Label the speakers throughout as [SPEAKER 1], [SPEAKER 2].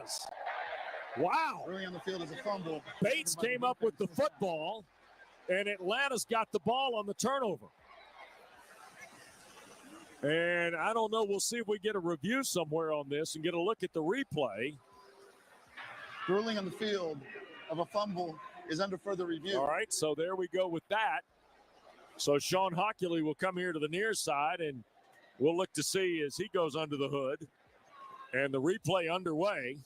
[SPEAKER 1] is. Wow.
[SPEAKER 2] Early on the field is a fumble.
[SPEAKER 1] Bates came up with the football, and Atlanta's got the ball on the turnover. And I don't know. We'll see if we get a review somewhere on this and get a look at the replay.
[SPEAKER 2] Early on the field of a fumble is under further review.
[SPEAKER 1] All right, so there we go with that. So Sean Hockley will come here to the near side, and we'll look to see as he goes under the hood. And the replay underway.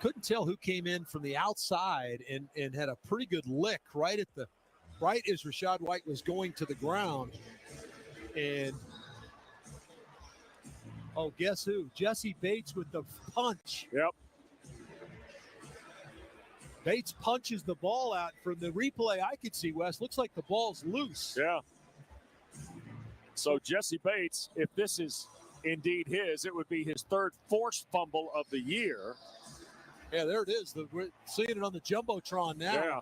[SPEAKER 3] Couldn't tell who came in from the outside and had a pretty good lick right as Rachaad White was going to the ground. And, guess who? Jesse Bates with the punch.
[SPEAKER 1] Yep.
[SPEAKER 3] Bates punches the ball out. From the replay I could see, Wes, looks like the ball's loose.
[SPEAKER 1] Yeah. So Jesse Bates, if this is indeed his, it would be his third forced fumble of the year.
[SPEAKER 3] Yeah, there it is. We're seeing it on the Jumbotron now.
[SPEAKER 1] Yeah.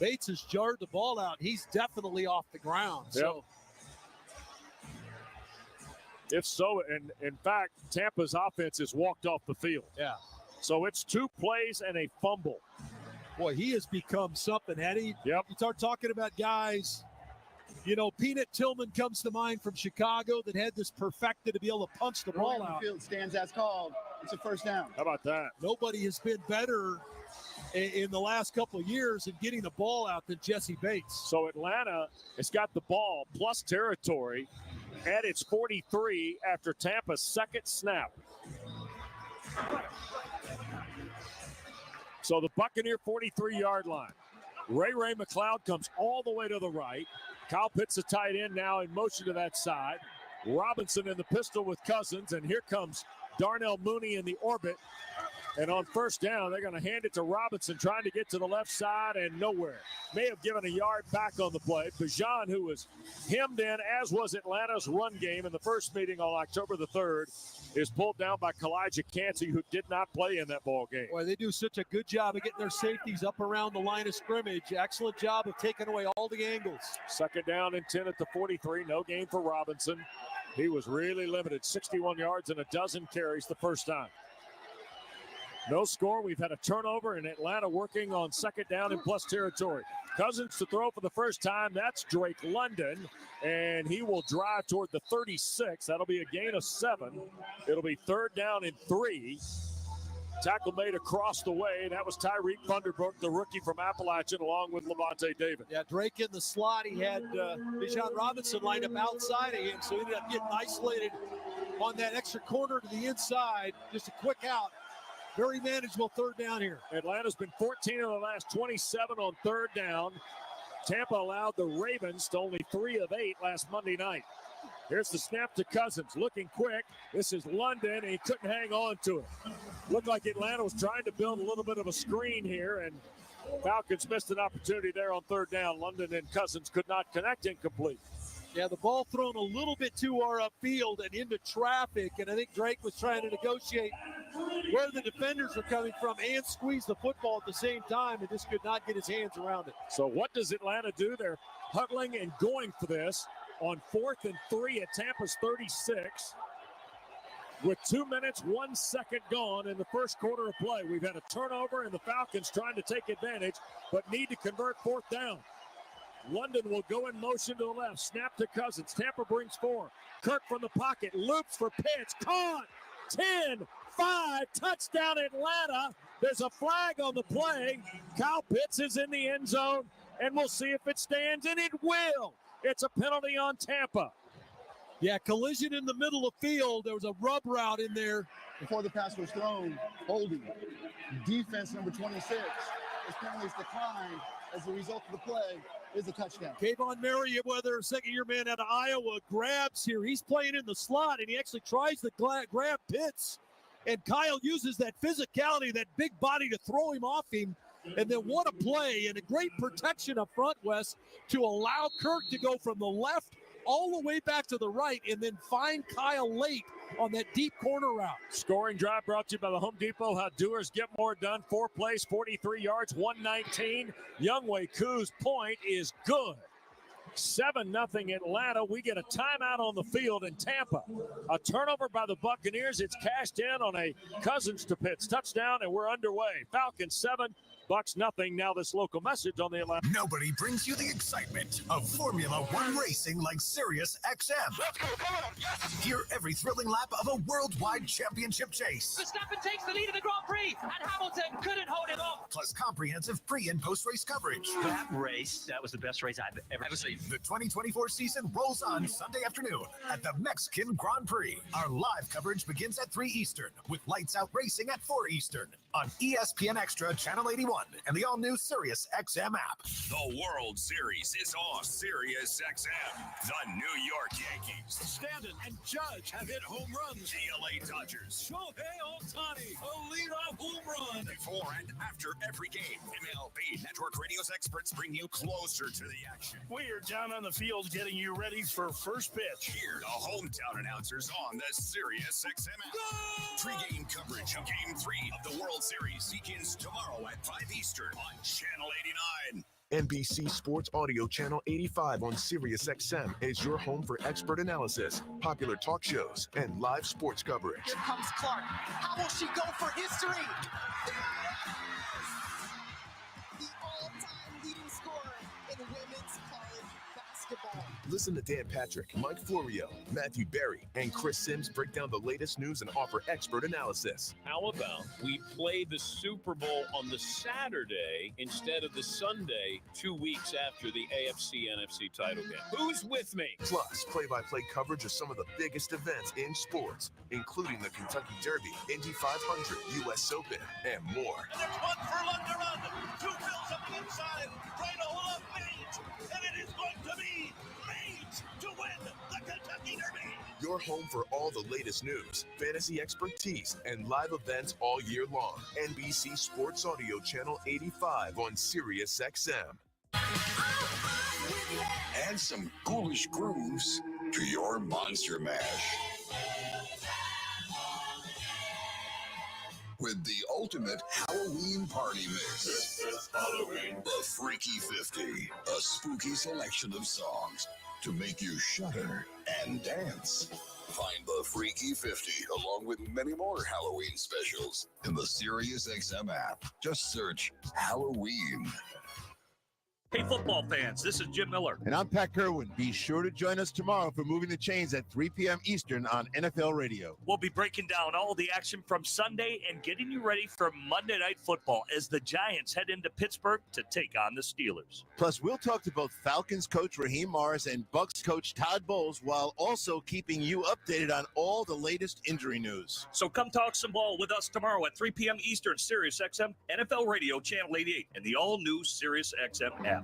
[SPEAKER 3] Bates has jarred the ball out. He's definitely off the ground.
[SPEAKER 1] Yep.
[SPEAKER 3] So,
[SPEAKER 1] if so, and in fact, Tampa's offense has walked off the field.
[SPEAKER 3] Yeah.
[SPEAKER 1] So it's 2 plays and a fumble.
[SPEAKER 3] Boy, he has become something, Eddie.
[SPEAKER 1] Yep.
[SPEAKER 3] You start talking about guys, Peanut Tillman comes to mind from Chicago that had this perfected to be able to punch the ball out.
[SPEAKER 2] The field stands as called. It's a first down.
[SPEAKER 1] How about that?
[SPEAKER 3] Nobody has been better in the last couple of years in getting the ball out than Jesse Bates.
[SPEAKER 1] So Atlanta has got the ball plus territory at its 43 after Tampa's second snap. So the Buccaneer 43-yard line. Ray McLeod comes all the way to the right. Kyle Pitts, the tight end, now in motion to that side. Robinson in the pistol with Cousins, and here comes Darnell Mooney in the orbit. And on first down, they're going to hand it to Robinson, trying to get to the left side and nowhere. May have given a yard back on the play. Bijan, who was hemmed in, as was Atlanta's run game in the first meeting on October the 3rd, is pulled down by Kalijah Cansey, who did not play in that ball game.
[SPEAKER 3] Boy, they do such a good job of getting their safeties up around the line of scrimmage. Excellent job of taking away all the angles.
[SPEAKER 1] Second down and 10 at the 43. No gain for Robinson. He was really limited. 61 yards and a dozen carries the first time. No score. We've had a turnover, and Atlanta working on second down in plus territory. Cousins to throw for the first time. That's Drake London, and he will drive toward the 36. That'll be a gain of 7. It'll be third down and 3. Tackle made across the way. That was Tyreek Thunderbrook, the rookie from Appalachian, along with Levante David.
[SPEAKER 3] Yeah, Drake in the slot. He had Bijan Robinson lined up outside of him, so he ended up getting isolated on that extra corner to the inside. Just a quick out. Very manageable third down here.
[SPEAKER 1] Atlanta's been 14 of the last 27 on third down. Tampa allowed the Ravens to only 3 of 8 last Monday night. Here's the snap to Cousins, looking quick. This is London, and he couldn't hang on to it. Looked like Atlanta was trying to build a little bit of a screen here, and Falcons missed an opportunity there on third down. London and Cousins could not connect, incomplete.
[SPEAKER 3] Yeah, the ball thrown a little bit too far upfield and into traffic, and I think Drake was trying to negotiate where the defenders are coming from and squeeze the football at the same time, and just could not get his hands around it.
[SPEAKER 1] So what does Atlanta do? They're huddling and going for this on 4th and 3 at Tampa's 36. With 2 minutes, 1 second gone in the first quarter of play. We've had a turnover, and the Falcons trying to take advantage, but need to convert fourth down. London will go in motion to the left. Snap to Cousins. Tampa brings 4. Kirk from the pocket. Loops for Pitts. Caught. 10-5. Touchdown Atlanta. There's a flag on the play. Kyle Pitts is in the end zone, and we'll see if it stands, and it will. It's a penalty on Tampa.
[SPEAKER 3] Yeah, collision in the middle of field. There was a rub route in there.
[SPEAKER 2] Before the pass was thrown, holding. Defense number 26. His penalties declined as a result of the play. Is a touchdown.
[SPEAKER 3] Kayvon Merriweather, second-year man out of Iowa, grabs here. He's playing in the slot, and he actually tries to grab Pitts. And Kyle uses that physicality, that big body to throw him off him. And then what a play and a great protection up front, Wes, to allow Kirk to go from the left all the way back to the right and then find Kyle late on that deep corner route.
[SPEAKER 1] Scoring drive brought to you by the Home Depot. How doers get more done. 4 plays, 43 yards, 119. Younghoe Koo's point is good. 7-0 Atlanta. We get a timeout on the field in Tampa. A turnover by the Buccaneers. It's cashed in on a Cousins to Pitts touchdown, and we're underway. Falcons 7, Bucs 0. Now this local message on the Atlanta.
[SPEAKER 4] Nobody brings you the excitement of Formula One racing like Sirius XM.
[SPEAKER 5] Let's go, come on, yes!
[SPEAKER 4] Hear every thrilling lap of a worldwide championship chase.
[SPEAKER 5] Verstappen takes the lead in the Grand Prix, and Hamilton couldn't hold him off.
[SPEAKER 4] Plus comprehensive pre- and post-race coverage.
[SPEAKER 6] That race, that was the best race I've ever seen.
[SPEAKER 4] The 2024 season rolls on Sunday afternoon at the Mexican Grand Prix. Our live coverage begins at 3 Eastern, with Lights Out Racing at 4 Eastern on ESPN Extra Channel 81 and the all-new Sirius XM app.
[SPEAKER 7] The World Series is on Sirius XM. The New York Yankees,
[SPEAKER 3] Stanton and Judge have hit home runs.
[SPEAKER 7] the LA Dodgers,
[SPEAKER 3] Shohei Ohtani, a leadoff home run.
[SPEAKER 7] before and after every game. MLB Network Radio's experts bring you closer to the action.
[SPEAKER 8] We're down on the field getting you ready for first pitch.
[SPEAKER 7] Hear the hometown announcers on the Sirius XM app. Pre-game coverage of Game 3 of the World Series begins tomorrow at 5 Eastern on Channel 89.
[SPEAKER 9] NBC Sports Audio Channel 85 on Sirius XM is your home for expert analysis, popular talk shows, and live sports coverage.
[SPEAKER 10] Here comes Clark. How will she go for history? The all-time leading scorer in women's college basketball.
[SPEAKER 9] Listen to Dan Patrick, Mike Florio, Matthew Berry, and Chris Sims break down the latest news and offer expert analysis.
[SPEAKER 11] How about we play the Super Bowl on the Saturday instead of the Sunday 2 weeks after the AFC-NFC title game? Who's with me?
[SPEAKER 9] Plus, play-by-play coverage of some of the biggest events in sports, including the Kentucky Derby, Indy 500, U.S. Open, and more.
[SPEAKER 8] And there's one furlong to run. 2 fills up the inside. Right a hole up Mage. And it is going to be Mage to win the Kentucky Derby.
[SPEAKER 9] Your home for all the latest news, fantasy expertise, and live events all year long. NBC Sports Audio Channel 85 on Sirius XM.
[SPEAKER 7] Add some ghoulish grooves to your Monster Mash. With the ultimate Halloween party mix. This is Halloween. The Freaky 50. A spooky selection of songs to make you shudder and dance. Find the Freaky 50 along with many more Halloween specials in the Sirius XM app. Just search Halloween.
[SPEAKER 6] Hey, football fans, this is Jim Miller.
[SPEAKER 12] And I'm Pat Kerwin. Be sure to join us tomorrow for Moving the Chains at 3 p.m. Eastern on NFL Radio.
[SPEAKER 6] We'll be breaking down all the action from Sunday and getting you ready for Monday Night Football as the Giants head into Pittsburgh to take on the Steelers.
[SPEAKER 12] Plus, we'll talk to both Falcons coach Raheem Morris and Bucs coach Todd Bowles while also keeping you updated on all the latest injury news.
[SPEAKER 6] So come talk some ball with us tomorrow at 3 p.m. Eastern, Sirius XM, NFL Radio, Channel 88, and the all-new Sirius XM app.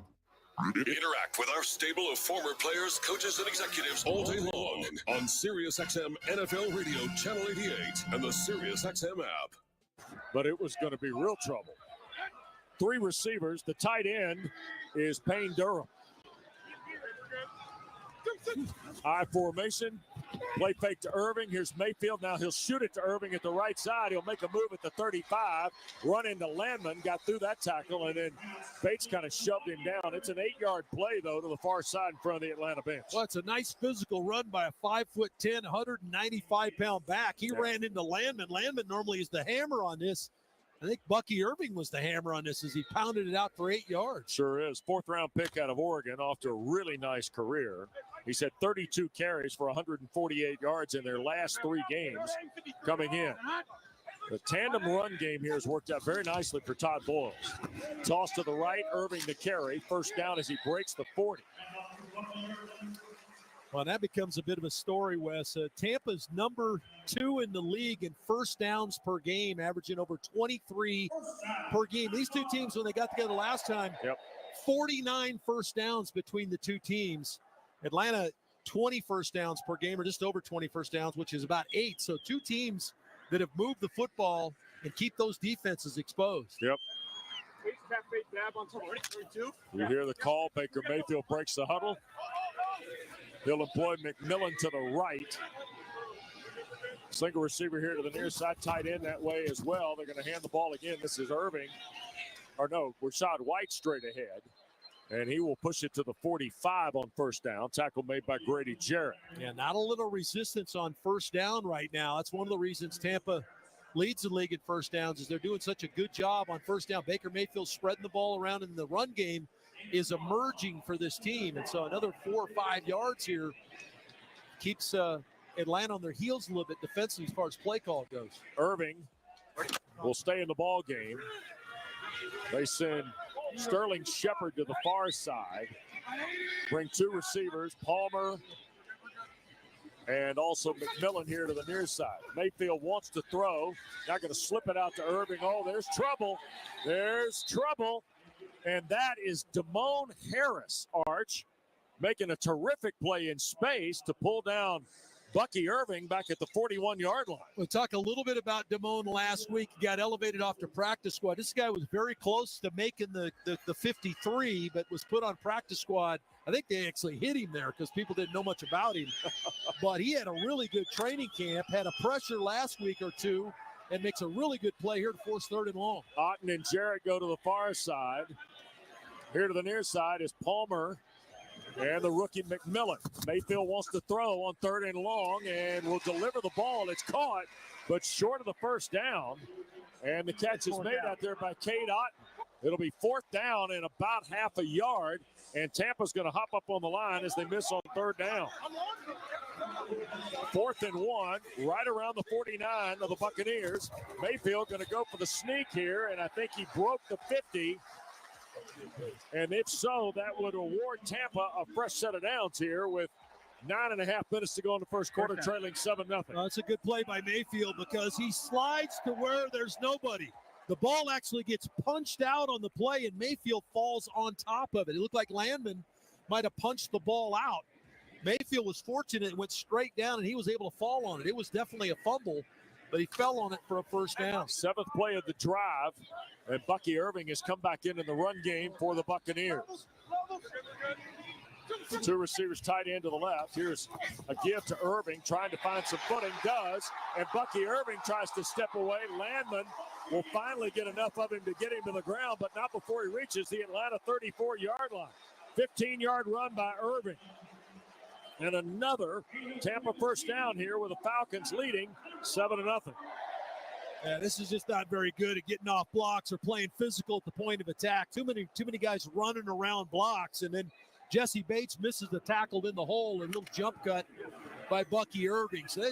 [SPEAKER 7] Interact with our stable of former players, coaches, and executives all day long on Sirius XM NFL Radio Channel 88 and the Sirius XM app.
[SPEAKER 1] But it was going to be real trouble. 3 receivers. The tight end is Payne Durham. High formation. Play fake to Irving. Here's Mayfield. Now he'll shoot it to Irving at the right side. He'll make a move at the 35. Run into Landman. Got through that tackle. And then Bates kind of shoved him down. It's an 8-yard play, though, to the far side in front of the Atlanta bench.
[SPEAKER 3] Well, it's a nice physical run by a 5'10", 195-pound back. He ran into Landman. Landman normally is the hammer on this. I think Bucky Irving was the hammer on this as he pounded it out for 8 yards.
[SPEAKER 1] Sure is. 4th-round pick out of Oregon, off to a really nice career. He's had 32 carries for 148 yards in their last 3 games coming in. The tandem run game here has worked out very nicely for Todd Bowles. Toss to the right, Irving to carry. First down as he breaks the 40.
[SPEAKER 3] Well, that becomes a bit of a story, Wes. Tampa's number 2 in the league in first downs per game, averaging over 23 per game. These 2 teams, when they got together last time, 49 first downs between the 2 teams. Atlanta, 20 first downs per game, or just over 20 first downs, which is about 8. So 2 teams that have moved the football and keep those defenses exposed.
[SPEAKER 1] Yep. You hear the call. Baker Mayfield breaks the huddle. He'll employ McMillan to the right. Single receiver here to the near side, tight end that way as well. They're going to hand the ball again. This is Irving. Or no, Rashad White straight ahead. And he will push it to the 45 on first down. Tackle made by Grady Jarrett.
[SPEAKER 3] Yeah, not a little resistance on first down right now. That's one of the reasons Tampa leads the league in first downs is they're doing such a good job on first down. Baker Mayfield spreading the ball around in the run game is emerging for this team. And so another 4 or 5 yards here keeps Atlanta on their heels a little bit defensively as far as play call goes.
[SPEAKER 1] Irving will stay in the ball game. They send Sterling Shepard to the far side. Bring 2 receivers, Palmer and also McMillan here to the near side. Mayfield wants to throw. Not going to slip it out to Irving. Oh, there's trouble. There's trouble. And that is Damone Harris, Arch, making a terrific play in space to pull down Bucky Irving back at the 41-yard line.
[SPEAKER 3] We'll talk a little bit about Damone last week. He got elevated off to practice squad. This guy was very close to making the 53, but was put on practice squad. I think they actually hit him there because people didn't know much about him. But he had a really good training camp, had a pressure last week or two, and makes a really good play here to force 3rd and long.
[SPEAKER 1] Otten and Jarrett go to the far side. Here to the near side is Palmer and the rookie McMillan. Mayfield wants to throw on 3rd and long and will deliver the ball. It's caught, but short of the first down. And the catch is made out there by Cade Otten. It'll be 4th down and about half a yard. And Tampa's going to hop up on the line as they miss on 3rd down. 4th and 1, right around the 49 of the Buccaneers. Mayfield going to go for the sneak here, and I think he broke the 50. And if so, that would award Tampa a fresh set of downs here with 9.5 minutes to go in the first quarter, trailing 7-0.
[SPEAKER 3] That's a good play by Mayfield because he slides to where there's nobody. The ball actually gets punched out on the play, and Mayfield falls on top of it. It looked like Landman might have punched the ball out. Mayfield was fortunate and went straight down, and he was able to fall on it. It was definitely a fumble, but he fell on it for a first down.
[SPEAKER 1] 7th play of the drive, and Bucky Irving has come back in the run game for the Buccaneers. 2 receivers tight end to the left. Here's a give to Irving, trying to find some footing, does, and Bucky Irving tries to step away. Landman will finally get enough of him to get him to the ground, but not before he reaches the Atlanta 34-yard line. 15-yard run by Irving. And another Tampa first down here with the Falcons leading 7-0.
[SPEAKER 3] Yeah, this is just not very good at getting off blocks or playing physical at the point of attack. Too many guys running around blocks, and then Jesse Bates misses the tackle in the hole and a little jump cut by Bucky Irving. So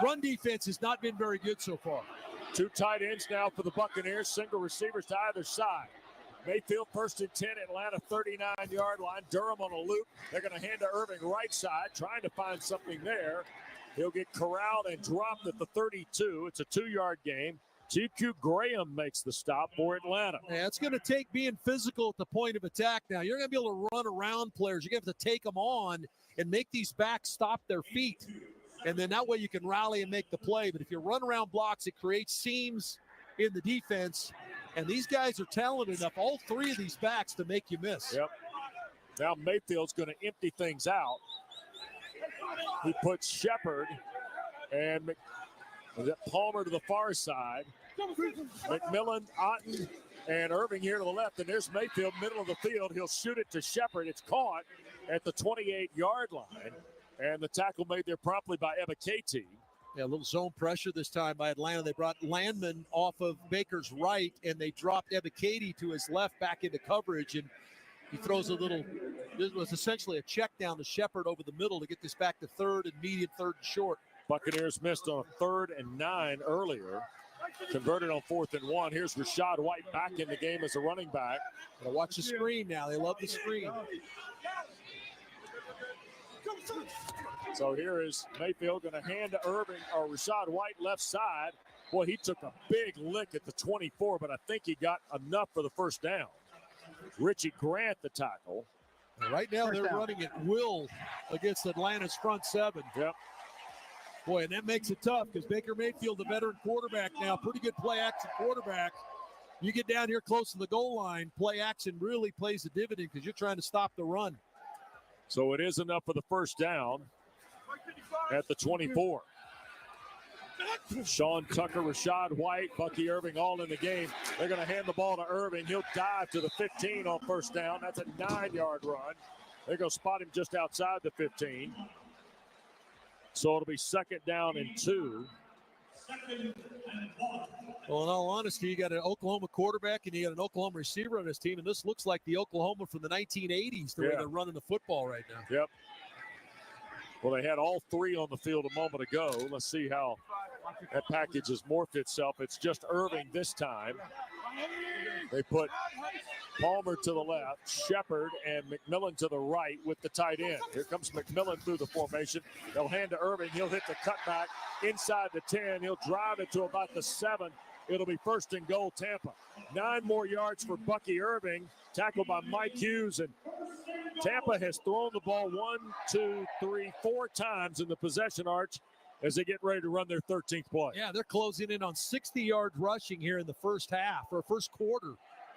[SPEAKER 3] run defense has not been very good so far.
[SPEAKER 1] 2 tight ends now for the Buccaneers, single receivers to either side. Mayfield 1st and 10, Atlanta 39-yard line. Durham on a loop. They're going to hand to Irving right side, trying to find something there. He'll get corralled and dropped at the 32. It's a 2-yard game. TQ Graham makes the stop for Atlanta.
[SPEAKER 3] Yeah, it's going to take being physical at the point of attack now. You're going to be able to run around players. You're going to have to take them on and make these backs stop their feet. And then that way you can rally and make the play. But if you run around blocks, it creates seams in the defense. And these guys are talented enough, all 3 of these backs, to make you miss.
[SPEAKER 1] Yep. Now Mayfield's going to empty things out. He puts Shepard and Palmer to the far side. McMillan, Otten, and Irving here to the left. And there's Mayfield, middle of the field. He'll shoot it to Shepard. It's caught at the 28-yard line. And the tackle made there promptly by Ebiketie.
[SPEAKER 3] Yeah, a little zone pressure this time by Atlanta. They brought Landman off of Baker's right, and they dropped Ebiketie to his left back into coverage. And he throws a little, this was essentially a check down to Shepard over the middle to get this back to 3rd and medium, 3rd and short.
[SPEAKER 1] Buccaneers missed on 3rd and 9 earlier. Converted on 4th and 1. Here's Rashad White back in the game as a running back.
[SPEAKER 3] Now watch the screen now. They love the screen.
[SPEAKER 1] So here is Mayfield going to hand to Irving, or Rashad White left side. Boy, he took a big lick at the 24, but I think he got enough for the first down. Richie Grant, the tackle.
[SPEAKER 3] And right now they're running at will against Atlanta's front 7.
[SPEAKER 1] Yep.
[SPEAKER 3] Boy, and that makes it tough because Baker Mayfield, the veteran quarterback now, pretty good play action quarterback. You get down here close to the goal line, play action really plays a dividend because you're trying to stop the run.
[SPEAKER 1] So it is enough for the first down at the 24. Sean Tucker, Rashad White, Bucky Irving all in the game. They're going to hand the ball to Irving. He'll dive to the 15 on first down. That's a 9-yard run. They're going to spot him just outside the 15. So it'll be 2nd down and 2.
[SPEAKER 3] Well, in all honesty, you got an Oklahoma quarterback and you got an Oklahoma receiver on this team, and this looks like the Oklahoma from the 1980s, the way they're running the football right now.
[SPEAKER 1] Yep. Well, they had all 3 on the field a moment ago. Let's see how that package has morphed itself. It's just Irving this time. They put Palmer to the left, Shepard and McMillan to the right with the tight end. Here comes McMillan through the formation. They'll hand to Irving. He'll hit the cutback inside the 10. He'll drive it to about the 7. It'll be 1st and goal, Tampa. 9 more yards for Bucky Irving, tackled by Mike Hughes. And Tampa has thrown the ball 4 times in the possession arch as they get ready to run their 13th play.
[SPEAKER 3] Yeah, they're closing in on 60 yards rushing here in the first half or first quarter.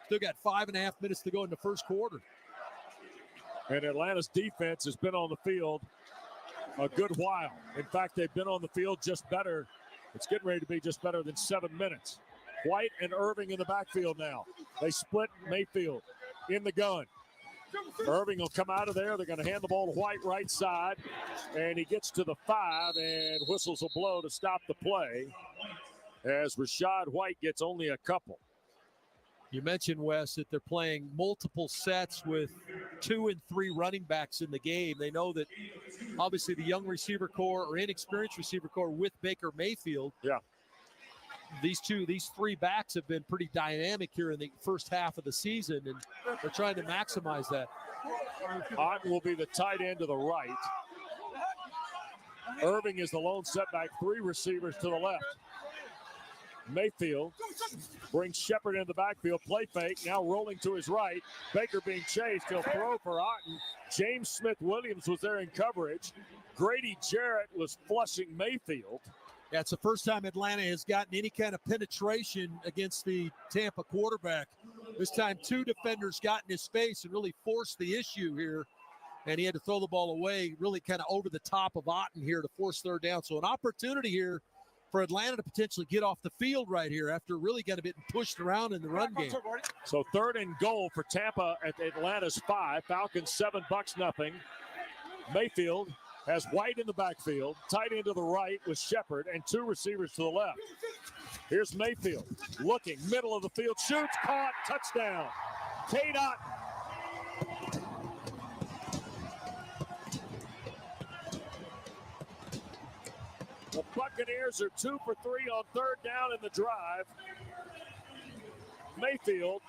[SPEAKER 3] Still got 5.5 minutes to go in the first quarter.
[SPEAKER 1] And Atlanta's defense has been on the field a good while. In fact, they've been on the field just better. It's getting ready to be just better than 7 minutes. White and Irving in the backfield now. They split Mayfield in the gun. Irving will come out of there. They're going to hand the ball to White right side. And he gets to the 5, and whistles will blow to stop the play as Rashad White gets only a couple.
[SPEAKER 3] You mentioned, Wes, that they're playing multiple sets with 2 and 3 running backs in the game. They know that obviously the young receiver core or inexperienced receiver core with Baker Mayfield.
[SPEAKER 1] Yeah.
[SPEAKER 3] These 3 backs have been pretty dynamic here in the first half of the season, and they're trying to maximize that.
[SPEAKER 1] Otten will be the tight end to the right. Irving is the lone setback, 3 receivers to the left. Mayfield brings Shepard in the backfield, play fake, now rolling to his right. Baker being chased, he'll throw for Otten. James Smith-Williams was there in coverage. Grady Jarrett was flushing Mayfield.
[SPEAKER 3] Yeah, it's the first time Atlanta has gotten any kind of penetration against the Tampa quarterback. This time 2 defenders got in his face and really forced the issue here. And he had to throw the ball away, really kind of over the top of Otten here to force 3rd down. So an opportunity here for Atlanta to potentially get off the field right here after really kind of getting pushed around in the run game.
[SPEAKER 1] So 3rd and goal for Tampa at Atlanta's 5. Falcons 7, Bucs nothing. Mayfield has White in the backfield, tight end to the right with Shepard, and 2 receivers to the left. Here's Mayfield looking, middle of the field, shoots, caught, touchdown. Cade Otten. The Buccaneers are 2 for 3 on 3rd down in the drive. Mayfield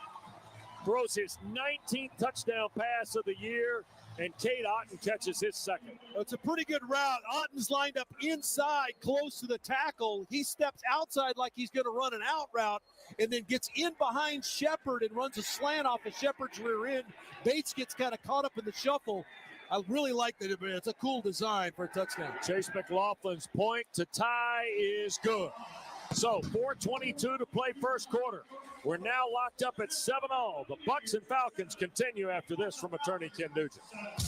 [SPEAKER 1] throws his 19th touchdown pass of the year, and Cade Otten catches his 2nd.
[SPEAKER 3] It's a pretty good route. Otten's lined up inside, close to the tackle. He steps outside like he's going to run an out route, and then gets in behind Shepard and runs a slant off of Shepard's rear end. Bates gets kind of caught up in the shuffle. I really like that. It's a cool design for a touchdown.
[SPEAKER 1] Chase McLaughlin's point to tie is good. So 4:22 to play first quarter. We're now locked up at 7-all. The Bucs and Falcons continue after this from attorney Ken Nugent.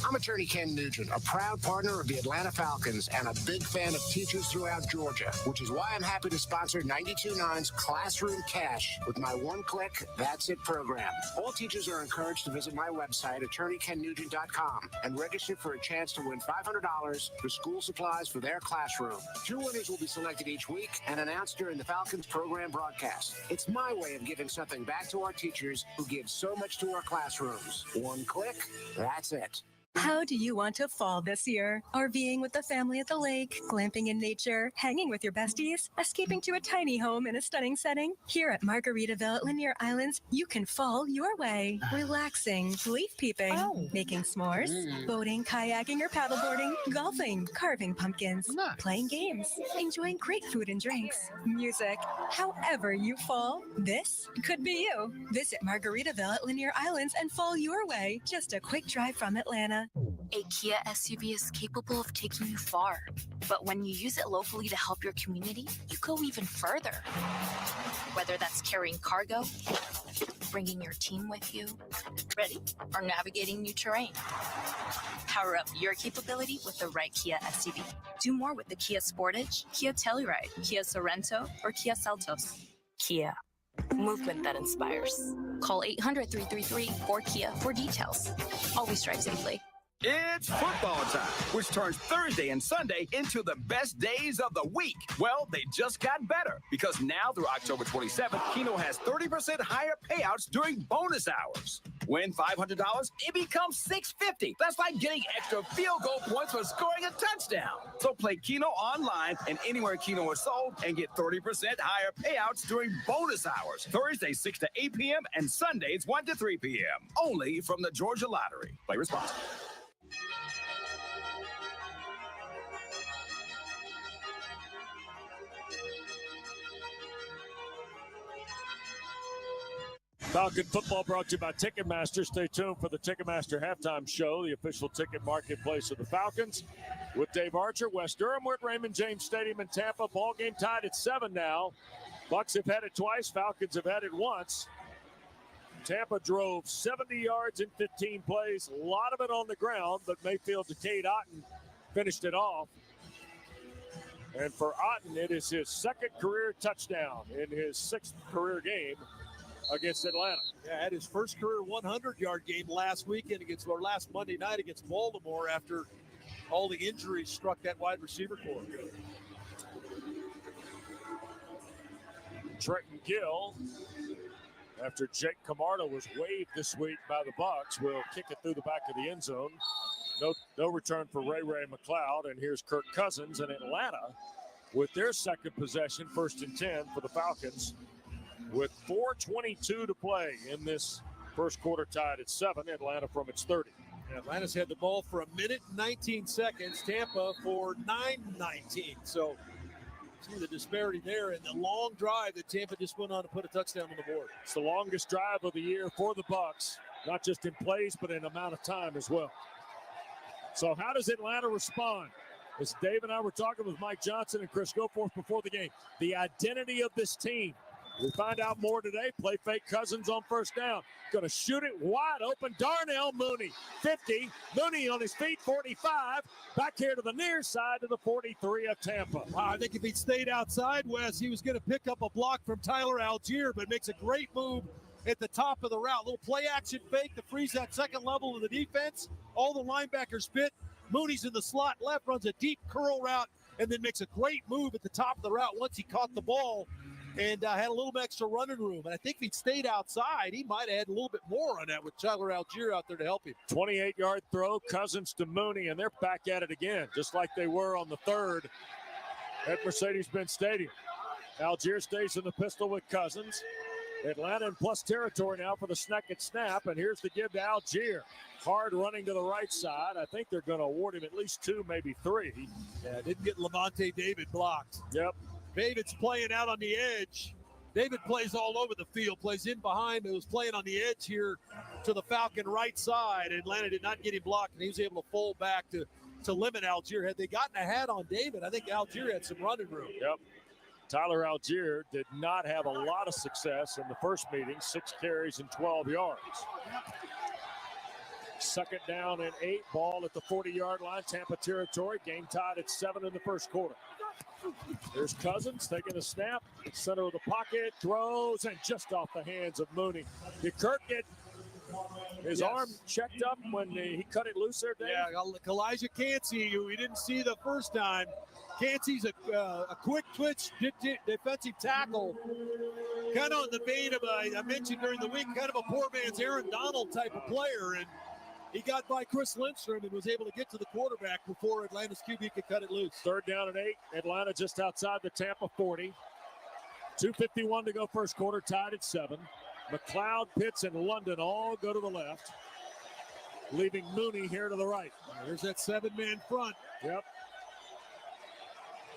[SPEAKER 13] I'm attorney Ken Nugent, a proud partner of the Atlanta Falcons and a big fan of teachers throughout Georgia, which is why I'm happy to sponsor 92.9's Classroom Cash with my one-click, that's it program. All teachers are encouraged to visit my website, attorneyKenNugent.com, and register for a chance to win $500 for school supplies for their classroom. 2 winners will be selected each week and announced during the Falcons program broadcast. It's my way of giving something back to our teachers who give so much to our classrooms. One click, that's it.
[SPEAKER 14] How do you want to fall this year? RVing with the family at the lake, glamping in nature, hanging with your besties, escaping to a tiny home in a stunning setting? Here at Margaritaville at Linear Islands, you can fall your way. Relaxing, leaf peeping, making s'mores, boating, kayaking or paddleboarding, golfing, carving pumpkins, playing games, enjoying great food and drinks, music. However you fall, this could be you. Visit Margaritaville at Linear Islands and fall your way. Just a quick drive from Atlanta.
[SPEAKER 15] A Kia SUV is capable of taking you far, but when you use it locally to help your community, you go even further. Whether that's carrying cargo, bringing your team with you, ready, or navigating new terrain. Power up your capability with the right Kia SUV. Do more with the Kia Sportage, Kia Telluride, Kia Sorento, or Kia Seltos. Kia. Movement that inspires. Call 800-333-4KIA for details. Always drive safely.
[SPEAKER 16] It's football time, which turns Thursday and Sunday into the best days of the week. Well, they just got better because now through October 27th, Keno has 30% higher payouts during bonus hours. Win $500, it becomes $650. That's like getting extra field goal points for scoring a touchdown. So play Keno online and anywhere Keno is sold and get 30% higher payouts during bonus hours. Thursdays 6 to 8 p.m. and Sundays 1 to 3 p.m. Only from the Georgia Lottery. Play responsibly.
[SPEAKER 1] Falcon football brought to you by Ticketmaster. Stay tuned for the Ticketmaster halftime show, the official ticket marketplace of the Falcons. With Dave Archer, West Durham, we're at Raymond James Stadium in Tampa. Ball game tied at 7 now. Bucs have had it twice. Falcons have had it once. Tampa drove 70 yards in 15 plays. A lot of it on the ground, but Mayfield to Cade Otton finished it off. And for Otton, it is his second career touchdown in his 6th career game against Atlanta.
[SPEAKER 3] Yeah, had his first career 100-yard game last weekend last Monday night against Baltimore after all the injuries struck that wide receiver corps.
[SPEAKER 1] Trenton Gill, after Jake Camarda was waived this week by the Bucs, will kick it through the back of the end zone. No return for Ray McLeod, and here's Kirk Cousins in Atlanta with their second possession, 1st and 10 for the Falcons. With 4:22 to play in this first quarter, tied at 7, Atlanta from its 30.
[SPEAKER 3] Atlanta's had the ball for 1 minute and 19 seconds, Tampa for 9:19. So see the disparity there and the long drive that Tampa just went on to put a touchdown on the board.
[SPEAKER 1] It's the longest drive of the year for the Bucs, not just in plays, but in amount of time as well. So how does Atlanta respond? As Dave and I were talking with Mike Johnson and Chris Goforth before the game, the identity of this team. We find out more today. Play fake Cousins on first down. Going to shoot it wide open. Darnell Mooney, 50. Mooney on his feet, 45. Back here to the near side to the 43 of Tampa.
[SPEAKER 3] Wow, I think if he'd stayed outside, Wes, he was going to pick up a block from Tyler Algier, but makes a great move at the top of the route. Little play action fake to freeze that second level of the defense. All the linebackers fit. Mooney's in the slot left, runs a deep curl route, and then makes a great move at the top of the route once he caught the ball. And had a little extra running room. And I think if he'd stayed outside, he might have had a little bit more on that with Tyler Algier out there to help him.
[SPEAKER 1] 28-yard throw, Cousins to Mooney, and they're back at it again, just like they were on the 3rd at Mercedes-Benz Stadium. Algier stays in the pistol with Cousins. Atlanta in plus territory now for the second snap, and here's the give to Algier. Hard running to the right side. I think they're going to award him at least 2, maybe 3.
[SPEAKER 3] Yeah, didn't get Levante David blocked.
[SPEAKER 1] Yep.
[SPEAKER 3] David's playing out on the edge. David plays all over the field, plays in behind, but was playing on the edge here to the Falcon right side. Atlanta did not get him blocked, and he was able to fold back to limit Algier. Had they gotten a hat on David, I think Algier had some running room.
[SPEAKER 1] Yep. Tyler Algier did not have a lot of success in the first meeting, 6 carries and 12 yards. 2nd down and 8, ball at the 40-yard line, Tampa territory. Game tied at 7 in the first quarter. There's Cousins taking a snap, center of the pocket, throws, and just off the hands of Mooney. Did Kirk get his arm checked up when he cut it loose there, Dave?
[SPEAKER 3] Yeah, Elijah Cansey, who we didn't see the first time. Cansey's a quick twitch defensive tackle, kind of in the vein of, I mentioned during the week, kind of a poor man's Aaron Donald type of player. And he got by Chris Lindstrom and was able to get to the quarterback before Atlanta's QB could cut it loose.
[SPEAKER 1] 3rd down and 8. Atlanta just outside the Tampa 40. 2:51 to go first quarter, tied at 7. McLeod, Pitts, and London all go to the left, leaving Mooney here to the right.
[SPEAKER 3] There's that 7-man front.
[SPEAKER 1] Yep.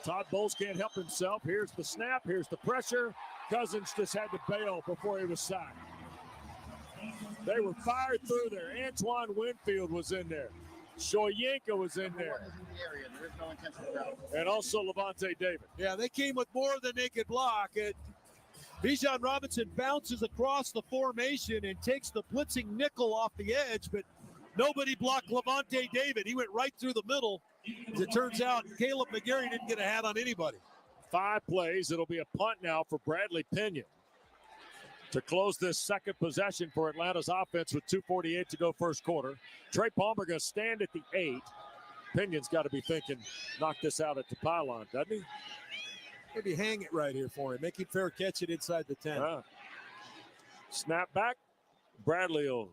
[SPEAKER 1] Todd Bowles can't help himself. Here's the snap. Here's the pressure. Cousins just had to bail before he was sacked. They were fired through there. Antoine Winfield was in there. Shoyinka was in there. And also Levante David.
[SPEAKER 3] Yeah, they came with more than they could block. Bijan Robinson bounces across the formation and takes the blitzing nickel off the edge, but nobody blocked Levante David. He went right through the middle. As it turns out, Caleb McGarry didn't get a hat on anybody.
[SPEAKER 1] 5 plays. It'll be a punt now for Bradley Pinion to close this second possession for Atlanta's offense with 2:48 to go first quarter. Trey Palmer going to stand at the 8. Pinion's got to be thinking, knock this out at the pylon, doesn't he?
[SPEAKER 3] Maybe hang it right here for him. Make him fair catch it inside the 10.
[SPEAKER 1] Snap back. Bradley will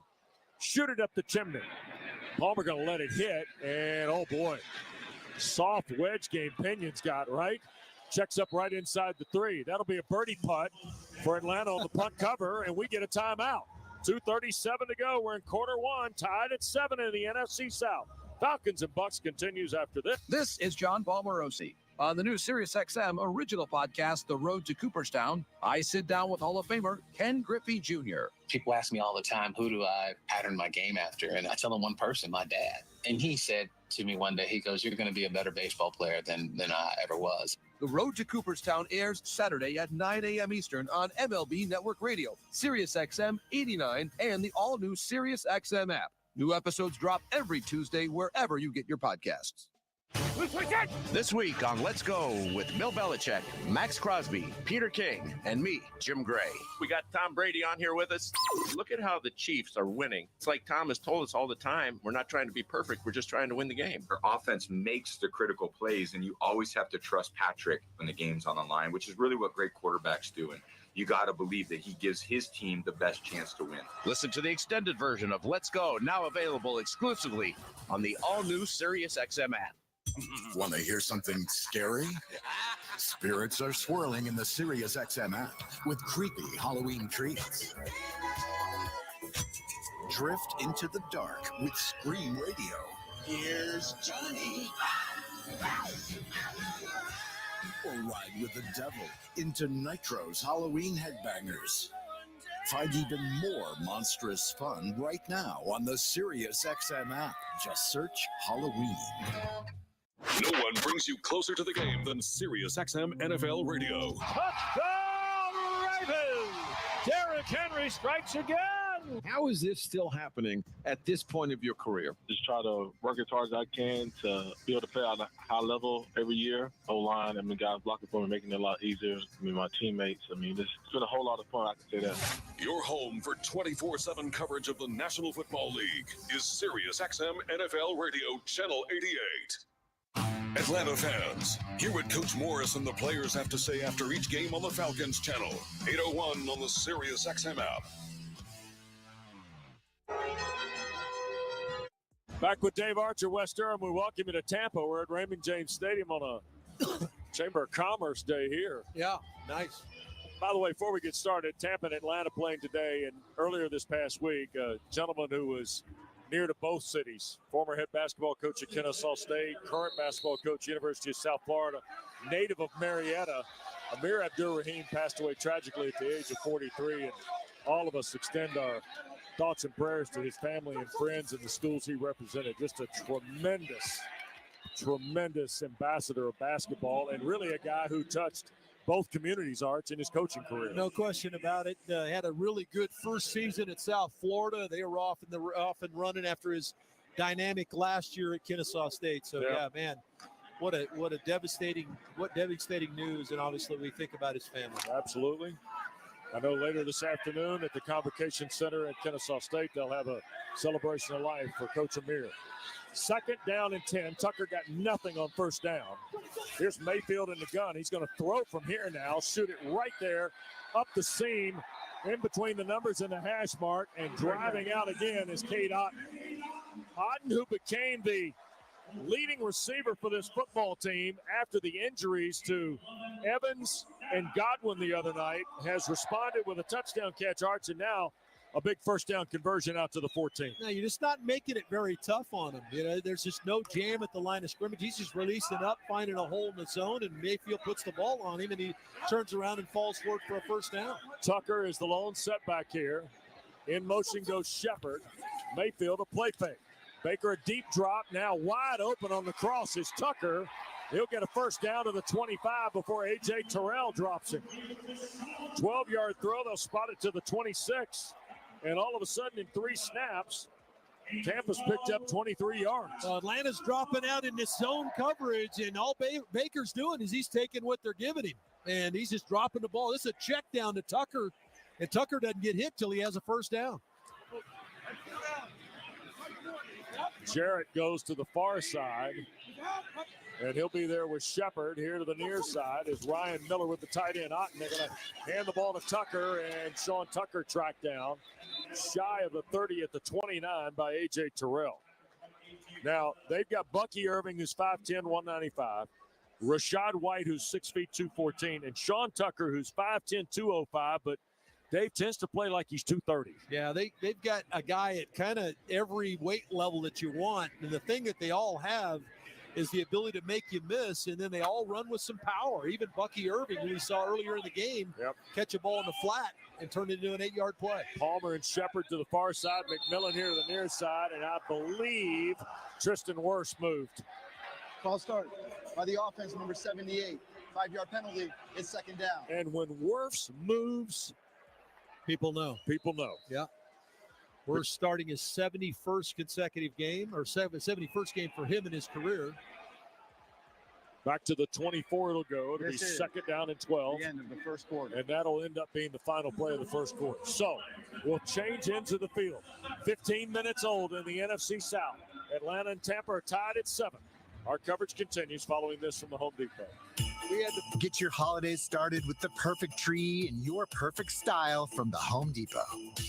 [SPEAKER 1] shoot it up the chimney. Palmer going to let it hit, and oh boy, soft wedge game Pinion's got, right? Checks up right inside the 3. That'll be a birdie putt for Atlanta on the punt cover, and we get a timeout. 2:37 to go. We're in quarter 1, tied at 7 in the NFC South. Falcons and Bucs continues after this.
[SPEAKER 17] This is John Paul Morosi. On the new SiriusXM original podcast, The Road to Cooperstown, I sit down with Hall of Famer Ken Griffey Jr.
[SPEAKER 18] People ask me all the time, who do I pattern my game after? And I tell them one person, my dad. And he said to me one day, he goes, you're going to be a better baseball player than I ever was.
[SPEAKER 17] The Road to Cooperstown airs Saturday at 9 a.m. Eastern on MLB Network Radio, SiriusXM 89, and the all-new SiriusXM app. New episodes drop every Tuesday wherever you get your podcasts.
[SPEAKER 12] This week on Let's Go with Bill Belichick, Max Crosby, Peter King, and me, Jim Gray.
[SPEAKER 19] We got Tom Brady on here with us. Look at how the Chiefs are winning. It's like Tom has told us all the time, we're not trying to be perfect. We're just trying to win the game.
[SPEAKER 20] Our offense makes the critical plays, and you always have to trust Patrick when the game's on the line, which is really what great quarterbacks do. And you got to believe that he gives his team the best chance to win.
[SPEAKER 12] Listen to the extended version of Let's Go, now available exclusively on the all-new SiriusXM app.
[SPEAKER 7] Want to hear something scary? Spirits are swirling in the SiriusXM app with creepy Halloween treats. Drift into the dark with Scream Radio. Here's Johnny. Or ride with the devil into Nitro's Halloween Headbangers. Find even more monstrous fun right now on the SiriusXM app. Just search Halloween.
[SPEAKER 21] No one brings you closer to the game than SiriusXM NFL Radio.
[SPEAKER 1] Touchdown Ravens! Derrick Henry strikes again!
[SPEAKER 22] How is this still happening at this point of your career?
[SPEAKER 23] Just try to work as hard as I can to be able to play at a high level every year. O-line, guys blocking for me, making it a lot easier. My teammates, it's been a whole lot of fun, I can say that.
[SPEAKER 21] Your home for 24/7 coverage of the National Football League is SiriusXM NFL Radio, Channel 88. Atlanta fans, hear what Coach Morris and the players have to say after each game on the Falcons channel. 801 on the SiriusXM app.
[SPEAKER 1] Back with Dave Archer, West Durham. We welcome you to Tampa. We're at Raymond James Stadium on a Chamber of Commerce day here.
[SPEAKER 3] Yeah, nice.
[SPEAKER 1] By the way, before we get started, Tampa and Atlanta playing today, and earlier this past week, a gentleman who was near to both cities, former head basketball coach at Kennesaw State, current basketball coach, University of South Florida, native of Marietta, Amir Abdur-Rahim passed away tragically at the age of 43, and all of us extend our thoughts and prayers to his family and friends and the schools he represented. Just a tremendous ambassador of basketball, and really a guy who touched both communities, Arch, in his coaching career.
[SPEAKER 3] No question about it. Had a really good first season at South Florida. They were off and running after his dynamic last year at Kennesaw State. So yeah, man, what devastating news. And obviously we think about his family.
[SPEAKER 1] Absolutely. I know later this afternoon at the Convocation Center at Kennesaw State, they'll have a celebration of life for Coach Amir. 2nd down and 10. Tucker got nothing on first down. Here's Mayfield in the gun. He's going to throw from here now, shoot it right there up the seam in between the numbers and the hash mark, and driving out again is Cade Otten. Otten, who became the leading receiver for this football team after the injuries to Evans and Godwin the other night, has responded with a touchdown catch, Arch, and now a big first down conversion out to the 14.
[SPEAKER 3] No, you're just not making it very tough on him. There's just no jam at the line of scrimmage. He's just releasing up, finding a hole in the zone, and Mayfield puts the ball on him, and he turns around and falls for it for a first down.
[SPEAKER 1] Tucker is the lone setback here. In motion goes Shepard. Mayfield a play fake. Baker a deep drop, now wide open on the cross is Tucker, He'll get a first down to the 25 before A.J. Terrell drops it. 12-yard throw. They'll spot it to the 26. And all of a sudden, in 3 snaps, Tampa's picked up 23 yards.
[SPEAKER 3] Atlanta's dropping out in this zone coverage, and all Baker's doing is he's taking what they're giving him, and he's just dropping the ball. This is a check down to Tucker, and Tucker doesn't get hit till he has a first down.
[SPEAKER 1] Jarrett goes to the far side, and he'll be there with Shepard here to the near side as Ryan Miller with the tight end. Otten, they're going to hand the ball to Tucker, and Sean Tucker tracked down shy of the 30 at the 29 by A.J. Terrell. Now, they've got Bucky Irving, who's 5'10", 195, Rashad White, who's 6 feet, 214, and Sean Tucker, who's 5'10", 205, but Dave tends to play like he's 230.
[SPEAKER 3] Yeah, they've got a guy at kind of every weight level that you want, and the thing that they all have is the ability to make you miss, and then they all run with some power. Even Bucky Irving, who we saw earlier in the game, catch a ball in the flat and turn it into an 8-yard play.
[SPEAKER 1] Palmer and Shepard to the far side, McMillan here to the near side, and I believe Tristan Wirfs moved.
[SPEAKER 2] False start by the offense, number 78. 5-yard penalty. It's second down.
[SPEAKER 1] And when Wirfs moves,
[SPEAKER 3] people know.
[SPEAKER 1] People know.
[SPEAKER 3] Yeah. We're starting his 71st consecutive game, or 71st game for him in his career.
[SPEAKER 1] Back to the 24 it'll go. It'll be second down and 12.
[SPEAKER 2] The end of the first quarter.
[SPEAKER 1] And that'll end up being the final play of the first quarter. So we'll change into the field. 15 minutes old in the NFC South. Atlanta and Tampa are tied at 7. Our coverage continues following this from the Home Depot.
[SPEAKER 4] Get your holidays started with the perfect tree in your perfect style from the Home Depot.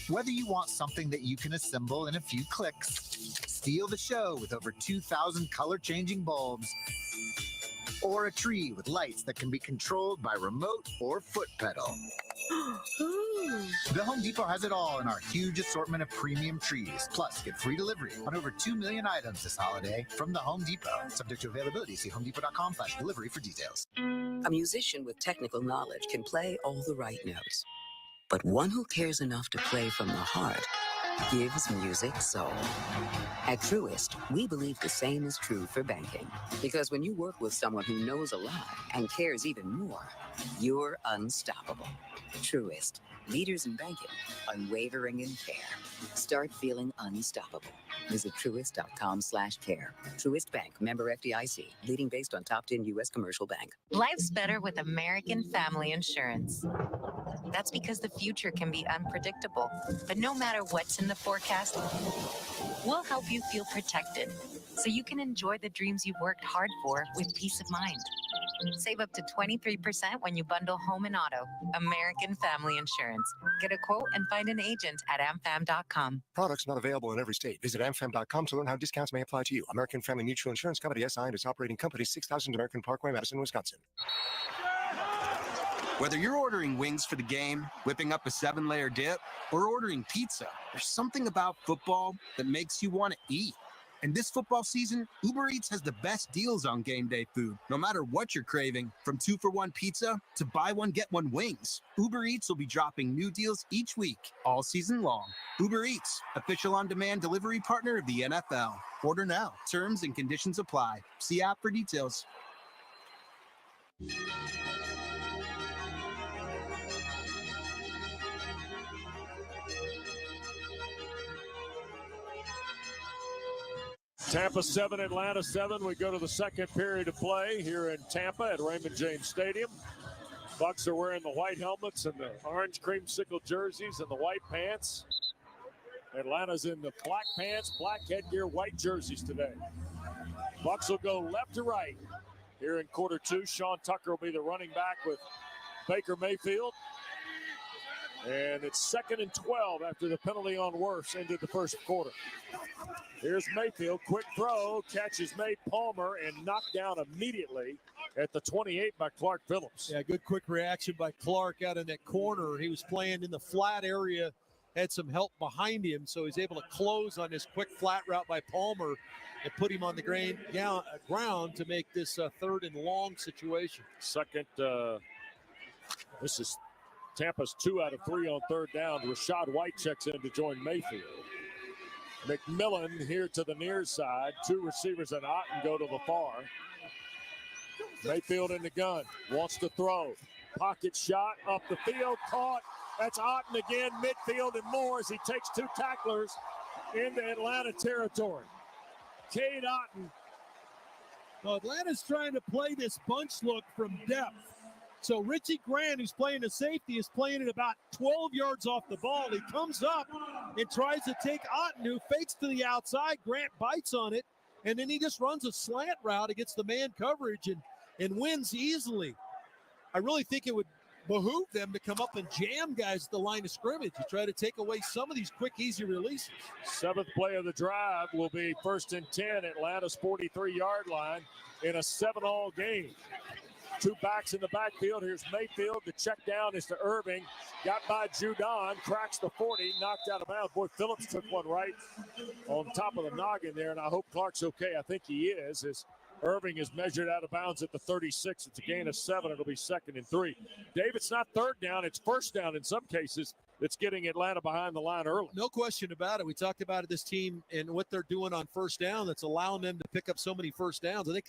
[SPEAKER 4] Whether you want something that you can assemble in a few clicks, steal the show with over 2,000 color-changing bulbs, or a tree with lights that can be controlled by remote or foot pedal. The Home Depot has it all in our huge assortment of premium trees. Plus, get free delivery on over 2 million items this holiday from the Home Depot. Subject to availability. See homedepot.com/delivery for details.
[SPEAKER 5] A musician with technical knowledge can play all the right notes. But one who cares enough to play from the heart gives music soul. At Truist, we believe the same is true for banking. Because when you work with someone who knows a lot and cares even more, you're unstoppable. Truist, leaders in banking, unwavering in care. Start feeling unstoppable. Visit Truist.com/care. Truist Bank, member FDIC, leading based on top 10 U.S. commercial bank.
[SPEAKER 24] Life's better with American Family Insurance. That's because the future can be unpredictable. But no matter what's in the forecast, we'll help you feel protected so you can enjoy the dreams you've worked hard for with peace of mind. Save up to 23% when you bundle home and auto. American Family Insurance. Get a quote and find an agent at amfam.com.
[SPEAKER 25] Products not available in every state. Visit amfam.com to learn how discounts may apply to you. American Family Mutual Insurance Company, SI, and its operating company, 6000 American Parkway, Madison, Wisconsin.
[SPEAKER 26] Whether you're ordering wings for the game, whipping up a 7-layer dip, or ordering pizza, there's something about football that makes you want to eat. And this football season, Uber Eats has the best deals on game day food. No matter what you're craving, from 2-for-1 pizza to buy one, get one wings, Uber Eats will be dropping new deals each week, all season long. Uber Eats, official on-demand delivery partner of the NFL. Order now. Terms and conditions apply. See app for details.
[SPEAKER 1] Tampa 7, Atlanta 7. We go to the second period of play here in Tampa at Raymond James Stadium. Bucs are wearing the white helmets and the orange creamsicle jerseys and the white pants. Atlanta's in the black pants, black headgear, white jerseys today. Bucs will go left to right here in quarter 2. Sean Tucker will be the running back with Baker Mayfield. And it's 2nd and 12 after the penalty on Wirfs ended the first quarter. Here's Mayfield, quick throw, catches made Palmer and knocked down immediately at the 28 by Clark Phillips.
[SPEAKER 3] Yeah, good quick reaction by Clark out in that corner. He was playing in the flat area, had some help behind him, so he's able to close on this quick flat route by Palmer and put him on the ground to make this 3rd and long situation.
[SPEAKER 1] This is Tampa's 2 out of 3 on 3rd down. Rashad White checks in to join Mayfield. McMillan here to the near side. 2 receivers and Otten go to the far. Mayfield in the gun, wants to throw. Pocket shot up the field, caught. That's Otten again, midfield and more as he takes 2 tacklers into Atlanta territory. Cade Otten.
[SPEAKER 3] Well, Atlanta's trying to play this bunch look from depth. So Richie Grant, who's playing the safety, is playing it about 12 yards off the ball. He comes up and tries to take Otten, who fakes to the outside. Grant bites on it, and then he just runs a slant route against the man coverage and wins easily. I really think it would behoove them to come up and jam guys at the line of scrimmage to try to take away some of these quick, easy releases.
[SPEAKER 1] 7th play of the drive will be 1st and 10, Atlanta's 43-yard line in a 7-all game. 2 backs in the backfield. Here's Mayfield. The check down is to Irving. Got by Judon. Cracks the 40. Knocked out of bounds. Boy, Phillips took one right on top of the noggin there, and I hope Clark's okay. I think he is. As Irving is measured out of bounds at the 36. It's a gain of 7. It'll be 2nd and 3. Dave, it's not 3rd down. It's 1st down in some cases. That's getting Atlanta behind the line early.
[SPEAKER 3] No question about it. We talked about it, this team and what they're doing on 1st down that's allowing them to pick up so many 1st downs. I think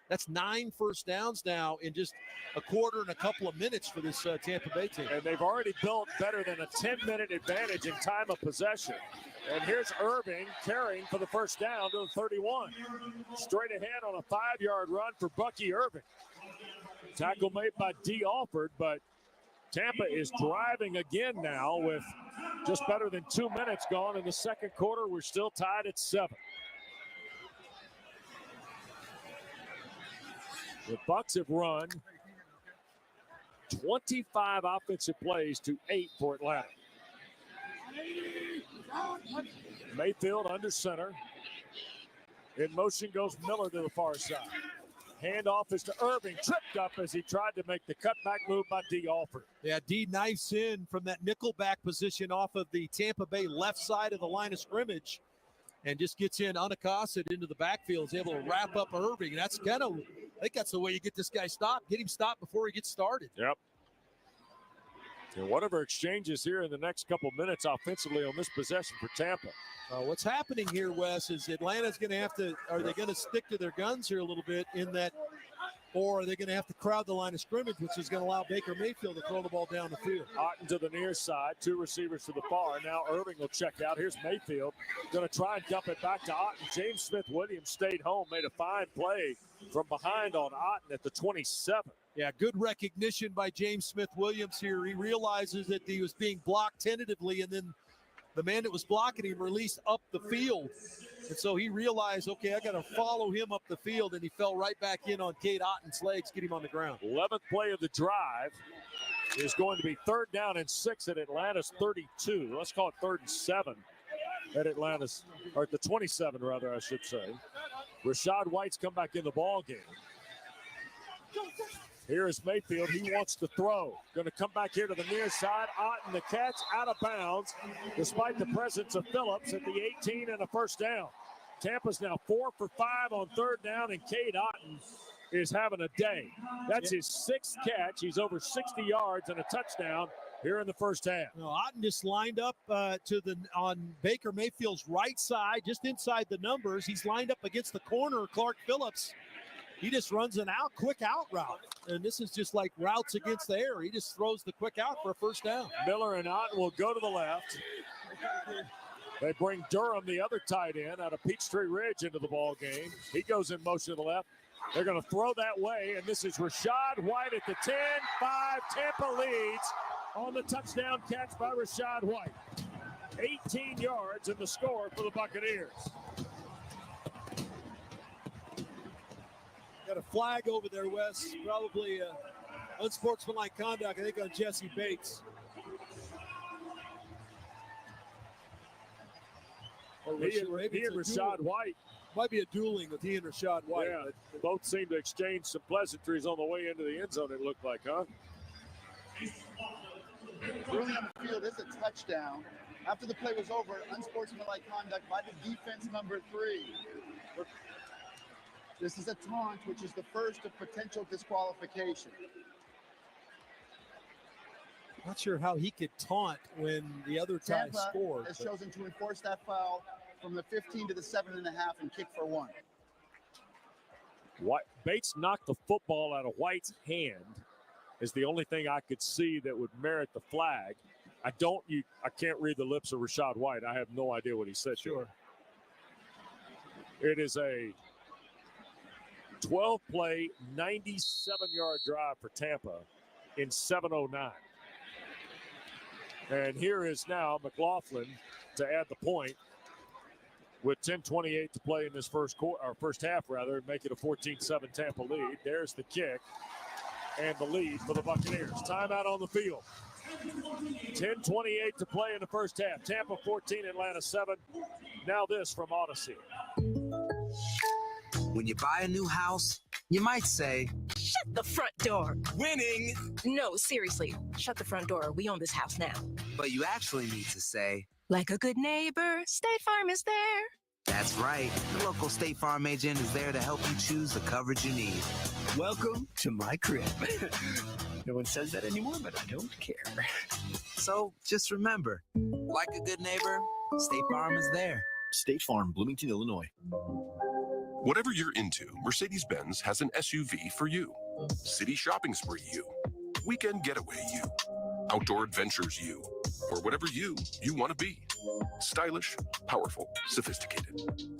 [SPEAKER 3] that's 9 1st downs now in just a quarter and a couple of minutes for this Tampa Bay team.
[SPEAKER 1] And they've already built better than a 10-minute advantage in time of possession. And here's Irving carrying for the 1st down to the 31. Straight ahead on a 5-yard run for Bucky Irving. Tackle made by D. Alford, but Tampa is driving again now with just better than 2 minutes gone in the 2nd quarter. We're still tied at 7. The Bucs have run 25 offensive plays to 8 for Atlanta. Mayfield under center. In motion goes Miller to the far side. Handoff is to Irving, tripped up as he tried to make the cutback move by D. Alford.
[SPEAKER 3] Yeah, D knifes in from that nickelback position off of the Tampa Bay left side of the line of scrimmage and just gets in unaccosted into the backfield. Is able to wrap up Irving. And that's kind of, I think that's the way you get this guy stopped. Get him stopped before he gets started.
[SPEAKER 1] Yep. And whatever exchanges here in the next couple minutes offensively on this possession for Tampa.
[SPEAKER 3] What's happening here, Wes, is Atlanta's going to have to, are they going to stick to their guns here a little bit in that, or are they going to have to crowd the line of scrimmage, which is going to allow Baker Mayfield to throw the ball down the field?
[SPEAKER 1] Otten to the near side, 2 receivers to the far. Now Irving will check out. Here's Mayfield. Going to try and dump it back to Otten. James Smith-Williams stayed home, made a fine play from behind on Otten at the 27.
[SPEAKER 3] Yeah, good recognition by James Smith-Williams here. He realizes that he was being blocked tentatively, and then the man that was blocking him released up the field. And so he realized, okay, I got to follow him up the field, and he fell right back in on Cade Otten's legs, get him on the ground.
[SPEAKER 1] 11th play of the drive is going to be 3rd down and 6 at Atlanta's 32. Let's call it 3rd and 7 at Atlanta's, or at the 27 rather, I should say. Rashad White's come back in the ball game. Here is Mayfield. He wants to throw. Going to come back here to the near side. Otten the catch out of bounds despite the presence of Phillips at the 18 and a 1st down. Tampa's now 4 for 5 on 3rd down, and Cade Otten is having a day. That's his 6th catch. He's over 60 yards and a touchdown here in the 1st half.
[SPEAKER 3] No, Otten just lined up on Baker Mayfield's right side, just inside the numbers. He's lined up against the corner, Clark Phillips. He just runs an quick out route. And this is just like routes against the air. He just throws the quick out for a 1st down.
[SPEAKER 1] Miller and Otten will go to the left. They bring Durham, the other tight end, out of Peachtree Ridge into the ball game. He goes in motion to the left. They're going to throw that way, and this is Rashad White at the 10. 5, Tampa leads on the touchdown catch by Rashad White. 18 yards in the score for the Buccaneers.
[SPEAKER 3] Got a flag over there, Wes. Probably unsportsmanlike conduct, I think, on Jesse Bates.
[SPEAKER 1] He and Rashad White.
[SPEAKER 3] Might be a dueling with he and Rashad White.
[SPEAKER 1] Yeah, both seem to exchange some pleasantries on the way into the end zone, it looked like, huh?
[SPEAKER 2] Early on the field, this is a touchdown. After the play was over, unsportsmanlike conduct by the defense number 3. This is a taunt, which is the first of potential disqualification.
[SPEAKER 3] Not sure how he could taunt when the other guy scored.
[SPEAKER 2] Tampa has chosen to enforce that foul from the 15 to the 7.5 and kick for 1.
[SPEAKER 1] Bates knocked the football out of White's hand is the only thing I could see that would merit the flag. I can't read the lips of Rachaad White. I have no idea what he said. Sure. It is a 12-play, 97-yard drive for Tampa in 7:09. And here is now McLaughlin to add the point with 10:28 to play in this first half, and make it a 14-7 Tampa lead. There's the kick and the lead for the Buccaneers. Timeout on the field. 10:28 to play in the first half. Tampa 14, Atlanta 7. Now this from Odyssey.
[SPEAKER 6] When you buy a new house, you might say,
[SPEAKER 8] "Shut the front door."
[SPEAKER 6] Winning.
[SPEAKER 8] No, seriously. Shut the front door. We own this house now.
[SPEAKER 6] But you actually need to say,
[SPEAKER 8] like a good neighbor, State Farm is there.
[SPEAKER 6] That's right. The local State Farm agent is there to help you choose the coverage you need.
[SPEAKER 9] Welcome to my crib. No one says that anymore, but I don't care.
[SPEAKER 6] So just remember, like a good neighbor, State Farm is there.
[SPEAKER 9] State Farm, Bloomington, Illinois.
[SPEAKER 21] Whatever you're into, Mercedes-Benz has an SUV for you. City shopping spree you. Weekend getaway you. Outdoor adventures you. Or whatever you want to be. Stylish, powerful, sophisticated.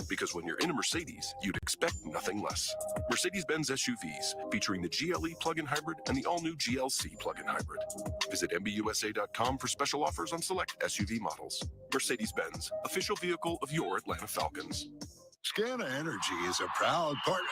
[SPEAKER 21] Because when you're in a Mercedes, you'd expect nothing less. Mercedes-Benz SUVs featuring the GLE plug-in hybrid and the all-new GLC plug-in hybrid. Visit MBUSA.com for special offers on select SUV models. Mercedes-Benz, official vehicle of your Atlanta Falcons.
[SPEAKER 7] Scana Energy is a proud partner.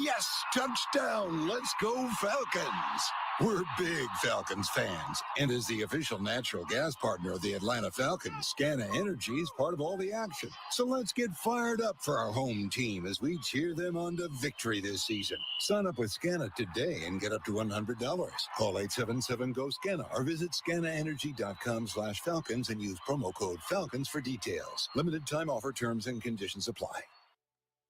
[SPEAKER 7] Yes, touchdown. Let's go Falcons. We're big Falcons fans. And as the official natural gas partner of the Atlanta Falcons, Scana Energy is part of all the action. So let's get fired up for our home team as we cheer them on to victory this season. Sign up with Scana today and get up to $100. Call 877-GO-SCANA or visit scanaenergy.com/Falcons and use promo code Falcons for details. Limited time offer, terms and conditions apply.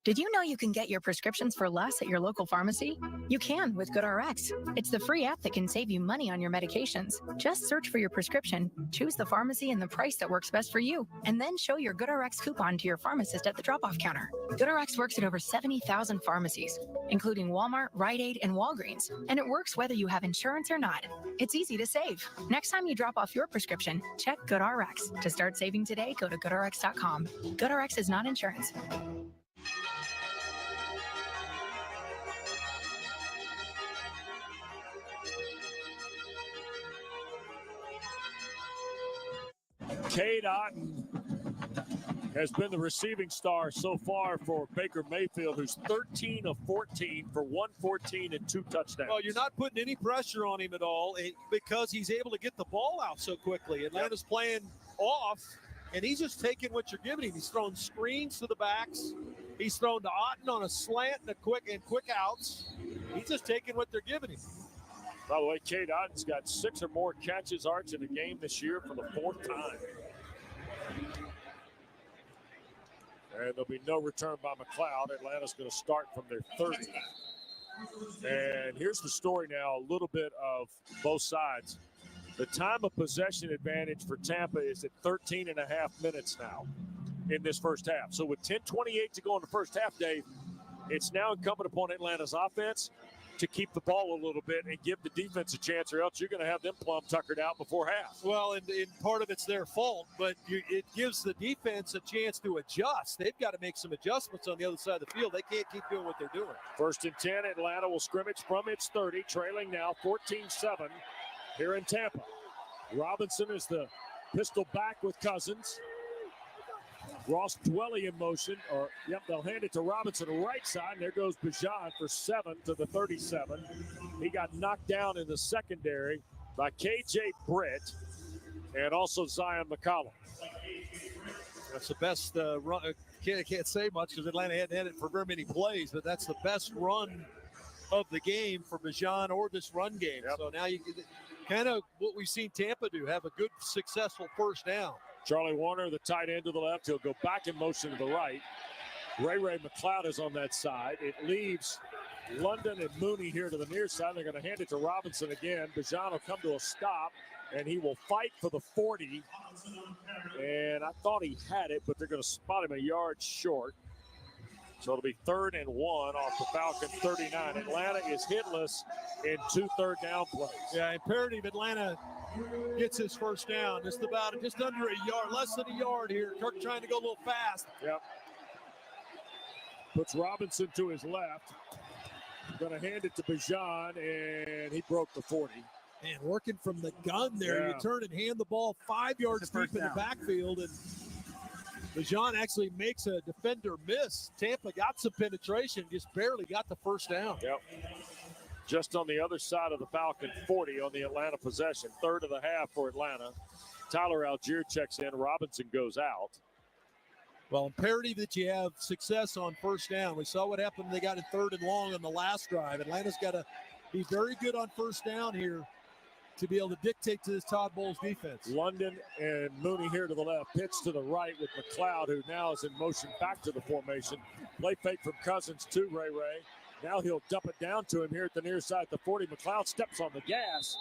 [SPEAKER 10] Did you know you can get your prescriptions for less at your local pharmacy? You can with GoodRx. It's the free app that can save you money on your medications. Just search for your prescription, choose the pharmacy and the price that works best for you, and then show your GoodRx coupon to your pharmacist at the drop-off counter. GoodRx works at over 70,000 pharmacies, including Walmart, Rite Aid, and Walgreens, and it works whether you have insurance or not. It's easy to save. Next time you drop off your prescription, check GoodRx. To start saving today, go to GoodRx.com. GoodRx is not insurance.
[SPEAKER 1] Cade Otton has been the receiving star so far for Baker Mayfield, who's 13 of 14 for 114 and 2 touchdowns.
[SPEAKER 3] Well, you're not putting any pressure on him at all because he's able to get the ball out so quickly. Atlanta's playing off, and he's just taking what you're giving him. He's throwing screens to the backs. He's thrown to Otton on a slant and quick outs. He's just taking what they're giving him.
[SPEAKER 1] By the way, Cade Otton's got 6 or more catches arch in a game this year for the 4th time. And there'll be no return by McLeod. Atlanta's going to start from their 30. And here's the story now, a little bit of both sides. The time of possession advantage for Tampa is at 13 and a half minutes now in this first half. So with 10:28 to go in the first half, Dave, it's now incumbent upon Atlanta's offense to keep the ball a little bit and give the defense a chance, or else you're going to have them plumb tuckered out before half.
[SPEAKER 3] Well, and part of it's their fault, but it gives the defense a chance to adjust. They've got to make some adjustments on the other side of the field. They can't keep doing what they're doing. 1st and 10, Atlanta will scrimmage from its 30, trailing now 14-7 here in Tampa. Robinson is the pistol back with Cousins. Ross Dwelly in motion, they'll hand it to Robinson, right side, and there goes Bijan for 7 to the 37. He got knocked down in the secondary by KJ Britt and also Zion McCollum. That's the best run. Can't say much because Atlanta hadn't had it for very many plays, but that's the best run of the game for Bijan or this run game. Yep. So now you kind of what we've seen Tampa do, have a good, successful first down.
[SPEAKER 1] Charlie Warner, the tight end to the left. He'll go back in motion to the right. Ray McLeod is on that side. It leaves London and Mooney here to the near side. They're going to hand it to Robinson again. Bijan will come to a stop, and he will fight for the 40. And I thought he had it, but they're going to spot him a yard short. So it'll be 3rd and 1 off the Falcons 39. Atlanta is hitless in 2 third-down plays.
[SPEAKER 3] Yeah, imperative Atlanta gets his first down. Just under a yard, less than a yard here. Kirk trying to go a little fast.
[SPEAKER 1] Yep. Puts Robinson to his left. Going to hand it to Bijan, and he broke the 40.
[SPEAKER 3] Man, working from the gun there.
[SPEAKER 1] Yeah.
[SPEAKER 3] You turn and hand the ball 5 yards deep in the backfield, and Bijan actually makes a defender miss. Tampa got some penetration, just barely got the first down.
[SPEAKER 1] Yep. Just on the other side of the Falcon 40 on the Atlanta possession. 3rd of the half for Atlanta. Tyler Algier checks in. Robinson goes out.
[SPEAKER 3] Well, imperative that you have success on first down. We saw what happened when they got in 3rd and long on the last drive. Atlanta's got to be very good on first down here to be able to dictate to this Todd Bowles defense.
[SPEAKER 1] London and Mooney here to the left. Pitch to the right with McLeod, who now is in motion back to the formation. Play fake from Cousins to Ray Ray. Now he'll dump it down to him here at the near side, the 40. McLeod steps on the gas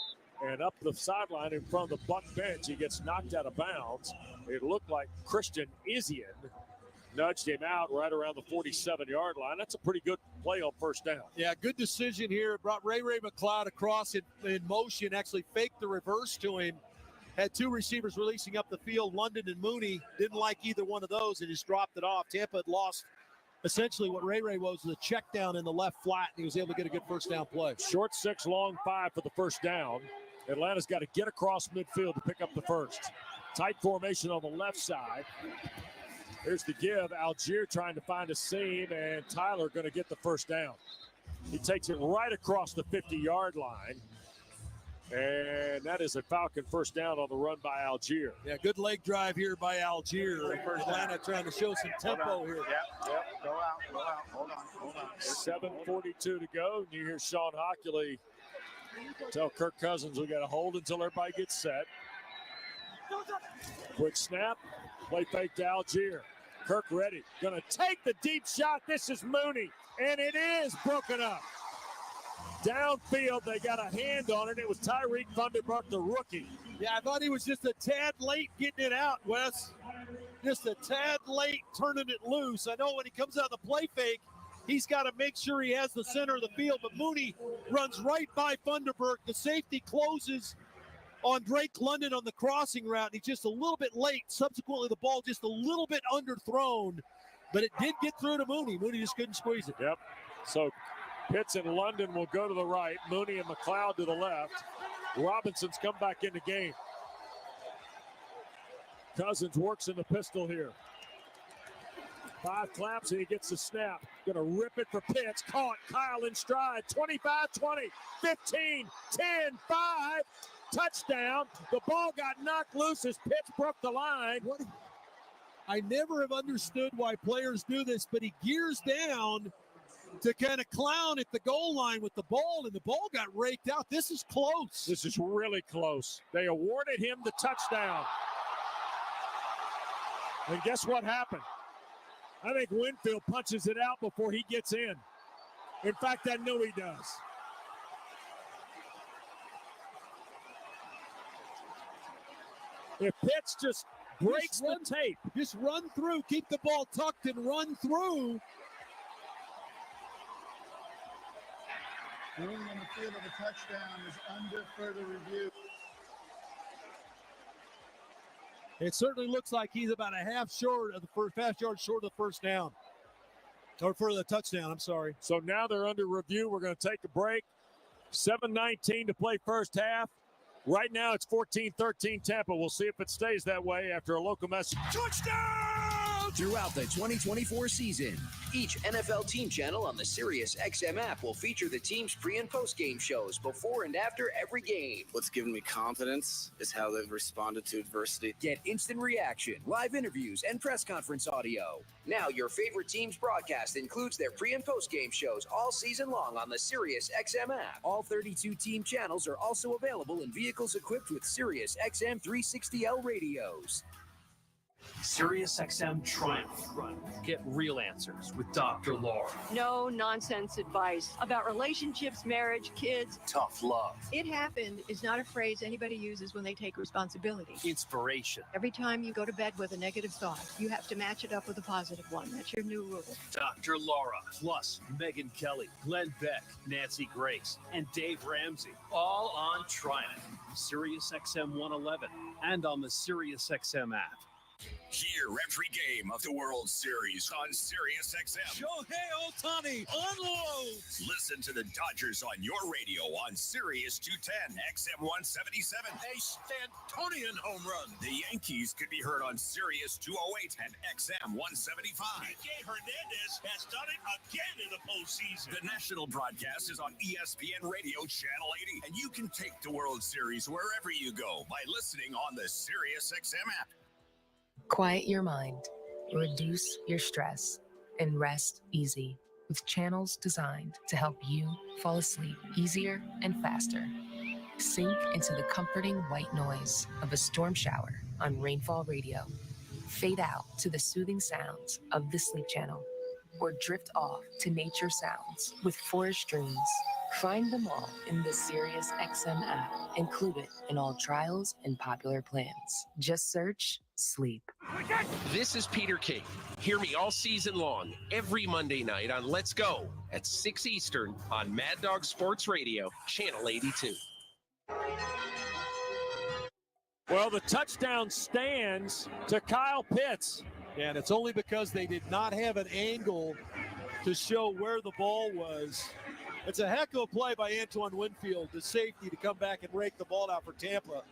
[SPEAKER 1] and up the sideline in front of the Buck bench. He gets knocked out of bounds. It looked like Christian Isian nudged him out right around the 47-yard line. That's a pretty good play on first down.
[SPEAKER 3] Yeah, good decision here. It brought Ray McLeod across in motion, actually faked the reverse to him. Had 2 receivers releasing up the field. London and Mooney didn't like either one of those and just dropped it off. Tampa had lost essentially what Ray was a check down in the left flat, and he was able to get a good first down play.
[SPEAKER 1] Short 6, long 5 for the first down. Atlanta's got to get across midfield to pick up the first. Tight formation on the left side. Here's the give. Algier trying to find a seam, and Tyler going to get the first down. He takes it right across the 50-yard line. And that is a Falcon first down on the run by Algier.
[SPEAKER 3] Yeah, good leg drive here by Algier. Atlanta trying to show some tempo here.
[SPEAKER 2] Yep. Go out. Hold on.
[SPEAKER 1] 7:42 to go. And you hear Sean Hockley tell Kirk Cousins we got to hold until everybody gets set. Quick snap. Play fake to Algier. Kirk ready. Going to take the deep shot. This is Mooney. And it is broken up. Downfield, they got a hand on it. It was Tyreek Thunderbrook, the rookie.
[SPEAKER 3] Yeah, I thought he was just a tad late getting it out, Wes. Just a tad late turning it loose. I know when he comes out of the play fake, he's got to make sure he has the center of the field. But Mooney runs right by Thunderbrook. The safety closes on Drake London on the crossing route. He's just a little bit late. Subsequently, the ball just a little bit underthrown. But it did get through to Mooney. Mooney just couldn't squeeze it.
[SPEAKER 1] Yep. So Pitts and London will go to the right. Mooney and McLeod to the left. Robinson's come back in the game. Cousins works in the pistol here. 5 claps and he gets the snap. Gonna rip it for Pitts. Caught. Kyle in stride. 25, 20, 15, 10, 5. Touchdown. The ball got knocked loose as Pitts broke the line.
[SPEAKER 3] I never have understood why players do this, but he gears down to kind of clown at the goal line with the ball, and the ball got raked out. This is close.
[SPEAKER 1] This is really close. They awarded him the touchdown. And guess what happened? I think Winfield punches it out before he gets in. In fact, I know he does. If Pitts just breaks the tape.
[SPEAKER 3] Just run through. Keep the ball tucked and run through.
[SPEAKER 2] Being on the field of a touchdown is under further review.
[SPEAKER 3] It certainly looks like he's about a half yard short of the first down. Or for the touchdown, I'm sorry.
[SPEAKER 1] So now they're under review. We're going to take a break. 7:19 to play first half. Right now it's 14-13 Tampa. We'll see if it stays that way after a local message.
[SPEAKER 11] Touchdown! Throughout the 2024 season, each NFL team channel on the Sirius XM app will feature the team's pre- and post-game shows before and after every game.
[SPEAKER 6] What's given me confidence is how they've responded to adversity.
[SPEAKER 11] Get instant reaction, live interviews, and press conference audio. Now your favorite team's broadcast includes their pre- and post-game shows all season long on the Sirius XM app. All 32 team channels are also available in vehicles equipped with Sirius XM 360L radios.
[SPEAKER 9] SiriusXM Triumph. Get real answers with Dr. Laura.
[SPEAKER 13] No nonsense advice about relationships, marriage, kids.
[SPEAKER 9] Tough love.
[SPEAKER 13] It happened is not a phrase anybody uses when they take responsibility.
[SPEAKER 9] Inspiration.
[SPEAKER 13] Every time you go to bed with a negative thought, you have to match it up with a positive one. That's your new rule.
[SPEAKER 9] Dr. Laura, plus Megyn Kelly, Glenn Beck, Nancy Grace, and Dave Ramsey. All on Triumph, SiriusXM 111, and on the SiriusXM app.
[SPEAKER 7] Hear every game of the World Series on SiriusXM.
[SPEAKER 3] Shohei Ohtani unloads.
[SPEAKER 7] Listen to the Dodgers on your radio on Sirius 210, XM 177.
[SPEAKER 3] A Stantonian home run.
[SPEAKER 7] The Yankees could be heard on Sirius 208 and XM 175.
[SPEAKER 3] J. Hernandez has done it again in the postseason.
[SPEAKER 7] The national broadcast is on ESPN Radio Channel 80, and you can take the World Series wherever you go by listening on the SiriusXM app.
[SPEAKER 8] Quiet your mind, reduce your stress, and rest easy with channels designed to help you fall asleep easier and faster. Sink into the comforting white noise of a storm shower on Rainfall Radio. Fade out to the soothing sounds of the Sleep Channel, or drift off to nature sounds with Forest Dreams. Find them all in the SiriusXM app, included in all trials and popular plans. Just search Sleep.
[SPEAKER 14] This is Peter King. Hear me all season long, every Monday night on Let's Go at 6 Eastern on Mad Dog Sports Radio, Channel 82.
[SPEAKER 1] Well, the touchdown stands to Kyle Pitts.
[SPEAKER 3] And it's only because they did not have an angle to show where the ball was. It's a heck of a play by Antoine Winfield, the safety, to come back and rake the ball out for Tampa.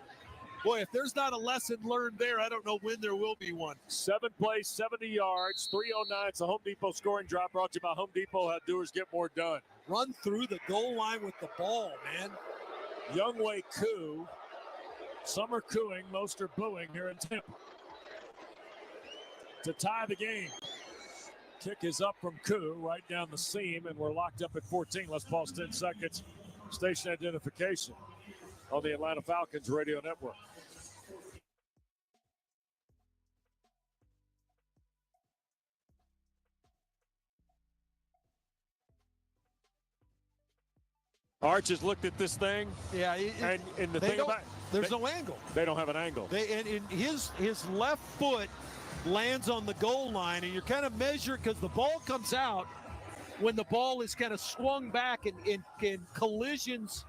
[SPEAKER 3] Boy, if there's not a lesson learned there, I don't know when there will be one.
[SPEAKER 1] 7 plays, 70 yards, 309. It's a Home Depot scoring drive brought to you by Home Depot. How doers get more done.
[SPEAKER 3] Run through the goal line with the ball, man.
[SPEAKER 1] Younghoe Koo. Some are cooing, most are booing here in Tampa. To tie the game. Kick is up from Koo right down the seam, and we're locked up at 14. Let's pause 10 seconds. Station identification on the Atlanta Falcons radio network. Arch has looked at this thing.
[SPEAKER 3] Yeah,
[SPEAKER 1] and the thing about
[SPEAKER 3] there's no angle.
[SPEAKER 1] They don't have an angle.
[SPEAKER 3] And his left foot lands on the goal line, and you're kind of measured because the ball comes out when the ball is kind of swung back and collisions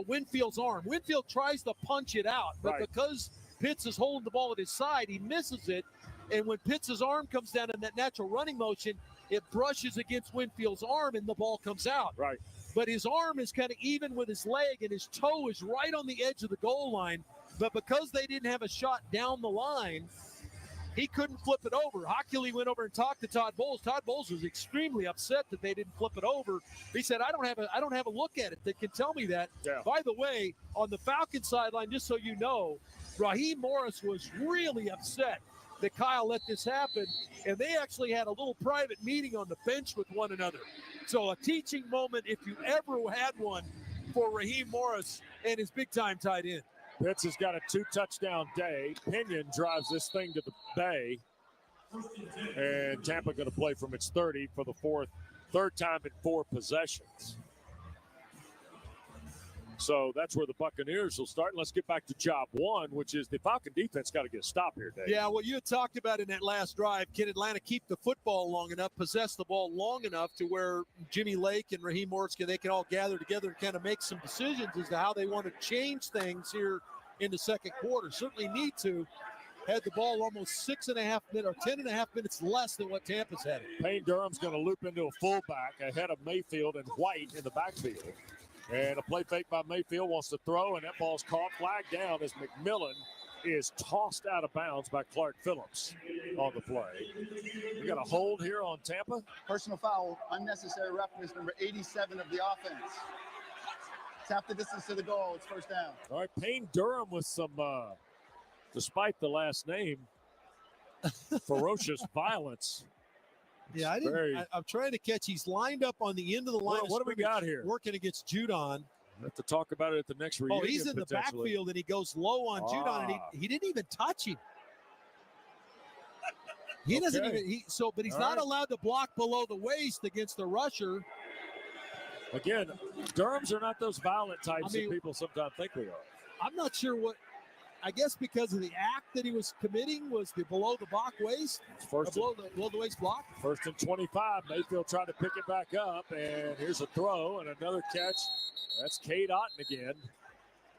[SPEAKER 3] Winfield's arm. Winfield tries to punch it out, but because Pitts is holding the ball at his side, he misses it. And when Pitts' arm comes down in that natural running motion, it brushes against Winfield's arm and the ball comes out.
[SPEAKER 1] Right.
[SPEAKER 3] But his arm is kind of even with his leg, and his toe is right on the edge of the goal line. But because they didn't have a shot down the line, he couldn't flip it over. Hockley went over and talked to Todd Bowles. Todd Bowles was extremely upset that they didn't flip it over. He said, I don't have a look at it that can tell me that. Yeah. By the way, on the Falcons sideline, just so you know, Raheem Morris was really upset that Kyle let this happen, and they actually had a little private meeting on the bench with one another. So a teaching moment, if you ever had one, for Raheem Morris and his big-time tight end.
[SPEAKER 1] Pitts has got a 2-touchdown day. Pinion drives this thing to the Bay. And Tampa going to play from its 30 for the third time in 4 possessions. So that's where the Buccaneers will start. Let's get back to job 1, which is the Falcon defense got to get a stop here, Dave.
[SPEAKER 3] Yeah, well, you had talked about in that last drive, can Atlanta keep the football long enough, possess the ball long enough to where Jimmy Lake and Raheem Morris, they can all gather together and kind of make some decisions as to how they want to change things here in the second quarter. Certainly need to. Had the ball almost 6.5 minutes or 10.5 minutes less than what Tampa's had.
[SPEAKER 1] Payne Durham's going to loop into a fullback ahead of Mayfield and White in the backfield. And a play fake by Mayfield, wants to throw, and that ball's caught, flag down as McMillan is tossed out of bounds by Clark Phillips on the play. We got a hold here on Tampa.
[SPEAKER 2] Personal foul, unnecessary roughness, number 87 of the offense. It's half the distance to the goal. It's first down.
[SPEAKER 1] All right, Payne Durham with some, despite the last name, ferocious violence.
[SPEAKER 3] Yeah, I'm trying to catch. He's lined up on the end of the line.
[SPEAKER 1] What do we got here?
[SPEAKER 3] Working against Judon.
[SPEAKER 1] We'll have to talk about it at the next reunion.
[SPEAKER 3] Oh, he's in the backfield, and he goes low on Judon, and he didn't even touch him. He doesn't even – but he's not allowed to block below the waist against the rusher.
[SPEAKER 1] Again, Durhams are not those violent types that people sometimes think they are.
[SPEAKER 3] I'm not sure what – I guess because of the act that he was committing was the below the block waist, below the waist block.
[SPEAKER 1] 1st and 25. Mayfield tried to pick it back up, and here's a throw and another catch. That's Cade Otten again.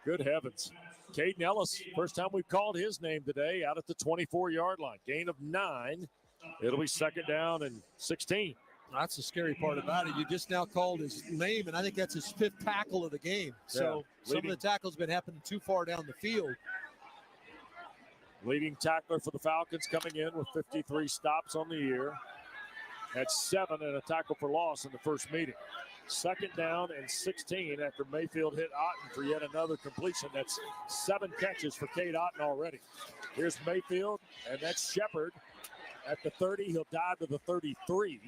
[SPEAKER 1] Good heavens. Caden Ellis, first time we've called his name today, out at the 24-yard line. Gain of 9. It'll be 2nd down and 16.
[SPEAKER 3] That's the scary part about it. You just now called his name, and I think that's his 5th tackle of the game. So some of the tackles have been happening too far down the field.
[SPEAKER 1] Leading tackler for the Falcons coming in with 53 stops on the year. That's 7 and a tackle for loss in the first meeting. 2nd down and 16 after Mayfield hit Otten for yet another completion. That's 7 catches for Cade Otten already. Here's Mayfield, and that's Shepard at the 30. He'll dive to the 33.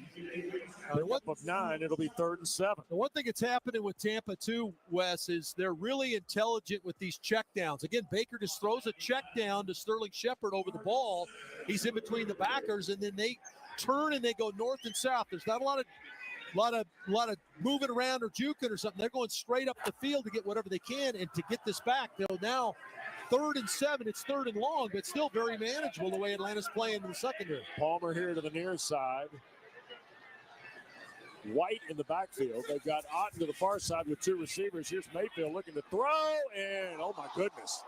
[SPEAKER 1] Up of 9, it'll be 3rd and 7.
[SPEAKER 3] The one thing that's happening with Tampa too, Wes, is they're really intelligent with these checkdowns. Again, Baker just throws a check down to Sterling Shepard over the ball. He's in between the backers, and then they turn and they go north and south. There's not a lot of moving around or juking or something. They're going straight up the field to get whatever they can, and to get this back, they'll now 3rd and 7. It's 3rd and long, but still very manageable the way Atlanta's playing in the secondary.
[SPEAKER 1] Palmer here to the near side. White in the backfield. They've got Otten to the far side with 2 receivers. Here's Mayfield looking to throw, and oh my goodness.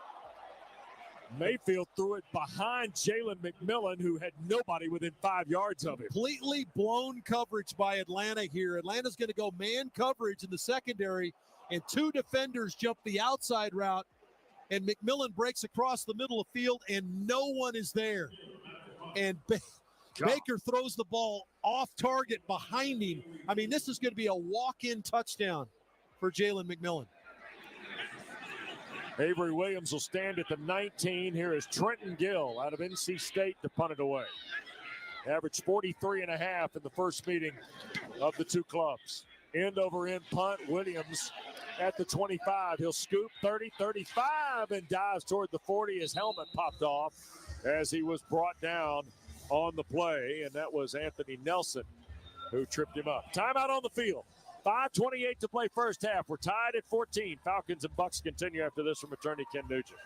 [SPEAKER 1] Mayfield threw it behind Jalen McMillan, who had nobody within 5 yards of him.
[SPEAKER 3] Completely blown coverage by Atlanta here. Atlanta's going to go man coverage in the secondary, and 2 defenders jump the outside route, and McMillan breaks across the middle of the field, and no one is there. And Baker throws the ball off target behind him. I mean, this is going to be a walk-in touchdown for Jalen McMillan.
[SPEAKER 1] Avery Williams will stand at the 19. Here is Trenton Gill out of NC State to punt it away. Averaged 43.5 in the first meeting of the 2 clubs. End over end punt. Williams at the 25. He'll scoop 30, 35, and dives toward the 40. His helmet popped off as he was brought down on the play, and that was Anthony Nelson who tripped him up. Timeout on the field. 5:28 to play first half. We're tied at 14. Falcons and Bucs continue after this from attorney Ken Nugent.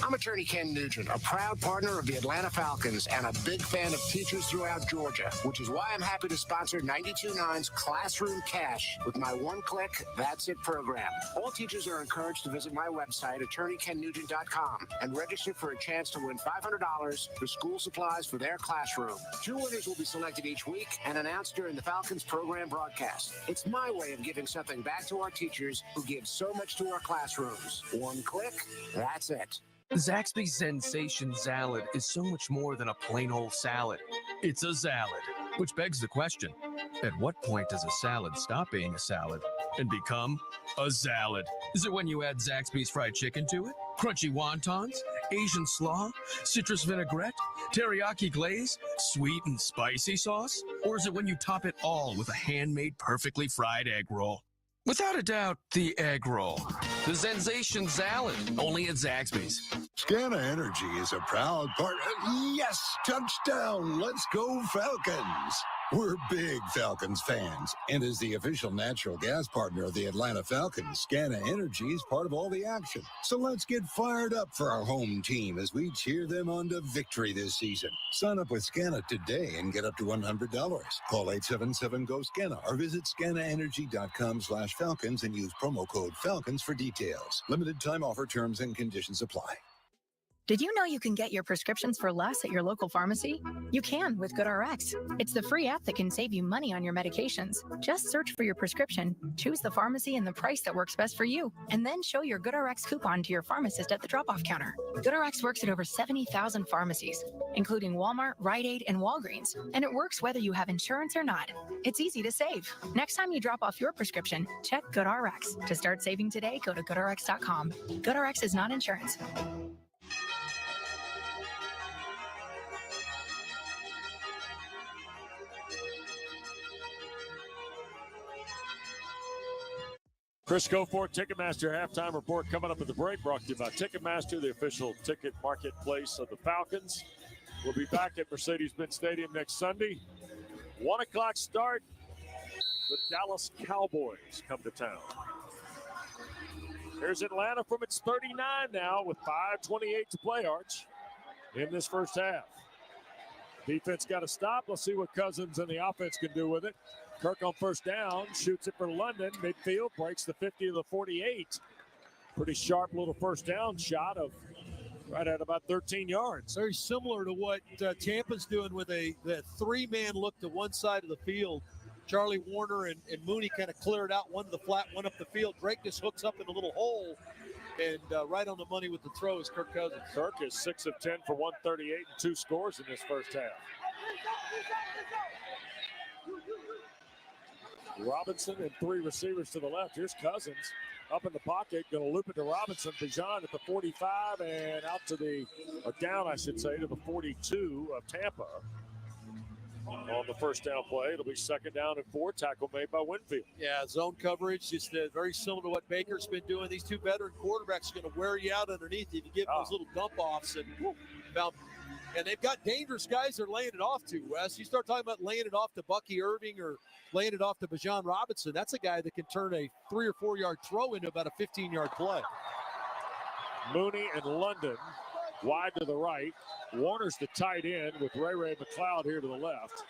[SPEAKER 15] I'm attorney Ken Nugent, a proud partner of the Atlanta Falcons and a big fan of teachers throughout Georgia, which is why I'm happy to sponsor 92.9's Classroom Cash with my one-click, that's it program. All teachers are encouraged to visit my website, attorneykennugent.com, and register for a chance to win $500 for school supplies for their classroom. 2 winners will be selected each week and announced during the Falcons program broadcast. It's my way of giving something back to our teachers who give so much to our classrooms. One click, that's it.
[SPEAKER 16] Zaxby's Sensation Salad is so much more than a plain old salad. It's a salad, which begs the question, at what point does a salad stop being a salad and become a salad? Is it when you add Zaxby's fried chicken to it? Crunchy wontons? Asian slaw? Citrus vinaigrette? Teriyaki glaze? Sweet and spicy sauce? Or is it when you top it all with a handmade perfectly fried egg roll? Without a doubt, the egg roll. The Sensation Salad, only at Zaxby's.
[SPEAKER 7] Scana Energy is a proud partner. Yes, touchdown. Let's go Falcons. We're big Falcons fans, and as the official natural gas partner of the Atlanta Falcons, Scana Energy is part of all the action. So let's get fired up for our home team as we cheer them on to victory this season. Sign up with Scana today and get up to $100. Call 877-GO-SCANA or visit scanaenergy.com/Falcons and use promo code Falcons for details. Limited time offer, terms and conditions apply.
[SPEAKER 10] Did you know you can get your prescriptions for less at your local pharmacy? You can with GoodRx. It's the free app that can save you money on your medications. Just search for your prescription, choose the pharmacy and the price that works best for you, and then show your GoodRx coupon to your pharmacist at the drop-off counter. GoodRx works at over 70,000 pharmacies, including Walmart, Rite Aid, and Walgreens, and it works whether you have insurance or not. It's easy to save. Next time you drop off your prescription, check GoodRx. To start saving today, go to GoodRx.com. GoodRx is not insurance.
[SPEAKER 1] Chris Goforth, Ticketmaster halftime report coming up at the break, brought to you by Ticketmaster, the official ticket marketplace of the Falcons. We'll be back at Mercedes-Benz Stadium next Sunday. 1 o'clock start. The Dallas Cowboys come to town. Here's Atlanta from its 39 now with 5:28 to play, Arch, in this first half. Defense got to stop. Let's see what Cousins and the offense can do with it. Kirk on first down, shoots it for London. Midfield, breaks the 50 to the 48. Pretty sharp little first down shot of right at about 13 yards.
[SPEAKER 3] Very similar to what Tampa's doing with that three-man look to one side of the field. Charlie Warner and Mooney kind of cleared out one to the flat, one up the field. Drake just hooks up in a little hole, and right on the money with the throw is Kirk Cousins.
[SPEAKER 1] Kirk is 6 of 10 for 138 and 2 scores in this first half. Robinson and 3 receivers to the left. Here's Cousins up in the pocket, going to loop it to Robinson. Bijan at the 45 and out to down, I should say, to the 42 of Tampa. On the first down play, it'll be 2nd down and 4. Tackle made by Winfield.
[SPEAKER 3] Yeah, zone coverage, just very similar to what Baker's been doing. These two veteran quarterbacks are going to wear you out underneath you to give those little dump offs. And they've got dangerous guys they're laying it off to, Wes. You start talking about laying it off to Bucky Irving or laying it off to Bijan Robinson. That's a guy that can turn a 3 or 4 yard throw into about a 15-yard play.
[SPEAKER 1] Mooney and London wide to the right. Warner's the tight end with Ray McLeod here to the left.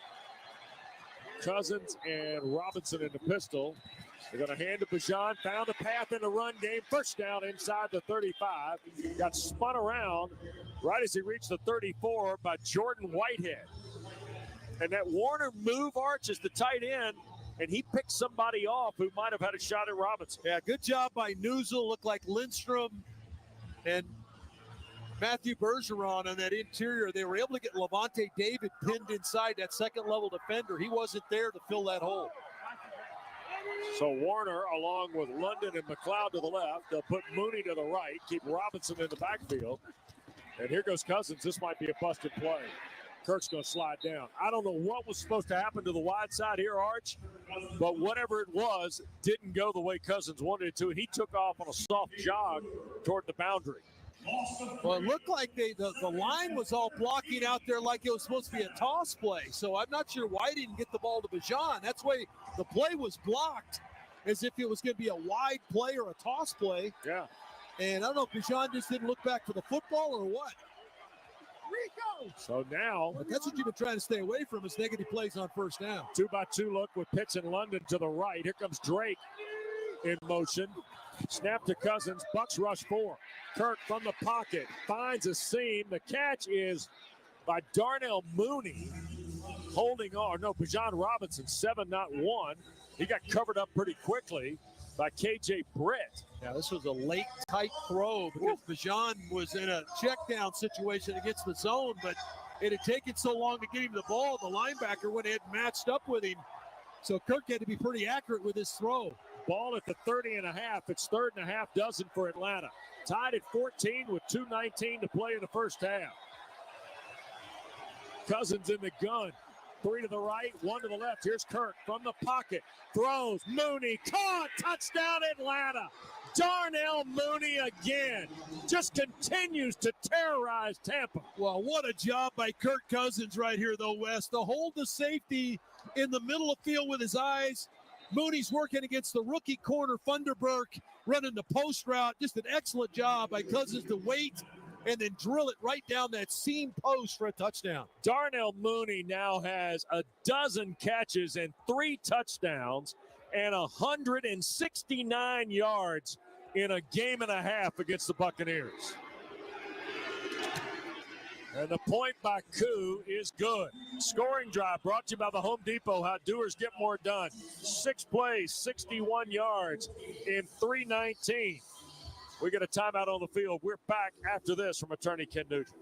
[SPEAKER 1] Cousins and Robinson in the pistol. They're going to hand to Bijan. Found a path in the run game. First down inside the 35. Got spun around right as he reached the 34 by Jordan Whitehead. And that Warner move, Arch, is the tight end, and he picked somebody off who might have had a shot at Robinson.
[SPEAKER 3] Yeah, good job by Newsel. Looked like Lindstrom and Matthew Bergeron on that interior. They were able to get Levante David pinned inside that second-level defender. He wasn't there to fill that hole.
[SPEAKER 1] So Warner, along with London and McLeod to the left, they'll put Mooney to the right, keep Robinson in the backfield. And here goes Cousins. This might be a busted play. Kirk's going to slide down. I don't know what was supposed to happen to the wide side here, Arch, but whatever it was didn't go the way Cousins wanted it to, and he took off on a soft jog toward the boundary.
[SPEAKER 3] Well, it looked like the line was all blocking out there like it was supposed to be a toss play. So I'm not sure why he didn't get the ball to Bijan. That's why the play was blocked as if it was going to be a wide play or a toss play.
[SPEAKER 1] Yeah.
[SPEAKER 3] And I don't know if Bijan just didn't look back for the football or what.
[SPEAKER 1] So now,
[SPEAKER 3] but that's what you've been trying to stay away from is negative plays on first down.
[SPEAKER 1] 2-by-2 look with Pitts and London to the right. Here comes Drake in motion. Snap to Cousins. Bucs rush 4. Kirk from the pocket finds a seam. The catch is by Darnell Mooney holding on. No, Bijan Robinson, 7, not 1. He got covered up pretty quickly by KJ Britt.
[SPEAKER 3] Yeah, this was a late, tight throw because Bijan was in a check down situation against the zone, but it had taken so long to get him the ball. The linebacker went ahead and matched up with him. So Kirk had to be pretty accurate with his throw.
[SPEAKER 1] Ball at the 30.5. It's 3rd and a half dozen for Atlanta. Tied at 14 with 2:19 to play in the first half. Cousins in the gun. 3 to the right, 1 to the left. Here's Kirk from the pocket. Throws. Mooney caught. Touchdown Atlanta. Darnell Mooney again. Just continues to terrorize Tampa.
[SPEAKER 3] Well, what a job by Kirk Cousins right here, though, Wes. To hold the safety in the middle of the field with his eyes. Mooney's working against the rookie corner, Funderburk, running the post route. Just an excellent job by Cousins to wait and then drill it right down that seam post for a touchdown.
[SPEAKER 1] Darnell Mooney now has 12 catches and 3 touchdowns and 169 yards in a game and a half against the Buccaneers. And the point by Koo is good. Scoring drive brought to you by the Home Depot. How doers get more done. 6 plays, 61 yards in 3:19. We get a timeout on the field. We're back after this from attorney Ken Nugent.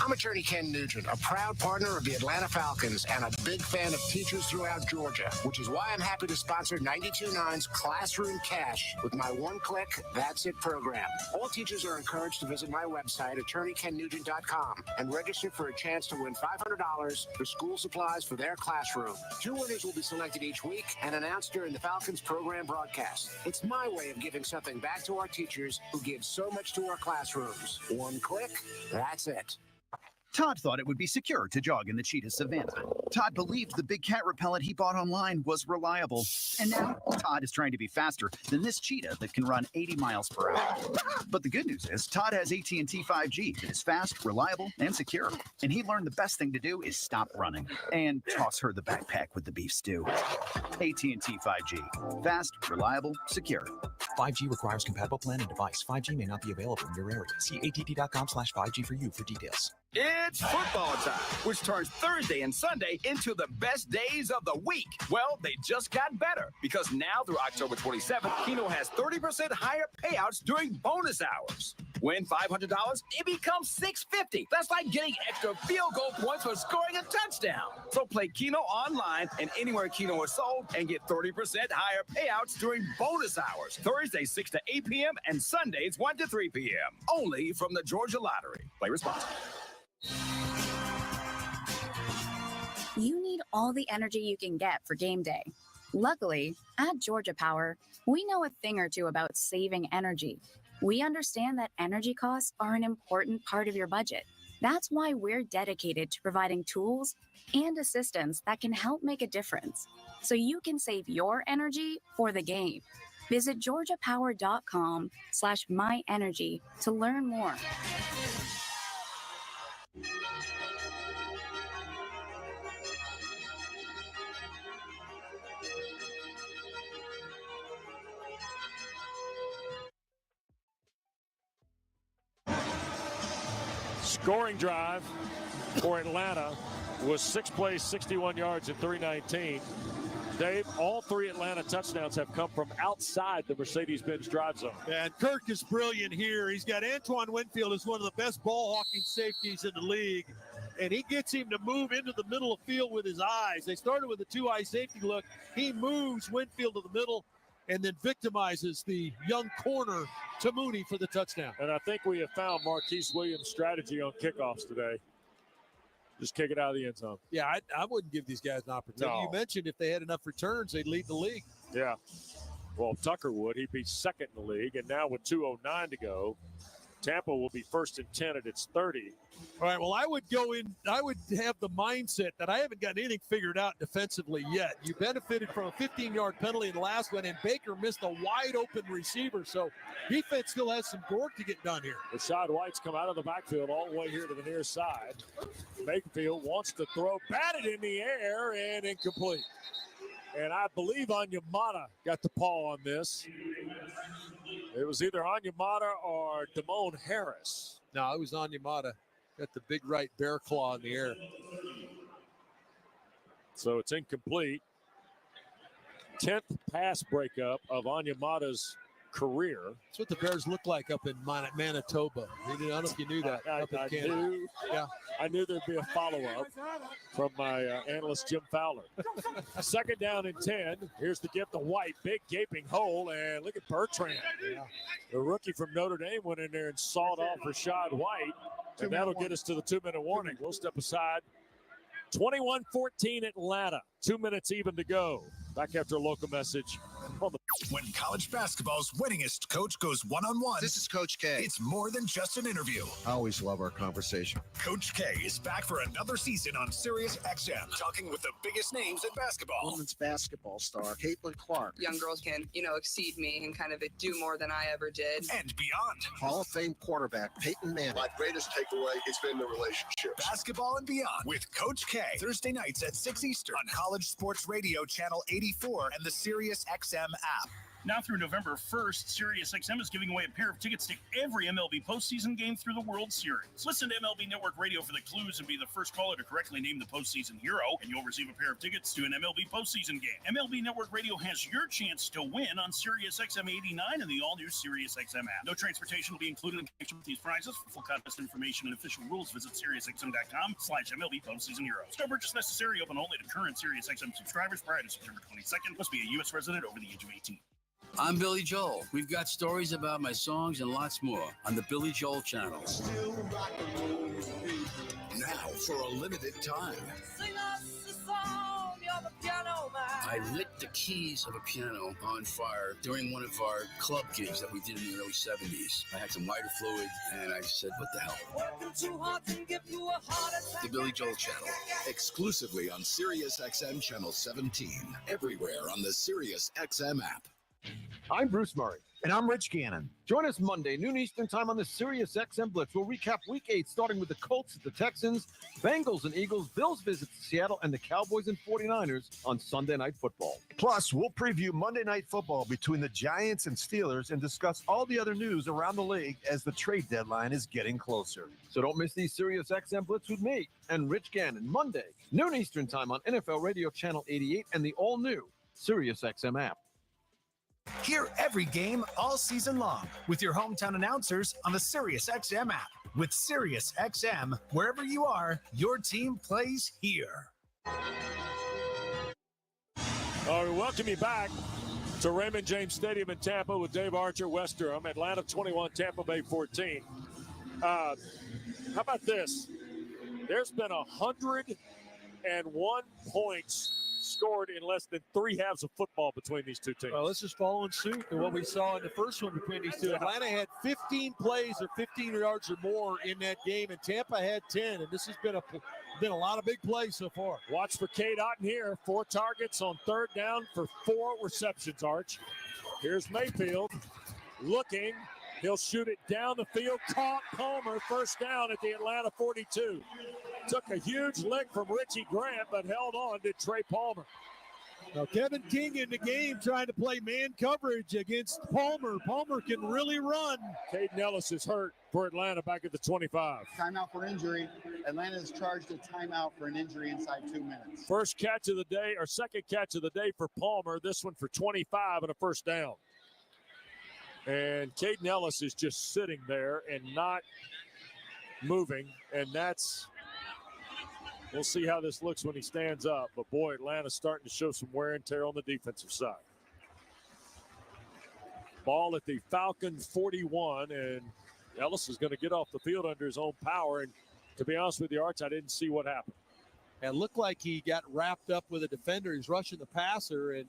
[SPEAKER 15] I'm attorney Ken Nugent, a proud partner of the Atlanta Falcons and a big fan of teachers throughout Georgia, which is why I'm happy to sponsor 92.9's Classroom Cash with my one-click, That's It program. All teachers are encouraged to visit my website, attorneykennugent.com, and register for a chance to win $500 for school supplies for their classroom. 2 winners will be selected each week and announced during the Falcons program broadcast. It's my way of giving something back to our teachers who give so much to our classrooms. One click, that's it.
[SPEAKER 12] Todd thought it would be secure to jog in the cheetah savanna. Todd believed the big cat repellent he bought online was reliable. And now Todd is trying to be faster than this cheetah that can run 80 miles per hour. But the good news is Todd has AT&T 5G that is fast, reliable, and secure. And he learned the best thing to do is stop running and toss her the backpack with the beef stew. AT&T 5G. Fast, reliable, secure.
[SPEAKER 17] 5G requires compatible plan and device. 5G may not be available in your area. See att.com/5G for you for details.
[SPEAKER 18] It's football time, which turns Thursday and Sunday into the best days of the week. Well, they just got better because now through October 27th, Keno has 30% higher payouts during bonus hours. Win $500, it becomes $650. That's like getting extra field goal points for scoring a touchdown. So play Keno online and anywhere Keno is sold and get 30% higher payouts during bonus hours. Thursdays 6 to 8 p.m. and Sundays 1 to 3 p.m. Only from the Georgia Lottery. Play responsibly.
[SPEAKER 19] You need all the energy you can get for game day. Luckily, at Georgia Power, we know a thing or two about saving energy. We understand that energy costs are an important part of your budget. That's why we're dedicated to providing tools and assistance that can help make a difference, so you can save your energy for the game. Visit georgiapower.com/myenergy to learn more.
[SPEAKER 1] Scoring drive for Atlanta was 6 plays, 61 yards, and 319. Dave, all 3 Atlanta touchdowns have come from outside the Mercedes-Benz drive zone.
[SPEAKER 3] And Kirk is brilliant here. He's got Antoine Winfield as one of the best ball-hawking safeties in the league, and he gets him to move into the middle of the field with his eyes. They started with a 2-eye safety look. He moves Winfield to the middle and then victimizes the young corner to Mooney for the touchdown.
[SPEAKER 1] And I think we have found Marquise Williams' strategy on kickoffs today. Just kick it out of the end zone.
[SPEAKER 3] Yeah, I wouldn't give these guys an opportunity.
[SPEAKER 1] No.
[SPEAKER 3] You mentioned if they had enough returns, they'd lead the league.
[SPEAKER 1] Yeah. Well, Tucker would. He'd be second in the league. And now with 2:09 to go, Tampa will be 1st and 10 at its 30.
[SPEAKER 3] All right, well, I would have the mindset that I haven't got anything figured out defensively yet. You benefited from a 15-yard penalty in the last one, and Baker missed a wide-open receiver. So defense still has some work to get done here.
[SPEAKER 1] Rashad White's come out of the backfield all the way here to the near side. Mayfield wants to throw, batted in the air, and incomplete. And I believe Onyemata got the paw on this. It was either Onyemata or Damone Harris.
[SPEAKER 3] No, it was Onyemata. Got the big right bear claw in the air.
[SPEAKER 1] So it's incomplete. 10th pass breakup of Onyemata's career.
[SPEAKER 3] That's what the Bears look like up in Manitoba. I don't know if you knew that.
[SPEAKER 1] I knew there'd be a follow-up from my analyst, Jim Fowler. 2nd down and 10. Here's the gift to White. Big gaping hole, and look at Bertrand. Yeah. The rookie from Notre Dame went in there and sawed off Rashad White, and that'll get us to the 2-minute warning. We'll step aside. 21-14 Atlanta. 2 minutes even to go. Back after a local message.
[SPEAKER 20] When college basketball's winningest coach goes one-on-one.
[SPEAKER 22] This is Coach K.
[SPEAKER 20] It's more than just an interview.
[SPEAKER 22] I always love our conversation.
[SPEAKER 20] Coach K is back for another season on Sirius XM, talking with the biggest names in basketball.
[SPEAKER 22] Women's basketball star Caitlin Clark.
[SPEAKER 27] Young girls can, exceed me and kind of do more than I ever did.
[SPEAKER 20] And beyond.
[SPEAKER 22] Hall of Fame quarterback Peyton Manning.
[SPEAKER 7] My greatest takeaway has been the relationship.
[SPEAKER 20] Basketball and beyond with Coach K. Thursday nights at 6 Eastern on College Sports Radio Channel 84 and the Sirius XM app.
[SPEAKER 28] Now through November 1st, SiriusXM is giving away a pair of tickets to every MLB postseason game through the World Series. Listen to MLB Network Radio for the clues and be the first caller to correctly name the postseason hero, and you'll receive a pair of tickets to an MLB postseason game. MLB Network Radio has your chance to win on SiriusXM 89 and the all-new SiriusXM app. No transportation will be included in connection with these prizes. For full contest information and official rules, visit SiriusXM.com/MLB postseason heroes. No purchase necessary. Open only to current SiriusXM subscribers prior to September 22nd. Must be a U.S. resident over the age of 18.
[SPEAKER 29] I'm Billy Joel. We've got stories about my songs and lots more on the Billy Joel channel.
[SPEAKER 20] Now, for a limited time,
[SPEAKER 30] Sing us a song,
[SPEAKER 29] I lit the keys of a piano on fire during one of our club gigs that we did in the early 70s. I had some lighter fluid, and I said, what the hell? The Billy Joel Channel.
[SPEAKER 7] Exclusively on Sirius XM Channel 17. Everywhere on the Sirius XM app.
[SPEAKER 4] I'm Bruce Murray. And I'm Rich Gannon. Join us Monday, noon Eastern time on the Sirius XM Blitz. We'll recap Week 8, starting with the Colts at the Texans, Bengals and Eagles, Bills visit Seattle, and the Cowboys and 49ers on Sunday Night Football.
[SPEAKER 5] Plus, we'll preview Monday Night Football between the Giants and Steelers and discuss all the other news around the league as the trade deadline is getting closer.
[SPEAKER 4] So don't miss these Sirius XM Blitz with me and Rich Gannon, Monday, noon Eastern time on NFL Radio Channel 88 and the all-new Sirius XM app.
[SPEAKER 20] Hear every game all season long with your hometown announcers on the Sirius XM app. With Sirius XM, wherever you are, your team plays here.
[SPEAKER 1] All right, welcome you back to Raymond James Stadium in Tampa with Dave Archer, Wes Durham, Atlanta 21, Tampa Bay 14. How about this? There's been 101 points scored in less than 3 halves of football between these two teams.
[SPEAKER 3] Well, this is following suit to what we saw in the first one between these two. Atlanta had 15 plays or 15 yards or more in that game, and Tampa had 10. And this has been a lot of big plays so far.
[SPEAKER 1] Watch for Cade Otton here. 4 targets on 3rd down for 4 receptions, Arch. Here's Mayfield looking. He'll shoot it down the field. Caught Palmer. 1st down at the Atlanta 42. Took a huge lick from Richie Grant, but held on to Trey Palmer.
[SPEAKER 3] Now, Kevin King in the game trying to play man coverage against Palmer. Palmer can really run.
[SPEAKER 1] Caden Ellis is hurt for Atlanta back at the 25.
[SPEAKER 2] Timeout for injury. Atlanta is charged a timeout for an injury inside 2 minutes.
[SPEAKER 1] First catch of the day, or second catch of the day for Palmer. This one for 25 and a 1st down. And Caden Ellis is just sitting there and not moving, and that's... We'll see how this looks when he stands up. But, boy, Atlanta's starting to show some wear and tear on the defensive side. Ball at the Falcons 41, and Ellis is going to get off the field under his own power. And to be honest with you, Arch, I didn't see what happened.
[SPEAKER 3] It looked like he got wrapped up with a defender. He's rushing the passer and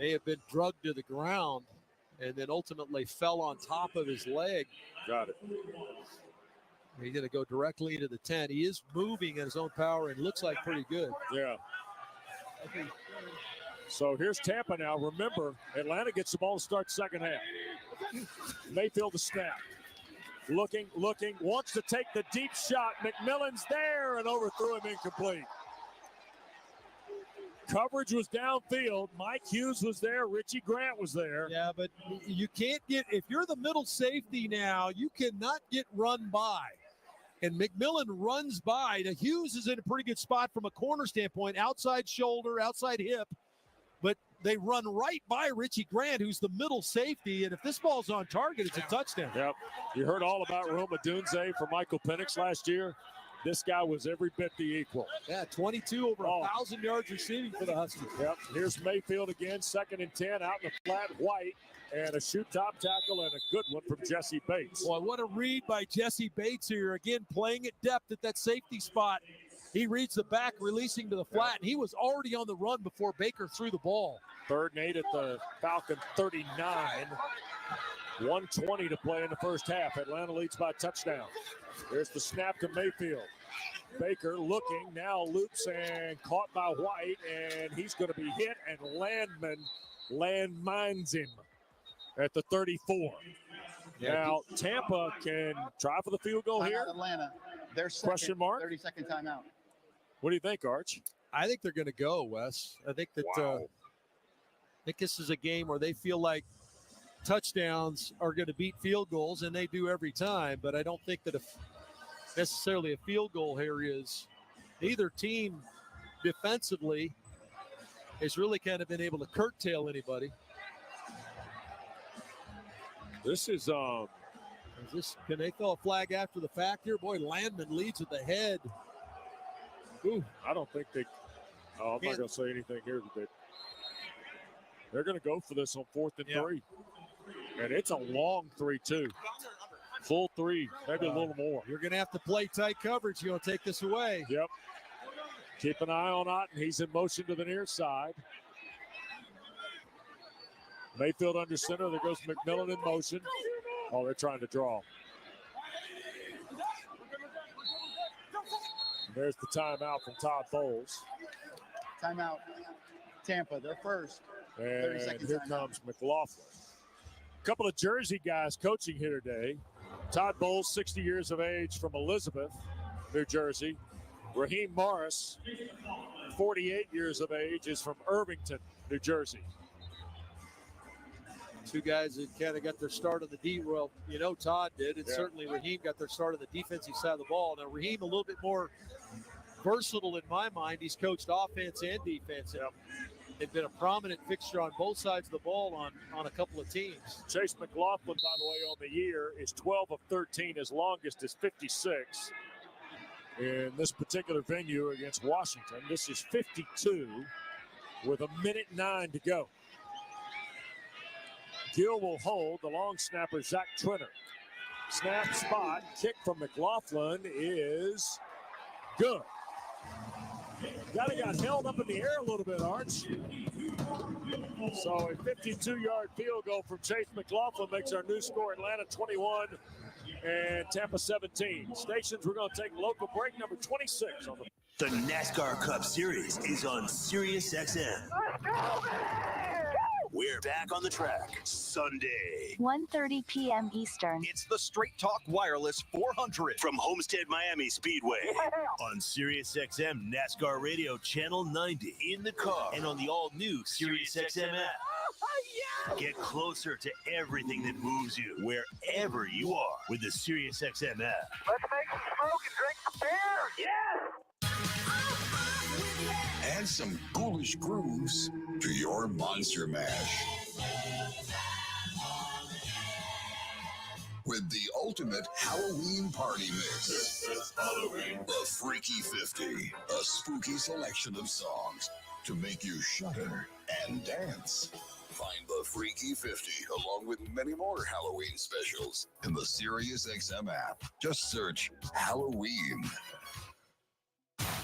[SPEAKER 3] may have been drugged to the ground and then ultimately fell on top of his leg.
[SPEAKER 1] Got it.
[SPEAKER 3] He's going to go directly into the 10. He is moving at his own power and looks like pretty good.
[SPEAKER 1] Yeah. So here's Tampa now. Remember, Atlanta gets the ball to start second half. Mayfield the snap. Looking, wants to take the deep shot. McMillan's there and overthrew him incomplete. Coverage was downfield. Mike Hughes was there. Richie Grant was there.
[SPEAKER 3] Yeah, but you can't get, if you're the middle safety now, you cannot get run by. And McMillan runs by. Now, Hughes is in a pretty good spot from a corner standpoint, outside shoulder, outside hip. But they run right by Richie Grant, who's the middle safety. And if this ball's on target, it's a touchdown.
[SPEAKER 1] Yep. You heard all about Roma Dunze for Michael Penix last year. This guy was every bit the equal.
[SPEAKER 3] Yeah, 22 over 1,000 yards receiving for the Huskies.
[SPEAKER 1] Yep. Here's Mayfield again, 2nd and 10, out in the flat, White. And a shoot top tackle and a good one from Jesse Bates.
[SPEAKER 3] Boy, what a read by Jesse Bates here. Again, playing at depth at that safety spot. He reads the back, releasing to the flat, and he was already on the run before Baker threw the ball.
[SPEAKER 1] 3rd and 8 at the Falcon 39. 1:20 to play in the first half. Atlanta leads by a touchdown. There's the snap to Mayfield. Baker looking, now loops and caught by White, and he's going to be hit, and landmines him at the 34.
[SPEAKER 3] Yeah,
[SPEAKER 1] now, Tampa can try for the field goal here.
[SPEAKER 2] Atlanta, their second
[SPEAKER 1] Question mark?
[SPEAKER 2] 30-second timeout.
[SPEAKER 1] What do you think, Arch?
[SPEAKER 3] I think they're going to go, Wes. I think that I think this is a game where they feel like touchdowns are going to beat field goals, and they do every time. But I don't think that necessarily a field goal here is. Either team defensively has really kind of been able to curtail anybody.
[SPEAKER 1] This is
[SPEAKER 3] can they throw a flag after the fact here? Boy, Landman leads with the head.
[SPEAKER 1] Ooh, I don't think they. I'm not going to say anything here. They're going to go for this on 4th and 3, and it's a long 3 too. Full 3, maybe a little more.
[SPEAKER 3] You're going to have to play tight coverage. You're going to take this away.
[SPEAKER 1] Yep. Keep an eye on Otten. He's in motion to the near side. Mayfield under center. There goes McMillan in motion. Oh, they're trying to draw. And there's the timeout from Todd Bowles.
[SPEAKER 2] Timeout. Tampa, they're first.
[SPEAKER 1] And here comes McLaughlin. A couple of Jersey guys coaching here today. Todd Bowles, 60 years of age, from Elizabeth, New Jersey. Raheem Morris, 48 years of age, is from Irvington, New Jersey.
[SPEAKER 3] Two guys that kind of got their start on the D. Well, Todd did, and certainly Raheem got their start on the defensive side of the ball. Now, Raheem a little bit more versatile in my mind. He's coached offense and defense. They've been a prominent fixture on both sides of the ball on a couple of teams.
[SPEAKER 1] Chase McLaughlin, by the way, on the year is 12 of 13. His longest is 56. In this particular venue against Washington, this is 52 with 1:09 to go. Gill will hold. The long snapper, Zach Trenner. Snap spot, kick from McLaughlin is good. Guy got held up in the air a little bit, Arch. So a 52-yard field goal from Chase McLaughlin makes our new score Atlanta 21 and Tampa 17. Stations, we're going to take local break number 26 on
[SPEAKER 6] the NASCAR Cup Series is on Sirius XM. We're back on the track Sunday,
[SPEAKER 9] 1:30 p.m. Eastern.
[SPEAKER 6] It's the Straight Talk Wireless 400 from Homestead Miami Speedway on Sirius XM NASCAR Radio Channel 90 in the car and on the all-new Sirius XM app. Get closer to everything that moves you wherever you are with the Sirius XM app.
[SPEAKER 11] Let's make some smoke and drink some beer. Yes.
[SPEAKER 7] Add some ghoulish grooves to your Monster Mash. With the ultimate Halloween party mix. This is Halloween. The Freaky 50. A spooky selection of songs to make you shudder and dance. Find the Freaky 50 along with many more Halloween specials in the Sirius XM app. Just search Halloween.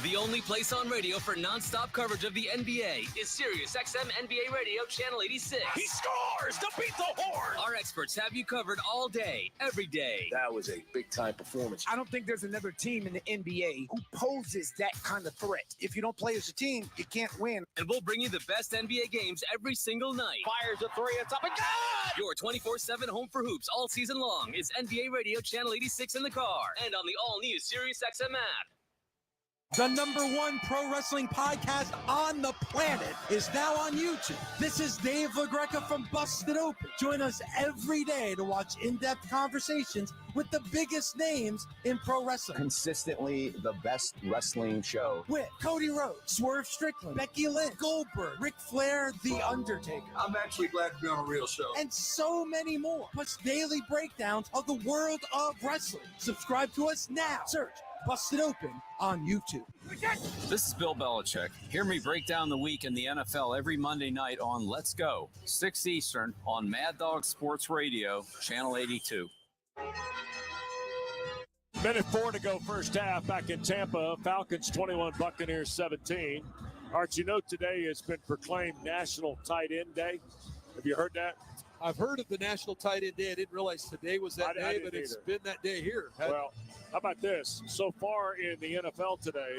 [SPEAKER 13] The only place on radio for nonstop coverage of the NBA is Sirius XM NBA Radio Channel 86.
[SPEAKER 6] He scores to beat the Horns.
[SPEAKER 13] Our experts have you covered all day, every day.
[SPEAKER 21] That was a big-time performance.
[SPEAKER 23] I don't think there's another team in the NBA who poses that kind of threat. If you don't play as a team, you can't win.
[SPEAKER 13] And we'll bring you the best NBA games every single night.
[SPEAKER 23] Fires a three, it's up and good!
[SPEAKER 13] Your 24/7 home for hoops all season long is NBA Radio Channel 86 in the car and on the all-new Sirius XM app.
[SPEAKER 24] The #1 pro wrestling podcast on the planet is now on YouTube. This is Dave LaGreca from Busted Open. Join us every day to watch in-depth conversations with the biggest names in pro wrestling.
[SPEAKER 25] Consistently the best wrestling show.
[SPEAKER 24] With Cody Rhodes, Swerve Strickland, Becky Lynch, Goldberg, Ric Flair, The Undertaker.
[SPEAKER 21] I'm actually glad to be on a real show.
[SPEAKER 24] And so many more. Plus daily breakdowns of the world of wrestling. Subscribe to us now. Search Busted Open on YouTube.
[SPEAKER 26] This is Bill Belichick. Hear me break down the week in the NFL every Monday night on Let's Go, 6 Eastern on Mad Dog Sports Radio, Channel 82.
[SPEAKER 1] Minute 4 to go first half back in Tampa. Falcons 21, Buccaneers 17. Arch, today has been proclaimed National Tight End Day. Have you heard that?
[SPEAKER 3] I've heard of the National Tight End Day. I didn't realize today was that day, but it's been that day here.
[SPEAKER 1] Well, how about this? So far in the NFL today,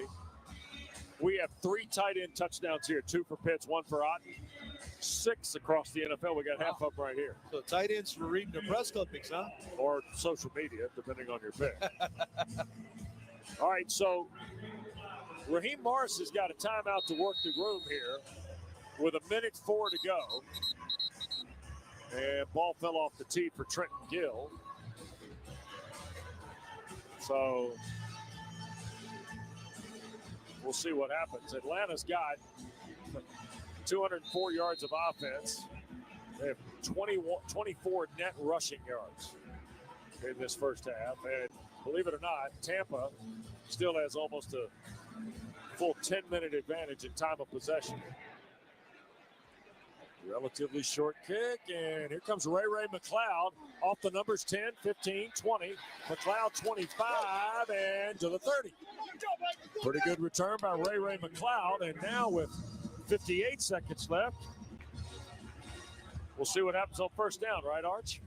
[SPEAKER 1] we have 3 tight end touchdowns here. 2 for Pitts, 1 for Otten. 6 across the NFL. We got half up right here.
[SPEAKER 3] So tight ends for reading the press clippings, huh?
[SPEAKER 1] Or social media, depending on your pick. All right, so Raheem Morris has got a timeout to work the room here with 1:04 to go. And ball fell off the tee for Trenton Gill. So we'll see what happens. Atlanta's got 204 yards of offense. They have 24 net rushing yards in this first half. And believe it or not, Tampa still has almost a full 10-minute advantage in time of possession. Relatively short kick, and here comes Ray McLeod off the numbers 10, 15, 20. McLeod 25, and to the 30. Pretty good return by Ray McLeod. And now with 58 seconds left, we'll see what happens on first down, right, Arch?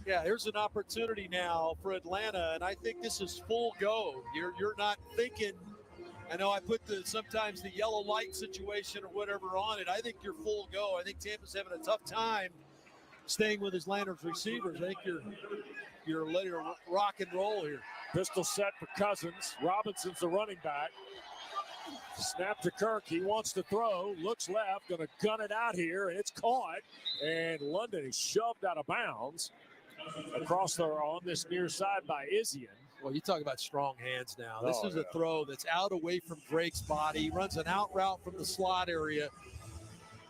[SPEAKER 3] Yeah, here's an opportunity now for Atlanta, and I think this is full go. You're not thinking, I know I put sometimes the yellow light situation or whatever on it. I think you're full go. I think Tampa's having a tough time staying with Atlanta's receivers. I think you're letting her rock and roll here.
[SPEAKER 1] Pistol set for Cousins. Robinson's the running back. Snap to Kirk. He wants to throw. Looks left. Going to gun it out here. And it's caught. And London is shoved out of bounds. Across there on this near side by Isian.
[SPEAKER 3] Well, you talk about strong hands now. This is a throw that's out away from Drake's body. He runs an out route from the slot area.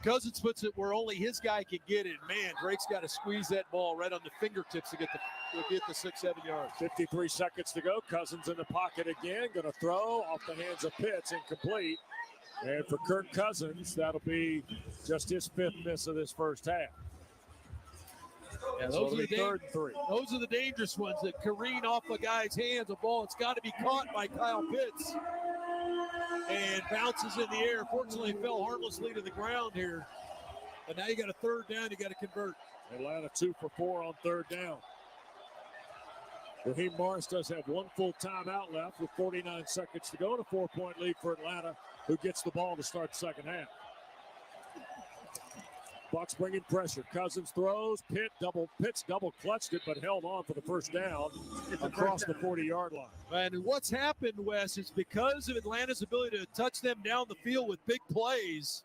[SPEAKER 3] Cousins puts it where only his guy can get it. Man, Drake's got to squeeze that ball right on the fingertips to get the 6-7 yards.
[SPEAKER 1] 53 seconds to go. Cousins in the pocket again. Going to throw off the hands of Pitts. Incomplete. And for Kirk Cousins, that'll be just his 5th miss of this first half.
[SPEAKER 3] Yeah, those are the dangerous ones that careen off a guy's hands. A ball, it's got to be caught by Kyle Pitts. And bounces in the air. Fortunately, it fell harmlessly to the ground here. But now you got a 3rd down, you got to convert.
[SPEAKER 1] Atlanta 2 for 4 on 3rd down. Raheem Morris does have one full timeout left with 49 seconds to go, and a 4-point lead for Atlanta, who gets the ball to start the second half. Bucs bringing pressure. Cousins throws. Pitts double clutched it, but held on for the first down across the 40-yard line.
[SPEAKER 3] And what's happened, Wes, is because of Atlanta's ability to touch them down the field with big plays,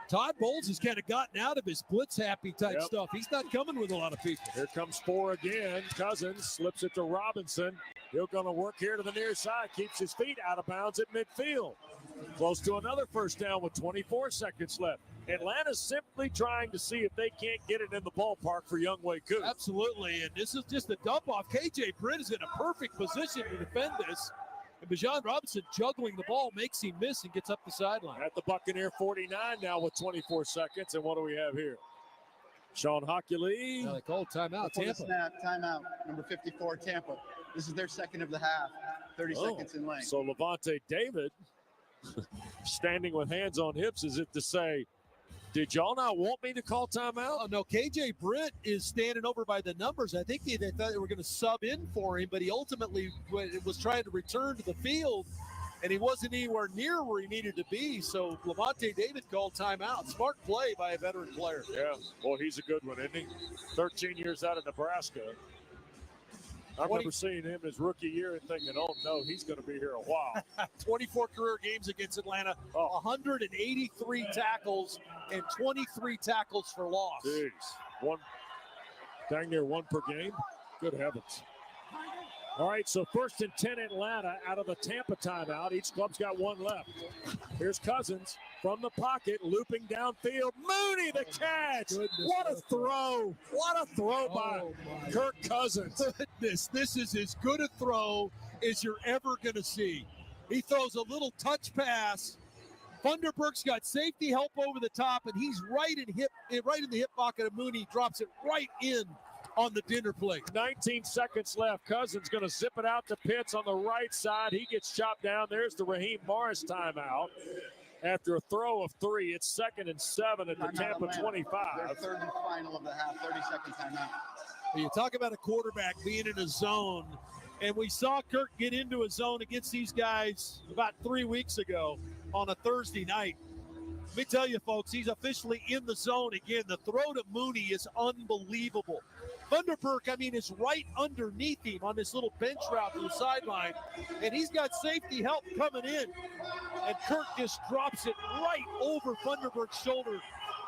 [SPEAKER 3] Todd Bowles has kind of gotten out of his blitz-happy type stuff. He's not coming with a lot of people.
[SPEAKER 1] Here comes 4 again. Cousins slips it to Robinson. He'll going to work here to the near side. Keeps his feet out of bounds at midfield. Close to another first down with 24 seconds left. Atlanta's simply trying to see if they can't get it in the ballpark for Younghoe Koo.
[SPEAKER 3] Absolutely, and this is just a dump-off. KJ Britt is in a perfect position to defend this. And Bijan Robinson juggling the ball makes him miss and gets up the sideline.
[SPEAKER 1] At the Buccaneer 49 now with 24 seconds. And what do we have here? Sean Hockley.
[SPEAKER 3] They called timeout.
[SPEAKER 2] Before
[SPEAKER 3] Tampa.
[SPEAKER 2] the snap, timeout, number 54, Tampa. This is their 2nd of the half, 30 seconds in length.
[SPEAKER 1] So Levante David standing with hands on hips as if to say, did y'all not want me to call timeout?
[SPEAKER 3] Oh, no, KJ Britt is standing over by the numbers. I think they thought they were going to sub in for him, but he ultimately was trying to return to the field, and he wasn't anywhere near where he needed to be. So Levante David called timeout. Smart play by a veteran player.
[SPEAKER 1] Yeah, well, he's a good one, isn't he? 13 years out of Nebraska. I remember seeing him his rookie year and thinking, oh, no, he's going to be here a while.
[SPEAKER 3] 24 career games against Atlanta, 183 tackles and 23 tackles for loss.
[SPEAKER 1] Jeez, dang near 1 per game. Good heavens. All right, so 1st and 10 Atlanta out of the Tampa timeout. Each club's got 1 left. Here's Cousins from the pocket, looping downfield. Mooney the catch. What a throw. What a throw by Kirk Cousins.
[SPEAKER 3] This is as good a throw as you're ever going to see. He throws a little touch pass. Funderburk's got safety help over the top, and he's right in the hip pocket of Mooney. Drops it right in on the dinner plate.
[SPEAKER 1] 19 seconds left. Cousins going to zip it out to Pitts on the right side. He gets chopped down. There's the Raheem Morris timeout. After a throw of 3, it's 2nd and 7 at the Tampa 25.
[SPEAKER 2] Their 3rd and final of the half, 30-second timeout.
[SPEAKER 3] You talk about a quarterback being in a zone, and we saw Kirk get into a zone against these guys about 3 weeks ago on a Thursday night. Let me tell you, folks, he's officially in the zone again. The throw to Mooney is unbelievable. Funderburk, is right underneath him on this little bench route to the sideline, and he's got safety help coming in, and Kirk just drops it right over Funderburk's shoulder.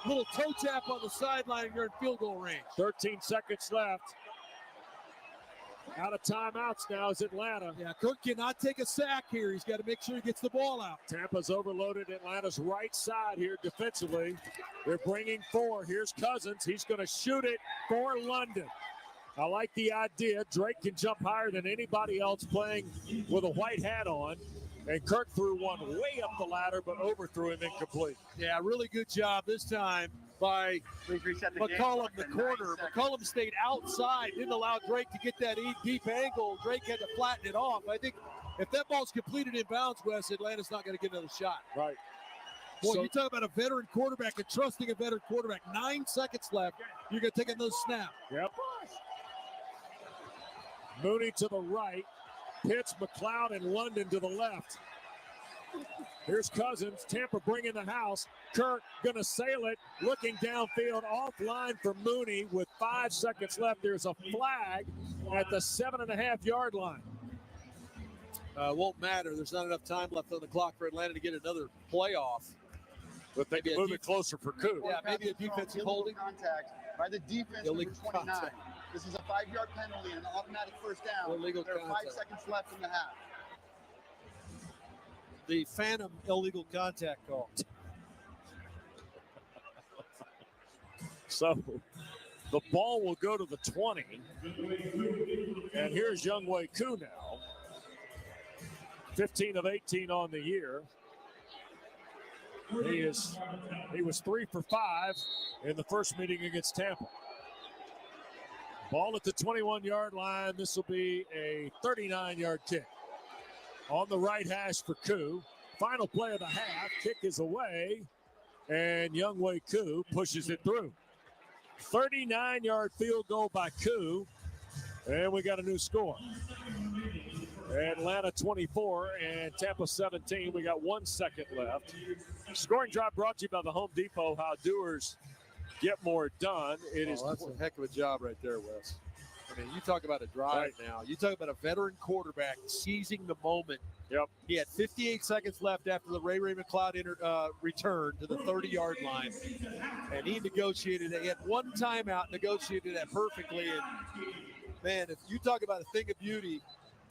[SPEAKER 3] Little toe tap on the sideline, and you're in field goal range.
[SPEAKER 1] 13 seconds left. Out of timeouts now is Atlanta.
[SPEAKER 3] Yeah, Kirk cannot take a sack here. He's got to make sure he gets the ball out.
[SPEAKER 1] Tampa's overloaded Atlanta's right side here defensively. They're bringing 4. Here's Cousins. He's going to shoot it for London. I like the idea. Drake can jump higher than anybody else playing with a white hat on. And Kirk threw one way up the ladder, but overthrew him incomplete.
[SPEAKER 3] Yeah, really good job this time by McCollum, the corner. McCollum stayed outside, didn't allow Drake to get that deep angle. Drake had to flatten it off. I think If that ball's completed in bounds, Wes, Atlanta's not going to get another shot.
[SPEAKER 1] Right.
[SPEAKER 3] Boy,
[SPEAKER 1] So-
[SPEAKER 3] you talk about a veteran quarterback and trusting a veteran quarterback. 9 seconds left. You're going to take another snap.
[SPEAKER 1] Yep. Mooney to the right. Pitts, McLeod, and London to the left. Here's Cousins. Tampa bringing the house. Kirk going to sail it. Looking downfield. Offline for Mooney with 5 seconds left. There's a flag at the 7.5-yard line.
[SPEAKER 3] Won't matter. There's not enough time left on the clock for Atlanta to get another playoff.
[SPEAKER 1] But they can move it closer for Koo.
[SPEAKER 3] Yeah, maybe a defensive holding.
[SPEAKER 2] Contact by the defense,
[SPEAKER 3] Illegal
[SPEAKER 2] number 29.
[SPEAKER 3] contact.
[SPEAKER 2] This is a 5-yard penalty and an automatic first down.
[SPEAKER 3] Illegal
[SPEAKER 2] there are 5
[SPEAKER 3] contact.
[SPEAKER 2] seconds left in the half.
[SPEAKER 3] The phantom illegal contact call.
[SPEAKER 1] So the ball will go to the 20. And here's Younghoe Koo now. 15 of 18 on the year. He was 3 for 5 in the first meeting against Tampa. Ball at the 21-yard line. This will be a 39-yard kick. On the right hash for Koo. Final play of the half. Kick is away. And Younghoe Koo pushes it through. 39-yard field goal by Koo. And we got a new score. Atlanta 24 and Tampa 17. We got 1 second left. Scoring drive brought to you by the Home Depot. How doers get more done.
[SPEAKER 3] That's a heck of a job right there, Wes. I mean, you talk about a drive now. You talk about a veteran quarterback seizing the moment.
[SPEAKER 1] Yep.
[SPEAKER 3] He had 58 seconds left after the Ray McLeod return to the 30-yard line, and he negotiated it. He had one timeout, negotiated that perfectly. And, man, if you talk about a thing of beauty,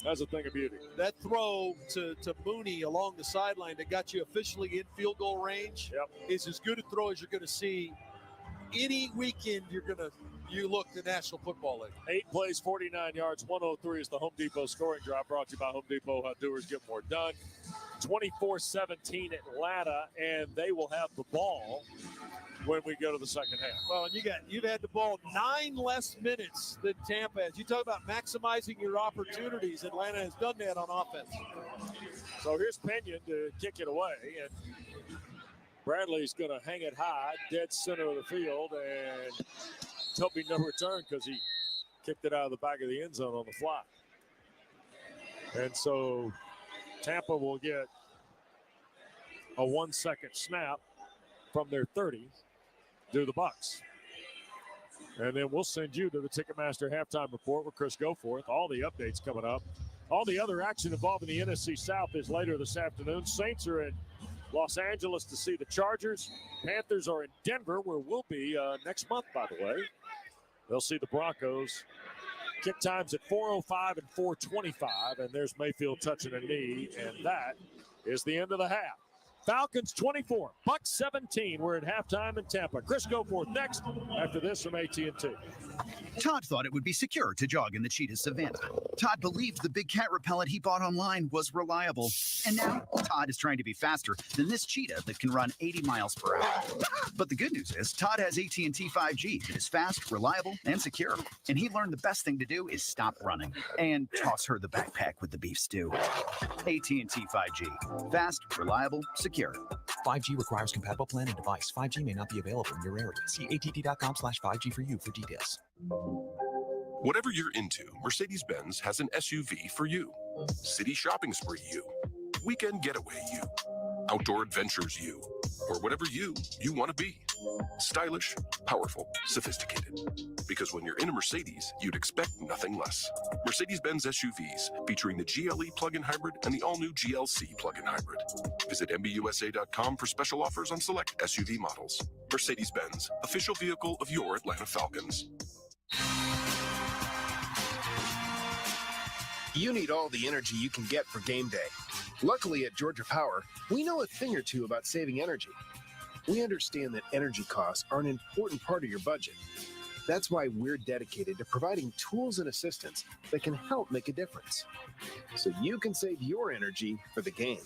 [SPEAKER 1] that's a thing of beauty.
[SPEAKER 3] That throw to Mooney along the sideline that got you officially in field goal range is as good a throw as you're going to see any weekend. You look the National Football League.
[SPEAKER 1] 8 plays, 49 yards, 103 is the Home Depot scoring drive brought to you by Home Depot. How doers get more done. 24-17 Atlanta, and they will have the ball when we go to the second half.
[SPEAKER 3] Well, and you've had the ball 9 less minutes than Tampa has. You talk about maximizing your opportunities. Atlanta has done that on offense.
[SPEAKER 1] So here's Pinion to kick it away, and Bradley's going to hang it high, dead center of the field, and there'll be no return because he kicked it out of the back of the end zone on the fly. And so Tampa will get a 1 second snap from their 30 to the Bucs. And then we'll send you to the Ticketmaster halftime report with Chris Goforth. All the updates coming up. All the other action involving the NFC South is later this afternoon. Saints are in Los Angeles to see the Chargers. Panthers are in Denver, where we'll be next month, by the way. They'll see the Broncos. Kick times at 4:05 and 4:25, and there's Mayfield touching a knee, and that is the end of the half. Falcons 24, Bucs 17. We're at halftime in Tampa. Chris Goforth next after this from AT&T.
[SPEAKER 8] Todd thought it would be secure to jog in the cheetah savanna. Todd believed the big cat repellent he bought online was reliable. And now Todd is trying to be faster than this cheetah that can run 80 miles per hour. But the good news is Todd has AT&T 5G that is fast, reliable, and secure. And he learned the best thing to do is stop running and toss her the backpack with the beef stew. AT&T 5G. Fast, reliable, secure.
[SPEAKER 10] 5G requires compatible plan and device. 5G may not be available in your area. See att.com/5G for you for details.
[SPEAKER 12] Whatever you're into, Mercedes-Benz has an SUV for you. City shopping spree you. Weekend getaway you. Outdoor adventures you. Or whatever you want to be. Stylish, powerful, sophisticated. Because when you're in a Mercedes, you'd expect nothing less. Mercedes-Benz SUVs featuring the GLE plug-in hybrid and the all-new GLC plug-in hybrid. Visit MBUSA.com for special offers on select SUV models. Mercedes-Benz, official vehicle of your Atlanta Falcons.
[SPEAKER 22] You need all the energy you can get for game day. Luckily at Georgia Power, we know a thing or two about saving energy. We understand that energy costs are an important part of your budget. That's why we're dedicated to providing tools and assistance that can help make a difference, so you can save your energy for the game.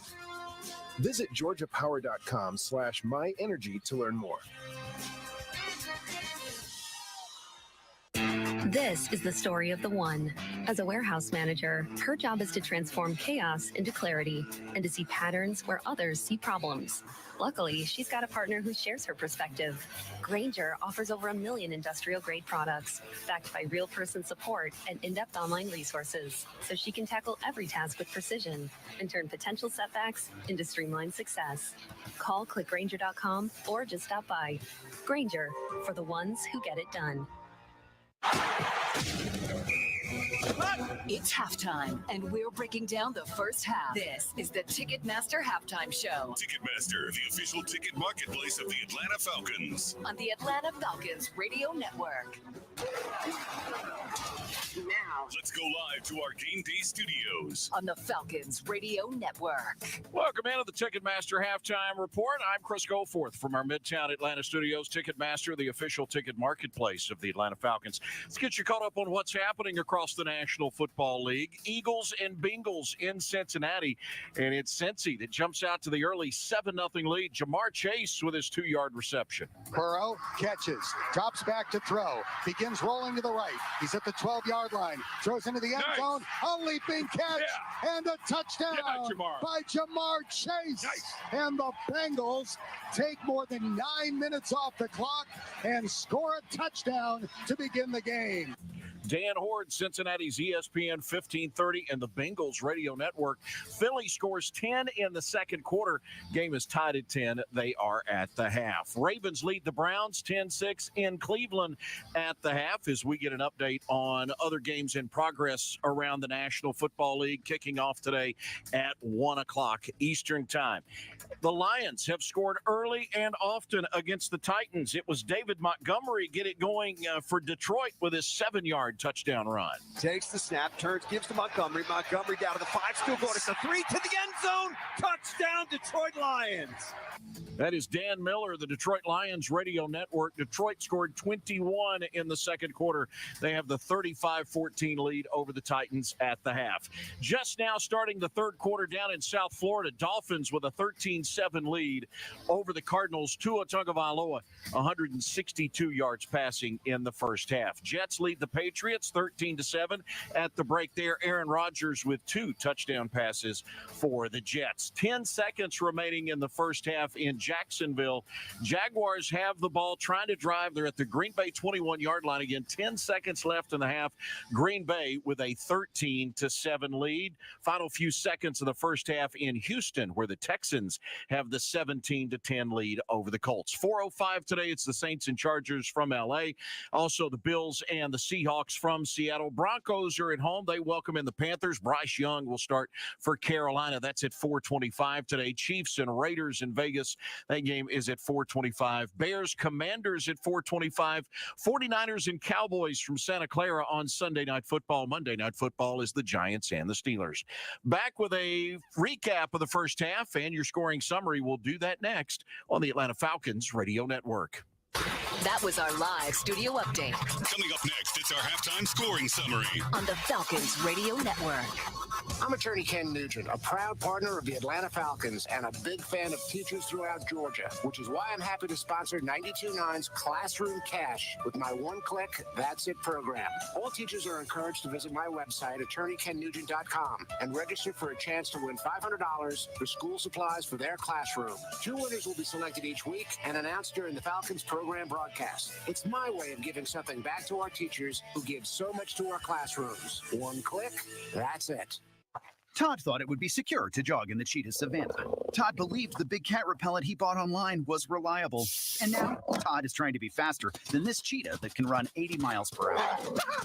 [SPEAKER 22] Visit georgiapower.com/myenergy to learn more.
[SPEAKER 14] This is the story of the one. As a warehouse manager, her job is to transform chaos into clarity and to see patterns where others see problems. Luckily, she's got a partner who shares her perspective. Grainger offers over 1 million industrial-grade products, backed by real-person support and in-depth online resources, so she can tackle every task with precision and turn potential setbacks into streamlined success. Call clickgrainger.com or just stop by. Grainger, for the ones who get it done.
[SPEAKER 15] It's halftime, and we're breaking down the first half. This is the Ticketmaster Halftime Show.
[SPEAKER 7] Ticketmaster, the official ticket marketplace of the Atlanta Falcons.
[SPEAKER 15] On the Atlanta Falcons Radio Network. Now,
[SPEAKER 7] let's go live to our game day studios.
[SPEAKER 15] On the Falcons Radio Network.
[SPEAKER 16] Welcome into the Ticketmaster Halftime Report. I'm Chris Goforth from our Midtown Atlanta studios. Ticketmaster, the official ticket marketplace of the Atlanta Falcons. Let's get you caught up on what's happening across the National Football League. Eagles and Bengals in Cincinnati, and it's Cincy that jumps out to the early 7-0 lead. Jamar Chase with his 2-yard reception.
[SPEAKER 17] Burrow catches, drops back to throw, begins rolling to the right. He's at the 12-yard line, throws into the end zone, a leaping catch, and a touchdown by Jamar Chase. And the Bengals take more than 9 minutes off the clock and score a touchdown to begin the game.
[SPEAKER 16] Dan Horde, Cincinnati's ESPN 1530 and the Bengals Radio Network. Philly scores 10 in the second quarter. Game is tied at 10. They are at the half. Ravens lead the Browns 10-6 in Cleveland at the half as we get an update on other games in progress around the National Football League kicking off today at 1 o'clock Eastern time. The Lions have scored early and often against the Titans. It was David Montgomery get it going for Detroit with his 7-yard touchdown run.
[SPEAKER 4] Takes the snap, turns, gives to Montgomery. Montgomery down to the 5, still going to the 3, to the end zone. Touchdown, Detroit Lions.
[SPEAKER 16] That is Dan Miller, the Detroit Lions Radio Network. Detroit scored 21 in the second quarter. They have the 35-14 lead over the Titans at the half. Just now starting the third quarter down in South Florida, Dolphins with a 13-7 lead over the Cardinals. Tua Tagovailoa, 162 yards passing in the first half. Jets lead the Patriots 13-7 at the break there. Aaron Rodgers with 2 touchdown passes for the Jets. 10 seconds remaining in the first half in Jacksonville. Jaguars have the ball trying to drive. They're at the Green Bay 21-yard line again. 10 seconds left in the half. Green Bay with a 13-7 lead. Final few seconds of the first half in Houston, where the Texans have the 17-10 lead over the Colts. 4:05 today. It's the Saints and Chargers from L.A. Also the Bills and the Seahawks from Seattle. Broncos are at home. They welcome in the Panthers. Bryce Young will start for Carolina. That's at 4:25 today. Chiefs and Raiders in Vegas. That game is at 4:25. Bears, Commanders at 4:25. 49ers and Cowboys from Santa Clara on Sunday Night Football. Monday Night Football is the Giants and the Steelers. Back with a recap of the first half and your scoring summary. We'll do that next on the Atlanta Falcons Radio Network.
[SPEAKER 15] That was our live studio update.
[SPEAKER 7] Coming up next, it's our halftime scoring summary
[SPEAKER 15] on the Falcons Radio Network.
[SPEAKER 18] I'm attorney Ken Nugent, a proud partner of the Atlanta Falcons and a big fan of teachers throughout Georgia, which is why I'm happy to sponsor 92.9's Classroom Cash with my one-click, that's it program. All teachers are encouraged to visit my website, attorneyKenNugent.com, and register for a chance to win $500 for school supplies for their classroom. 2 winners will be selected each week and announced during the Falcons program broadcast. It's my way of giving something back to our teachers who give so much to our classrooms. One click, that's it.
[SPEAKER 8] Todd thought it would be secure to jog in the cheetah savanna. Todd believed the big cat repellent he bought online was reliable. And now Todd is trying to be faster than this cheetah that can run 80 miles per hour.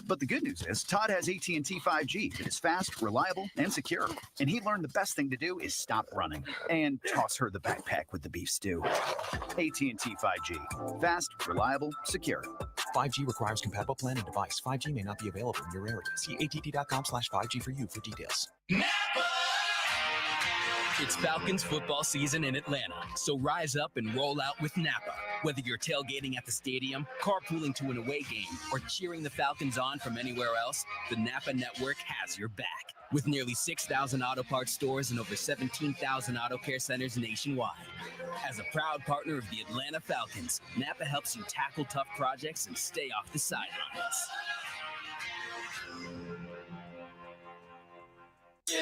[SPEAKER 8] But the good news is Todd has AT&T 5G that is fast, reliable, and secure. And he learned the best thing to do is stop running and toss her the backpack with the beef stew. AT&T 5G. Fast, reliable, secure.
[SPEAKER 10] 5G requires compatible plan and device. 5G may not be available in your area. See att.com/5G for you for details.
[SPEAKER 13] It's Falcons football season in Atlanta, so rise up and roll out with Napa. Whether you're tailgating at the stadium, carpooling to an away game, or cheering the Falcons on from anywhere else, the Napa Network has your back. With nearly 6,000 auto parts stores and over 17,000 auto care centers nationwide. As a proud partner of the Atlanta Falcons, Napa helps you tackle tough projects and stay off the sidelines.
[SPEAKER 5] At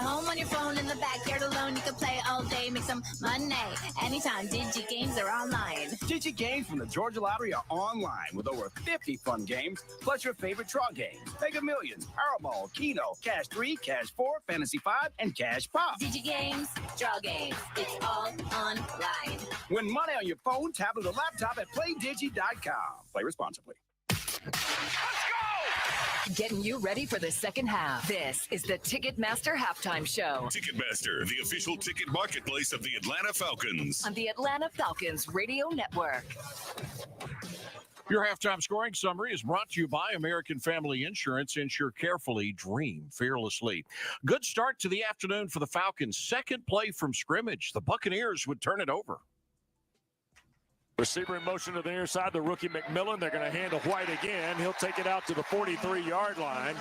[SPEAKER 5] home, on your phone, in the backyard alone, you can play all day, make some money. Anytime, Digi Games are online.
[SPEAKER 6] Digi Games from the Georgia Lottery are online with over 50 fun games, plus your favorite draw games. Mega Millions, Powerball, Keno, Cash 3, Cash 4, Fantasy 5, and Cash Pop.
[SPEAKER 5] Digi Games, draw games, it's all online.
[SPEAKER 6] Win money on your phone, tablet, or laptop at PlayDigi.com. Play responsibly.
[SPEAKER 15] Getting you ready for the second half. This is the Ticketmaster Halftime Show
[SPEAKER 9] Ticketmaster, the official ticket marketplace of the Atlanta Falcons.
[SPEAKER 15] on the Atlanta Falcons Radio Network.
[SPEAKER 16] Your halftime scoring summary is brought to you by American Family Insurance. Insure carefully, dream fearlessly. Good start to the afternoon for the Falcons. Second play from scrimmage. The Buccaneers would turn it over.
[SPEAKER 1] Receiver in motion to the near side, the rookie McMillan. They're going to hand to White again. He'll take it out to the 43-yard line.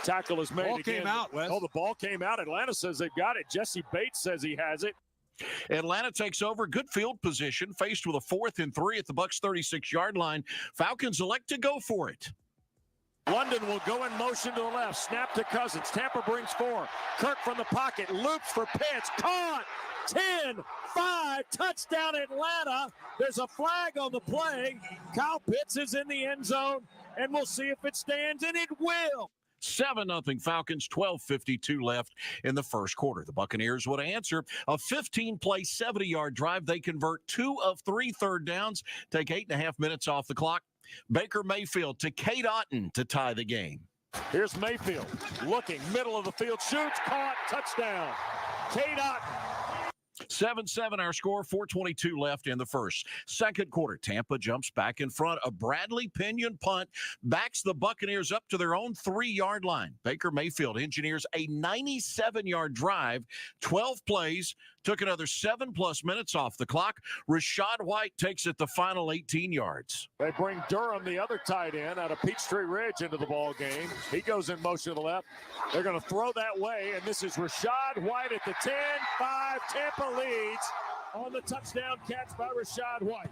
[SPEAKER 1] Tackle is made
[SPEAKER 3] Ball
[SPEAKER 1] again.
[SPEAKER 3] came out, Wes.
[SPEAKER 1] Oh, the ball came out. Atlanta says they've got it. Jesse Bates says he has it.
[SPEAKER 16] Atlanta takes over. Good field position. Faced with a 4th and 3 at the Bucs 36-yard line. Falcons elect to go for it.
[SPEAKER 1] London will go in motion to the left. Snap to Cousins. Tampa brings 4. Kirk from the pocket. Loops for Pitts. Caught. 10, 5, touchdown Atlanta. There's a flag on the play. Kyle Pitts is in the end zone, and we'll see if it stands, and it will.
[SPEAKER 16] 7-0 Falcons, 12:52 left in the first quarter. The Buccaneers would answer a 15-play, 70-yard drive. They convert 2 of 3 third downs, take 8.5 minutes off the clock. Baker Mayfield to Cade Otton to tie the game.
[SPEAKER 1] Here's Mayfield looking, middle of the field, shoots, caught, touchdown. Cade Otton.
[SPEAKER 16] 7-7 our score, 4:22 left in the first. Second quarter, Tampa jumps back in front. A Bradley Pinion punt backs the Buccaneers up to their own 3-yard line. Baker Mayfield engineers a 97-yard drive, 12 plays, took another 7+ minutes off the clock. Rashad White takes it the final 18 yards.
[SPEAKER 1] They bring Durham, the other tight end, out of Peachtree Ridge into the ball game. He goes in motion to the left. They're going to throw that way, and this is Rashad White at the 10, 5, Tampa leads on the touchdown catch by Rashad White.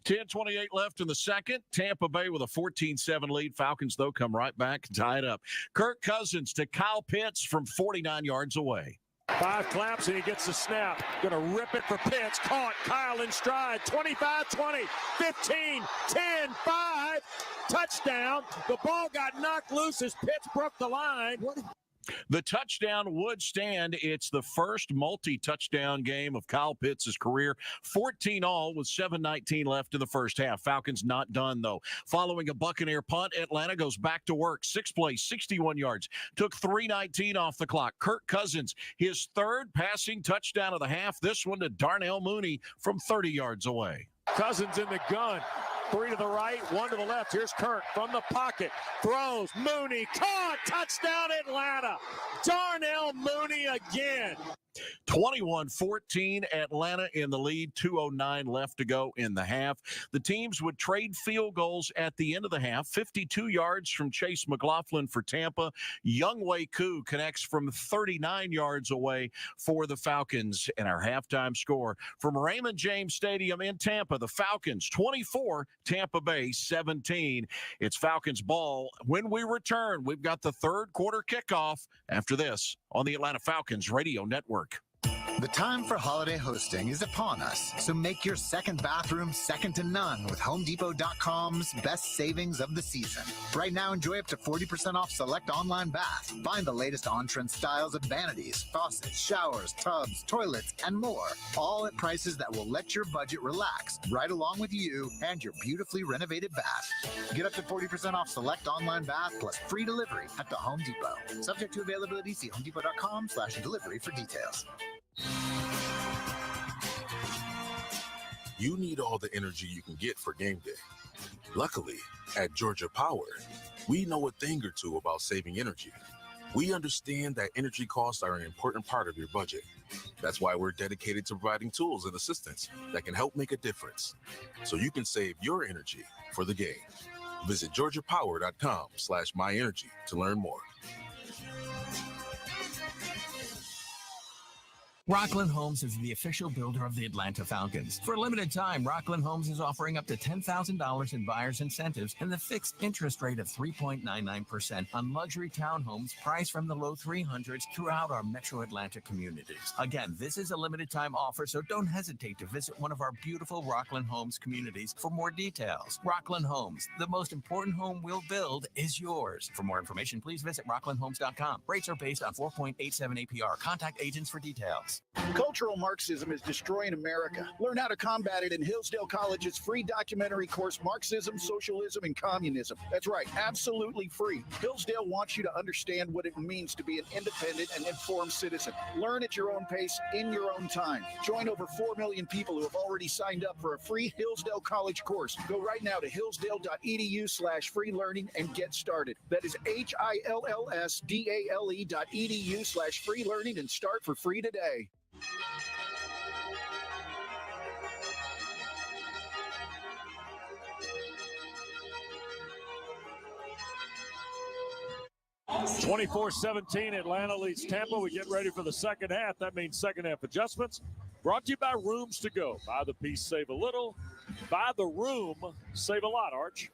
[SPEAKER 16] 10:28 left in the second. Tampa Bay with a 14-7 lead. Falcons, though, come right back, tie it up. Kirk Cousins to Kyle Pitts from 49 yards away.
[SPEAKER 1] 5 claps, and he gets the snap. Going to rip it for Pitts. Caught. Kyle in stride. 25, 20, 15, 10, 5. Touchdown. The ball got knocked loose as Pitts broke the line.
[SPEAKER 16] The touchdown would stand. It's the first multi-touchdown game of Kyle Pitts' career. 14 all with 7:19 left in the first half. Falcons not done, though. Following a Buccaneer punt, Atlanta goes back to work. 6 plays, 61 yards. Took 3:19 off the clock. Kirk Cousins, his third passing touchdown of the half. This one to Darnell Mooney from 30 yards away.
[SPEAKER 1] Cousins in the gun. 3 to the right, 1 to the left. Here's Kirk from the pocket. Throws. Mooney. Caught. Touchdown Atlanta. Darnell Mooney again.
[SPEAKER 16] 21-14, Atlanta in the lead, 2:09 left to go in the half. The teams would trade field goals at the end of the half. 52 yards from Chase McLaughlin for Tampa. Younghoe Koo connects from 39 yards away for the Falcons. And our halftime score from Raymond James Stadium in Tampa, the Falcons 24, Tampa Bay 17. It's Falcons ball. When we return, we've got the third quarter kickoff after this on the Atlanta Falcons Radio Network.
[SPEAKER 11] The time for holiday hosting is upon us, so make your second bathroom second to none with HomeDepot.com's best savings of the season. Right now, enjoy up to 40% off select online bath. Find the latest on-trend styles of vanities, faucets, showers, tubs, toilets, and more, all at prices that will let your budget relax right along with you and your beautifully renovated bath. Get up to 40% off select online bath plus free delivery at the Home Depot. Subject to availability, see HomeDepot.com/delivery for details.
[SPEAKER 12] You need all the energy you can get for game day. Luckily, at Georgia Power, we know a thing or two about saving energy. We understand that energy costs are an important part of your budget. That's why we're dedicated to providing tools and assistance that can help make a difference, so you can save your energy for the game. Visit georgiapower.com/myenergy to learn more.
[SPEAKER 19] Rockland Homes is the official builder of the Atlanta Falcons. For a limited time, Rockland Homes is offering up to $10,000 in buyer's incentives and the fixed interest rate of 3.99% on luxury townhomes priced from the low 300s throughout our metro Atlanta communities. Again, this is a limited time offer, so don't hesitate to visit one of our beautiful Rockland Homes communities for more details. Rockland Homes, the most important home we'll build is yours. For more information, please visit rocklandhomes.com. Rates are based on 4.87 APR. Contact agents for details.
[SPEAKER 20] Cultural Marxism is destroying America. Learn how to combat it in Hillsdale College's free documentary course, Marxism, Socialism, and Communism. That's right, absolutely free. Hillsdale wants you to understand what it means to be an independent and informed citizen. Learn at your own pace, in your own time. Join over 4 million people who have already signed up for a free Hillsdale College course. Go right now to hillsdale.edu/free learning and get started. That is HILLSDALE.edu/free learning and start for free today.
[SPEAKER 1] 24-17, Atlanta leads Tampa. We get ready for the second half. That means second half adjustments. Brought to you by Rooms to Go. Buy the piece, save a little. Buy the room, save a lot, Arch.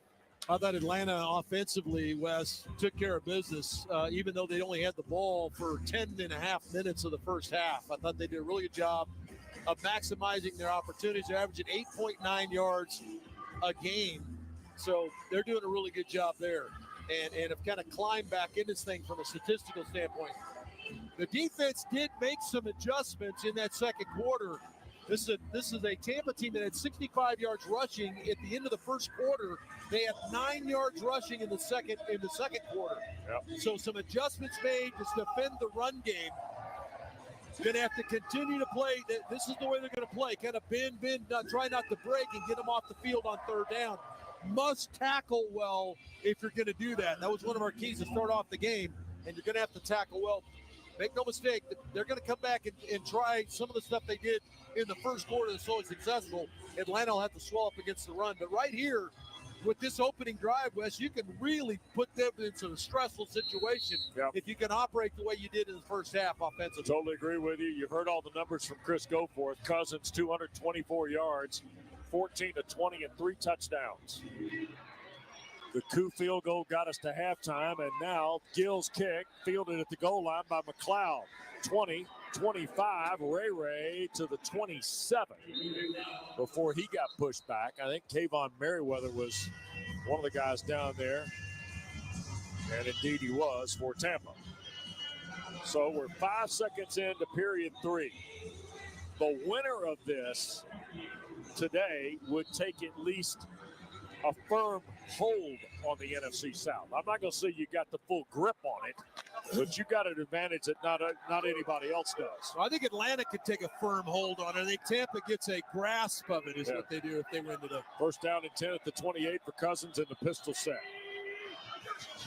[SPEAKER 3] I thought Atlanta offensively, Wes, took care of business, even though they only had the ball for 10 and a half minutes of the first half. I thought they did a really good job of maximizing their opportunities. They're averaging 8.9 yards a game. So they're doing a really good job there and have kind of climbed back in this thing from a statistical standpoint. The defense did make some adjustments in that second quarter. This is a Tampa team that had 65 yards rushing at the end of the first quarter. They had 9 yards rushing in the second quarter.
[SPEAKER 1] Yep.
[SPEAKER 3] So some adjustments made to defend the run game. Going to have to continue to play. This is the way they're going to play. Kind of bend, try not to break and get them off the field on third down. Must tackle well if you're going to do that. That was one of our keys to start off the game, and you're going to have to tackle well. Make no mistake, they're going to come back and try some of the stuff they did in the first quarter that's so successful. Atlanta will have to swell up against the run. But right here, with this opening drive, Wes, you can really put them into a stressful situation if you can operate the way you did in the first half offensively.
[SPEAKER 1] Totally agree with you. You've heard all the numbers from Chris Goforth. Cousins, 224 yards, 14 to 20, and 3 touchdowns. The Koo field goal got us to halftime, and now Gill's kick fielded at the goal line by McLeod. 20, 25, Ray to the 27 before he got pushed back. I think Kayvon Merriweather was one of the guys down there, and indeed he was for Tampa. So we're 5 seconds into period 3. The winner of this today would take at least a firm hold on the NFC South. I'm not going to say you got the full grip on it, but you got an advantage that not anybody else does.
[SPEAKER 3] Well, I think Atlanta could take a firm hold on it. I think Tampa gets a grasp of it is what they do if they win today.
[SPEAKER 1] First down and 10 at the 28 for Cousins in the pistol set.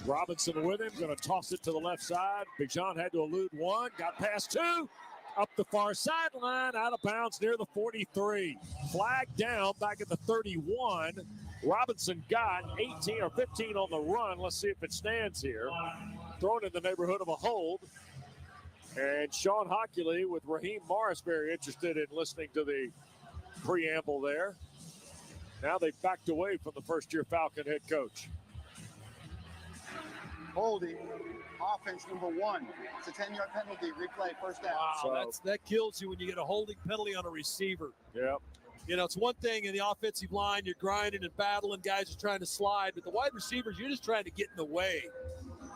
[SPEAKER 1] Robinson with him, going to toss it to the left side. Bijan had to elude one, got past 2. Up the far sideline, out of bounds near the 43. Flag down back at the 31. Robinson got 18 or 15 on the run. Let's see if it stands here. Thrown in the neighborhood of a hold. And Sean Hockley with Raheem Morris very interested in listening to the preamble there. Now they've backed away from the first-year Falcon head coach.
[SPEAKER 2] Holding. Offense number 1. It's a 10-yard penalty. Replay, first down.
[SPEAKER 3] Wow, that kills you when you get a holding penalty on a receiver.
[SPEAKER 1] Yep.
[SPEAKER 3] You know, it's one thing in the offensive line, you're grinding and battling, guys are trying to slide, but the wide receivers, you're just trying to get in the way.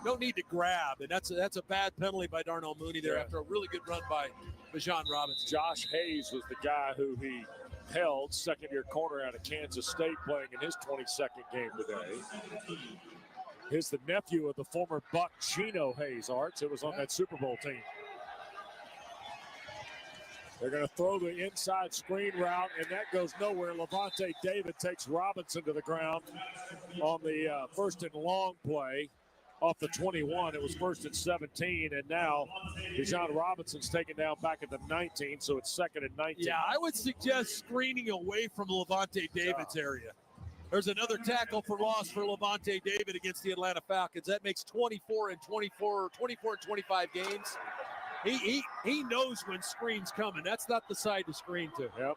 [SPEAKER 3] No need to grab, and that's a bad penalty by Darnell Mooney there after a really good run by Bijan Robinson.
[SPEAKER 1] Josh Hayes was the guy who he held, second-year corner out of Kansas State, playing in his 22nd game today. He's the nephew of the former Buck Chino Hayes, Arts. It was on that Super Bowl team. They're going to throw the inside screen route, and that goes nowhere. Levante David takes Robinson to the ground on the first and long play off the 21. It was first and 17, and now Bijan Robinson's taken down back at the 19, so it's second and 19.
[SPEAKER 3] Yeah, I would suggest screening away from Levante David's area. There's another tackle for loss for Levante David against the Atlanta Falcons. That makes 24 and 25 games. He knows when screen's coming. That's not the side to screen to.
[SPEAKER 1] Yep.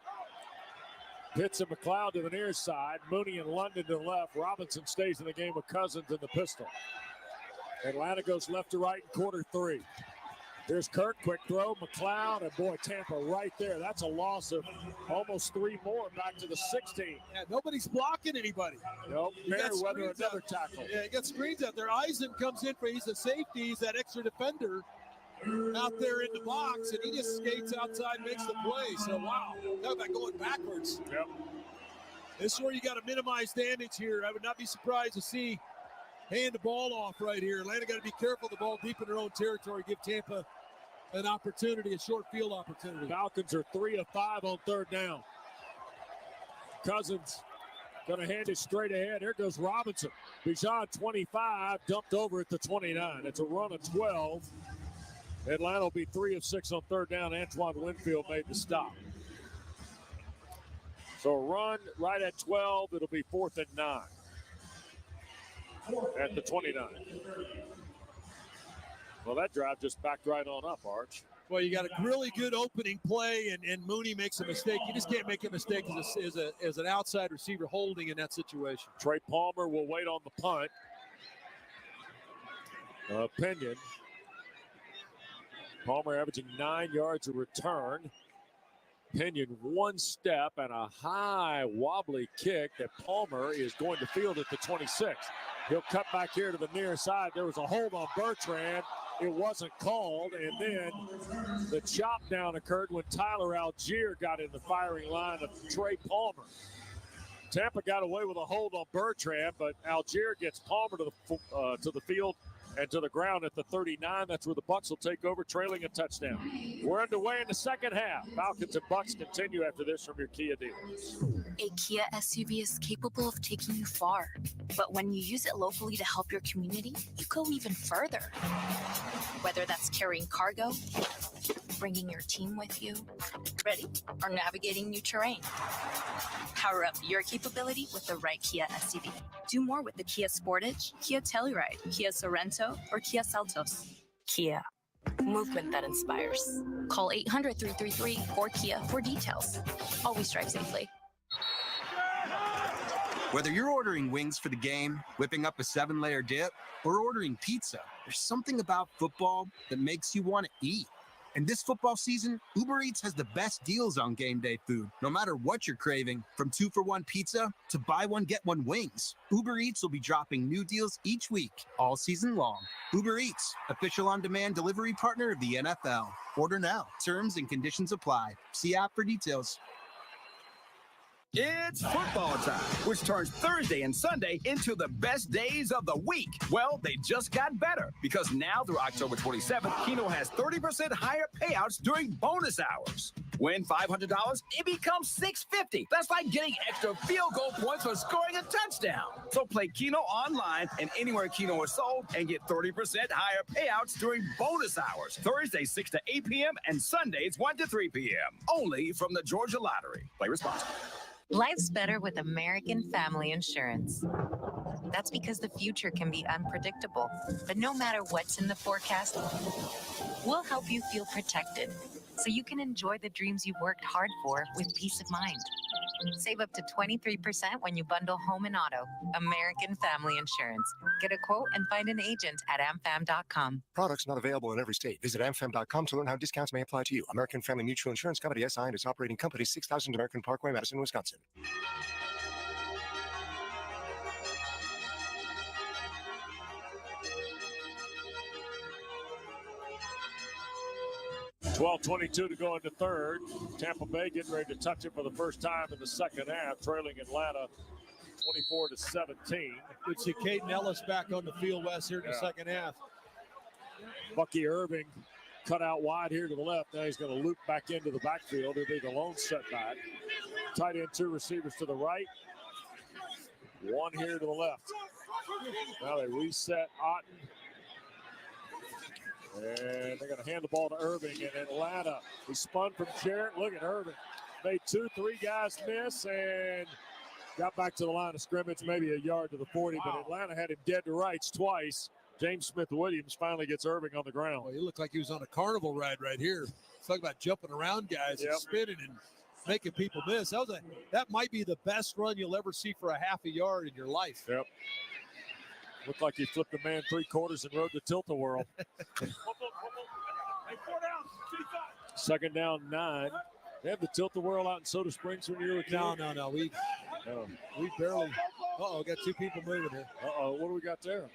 [SPEAKER 1] Pitts and McLeod to the near side. Mooney and London to the left. Robinson stays in the game with Cousins in the pistol. Atlanta goes left to right in quarter 3. Here's Kirk, quick throw, McLeod, and boy, Tampa right there. That's a loss of almost 3 more back to the 16.
[SPEAKER 3] Yeah, nobody's blocking anybody.
[SPEAKER 1] Nope, Merriweather another tackle.
[SPEAKER 3] Yeah, he got screens out there. Eisen comes in he's a safety. He's that extra defender out there in the box, and he just skates outside, makes the play. So, wow, talk about going backwards.
[SPEAKER 1] Yep.
[SPEAKER 3] This is where you got to minimize damage here. I would not be surprised to see hand the ball off right here. Atlanta got to be careful. The ball deep in their own territory. Give Tampa an opportunity, a short field opportunity.
[SPEAKER 1] Falcons are 3 of 5 on 3rd down. Cousins going to hand it straight ahead. Here goes Robinson. Bijan 25, dumped over at the 29. It's a run of 12. Atlanta will be 3 of 6 on 3rd down. Antoine Winfield made the stop. So a run right at 12. It'll be 4th and 9. At the 29. Well, that drive just backed right on up, Arch.
[SPEAKER 3] Well, you got a really good opening play, and Mooney makes a mistake. You just can't make a mistake as an outside receiver holding in that situation.
[SPEAKER 1] Trey Palmer will wait on the punt. Pinion. Palmer averaging 9 yards a return. Pinion 1 step and a high wobbly kick that Palmer is going to field at the 26. He'll cut back here to the near side. There was a hold on Bertrand. It wasn't called, and then the chop down occurred when Tyler Algier got in the firing line of Trey Palmer. Tampa got away with a hold on Bertrand, but Algier gets Palmer to the field and to the ground at the 39. That's where the Bucs will take over, trailing a touchdown. We're underway in the second half. Falcons and Bucs continue after this from your Kia dealers.
[SPEAKER 21] A Kia SUV is capable of taking you far, but when you use it locally to help your community, you go even further. Whether that's carrying cargo, bringing your team with you, ready, or navigating new terrain. Power up your capability with the right Kia SUV. Do more with the Kia Sportage, Kia Telluride, Kia Sorento, or Kia Seltos. Kia. Movement that inspires. Call 800-333-4KIA for details. Always drive safely.
[SPEAKER 22] Whether you're ordering wings for the game, whipping up a 7-layer dip, or ordering pizza, there's something about football that makes you want to eat. And this football season, Uber Eats has the best deals on game day food. No matter what you're craving, from 2-for-1 pizza to buy one, get one wings. Uber Eats will be dropping new deals each week, all season long. Uber Eats, official on-demand delivery partner of the NFL. Order now. Terms and conditions apply. See app for details.
[SPEAKER 6] It's football time, which turns Thursday and Sunday into the best days of the week. Well, they just got better because now through October 27th, Keno has 30% higher payouts during bonus hours. Win $500, it becomes $650. That's like getting extra field goal points for scoring a touchdown. So play Keno online and anywhere Keno is sold and get 30% higher payouts during bonus hours. Thursdays 6 to 8 p.m. and Sundays 1 to 3 p.m. Only from the Georgia Lottery. Play responsibly.
[SPEAKER 23] Life's better with American Family Insurance. That's because the future can be unpredictable. But no matter what's in the forecast, we'll help you feel protected so you can enjoy the dreams you've worked hard for with peace of mind. Save up to 23% when you bundle home and auto. American Family Insurance. Get a quote and find an agent at amfam.com.
[SPEAKER 24] Products not available in every state. Visit amfam.com to learn how discounts may apply to you. American Family Mutual Insurance Company, SI, and its operating company, 6000 American Parkway, Madison, Wisconsin.
[SPEAKER 1] $12:22 to go into third. Tampa Bay getting ready to touch it for the first time in the second half, trailing Atlanta 24-17.
[SPEAKER 3] Good to see Caden Ellis back on the field, Wes, here in the second half.
[SPEAKER 1] Bucky Irving cut out wide here to the left. Now he's going to loop back into the backfield. It'll be the lone setback. Tight end 2 receivers to the right. 1 here to the left. Now they reset Otten. And they're going to hand the ball to Irving in Atlanta. He spun from Jarrett. Look at Irving. Made 2-3 guys miss and got back to the line of scrimmage, maybe a yard to the 40. But Atlanta had him dead to rights twice. James Smith-Williams finally gets Irving on the ground.
[SPEAKER 3] Well, he looked like he was on a carnival ride right here. Talk about jumping around guys and spinning and making people miss. That might be the best run you'll ever see for a half a yard in your life.
[SPEAKER 1] Yep. Looked like he flipped a man 3/4 and rode the tilt-a-whirl. Second down, 9. They have the tilt-a-whirl out in Soda Springs when you were a kid?
[SPEAKER 3] No. We barely. Got two people moving here.
[SPEAKER 1] What do we got there?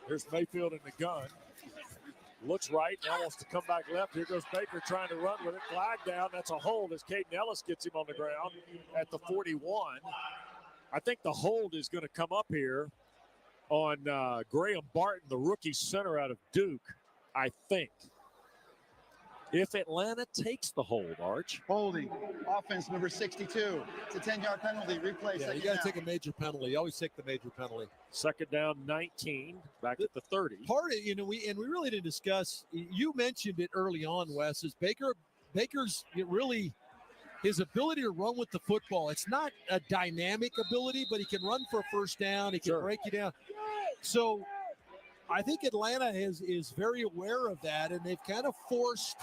[SPEAKER 1] Here's Mayfield in the gun. Looks right, now wants to come back left. Here goes Baker trying to run with it. Flag down, that's a hold as Caden Ellis gets him on the ground at the 41. I think the hold is going to come up here on Graham Barton, the rookie center out of Duke, I think. If Atlanta takes the hold, Arch.
[SPEAKER 2] Holding. Offense number 62. It's a 10-yard penalty. Replay.
[SPEAKER 3] Yeah, you got to take a major penalty. You always take the major penalty.
[SPEAKER 1] Second down, 19. Back at the 30.
[SPEAKER 3] Part of, we really didn't discuss. You mentioned it early on, Wes. Is Baker's really his ability to run with the football. It's not a dynamic ability, but he can run for a first down. He can break you down. So I think Atlanta is very aware of that, and they've kind of forced.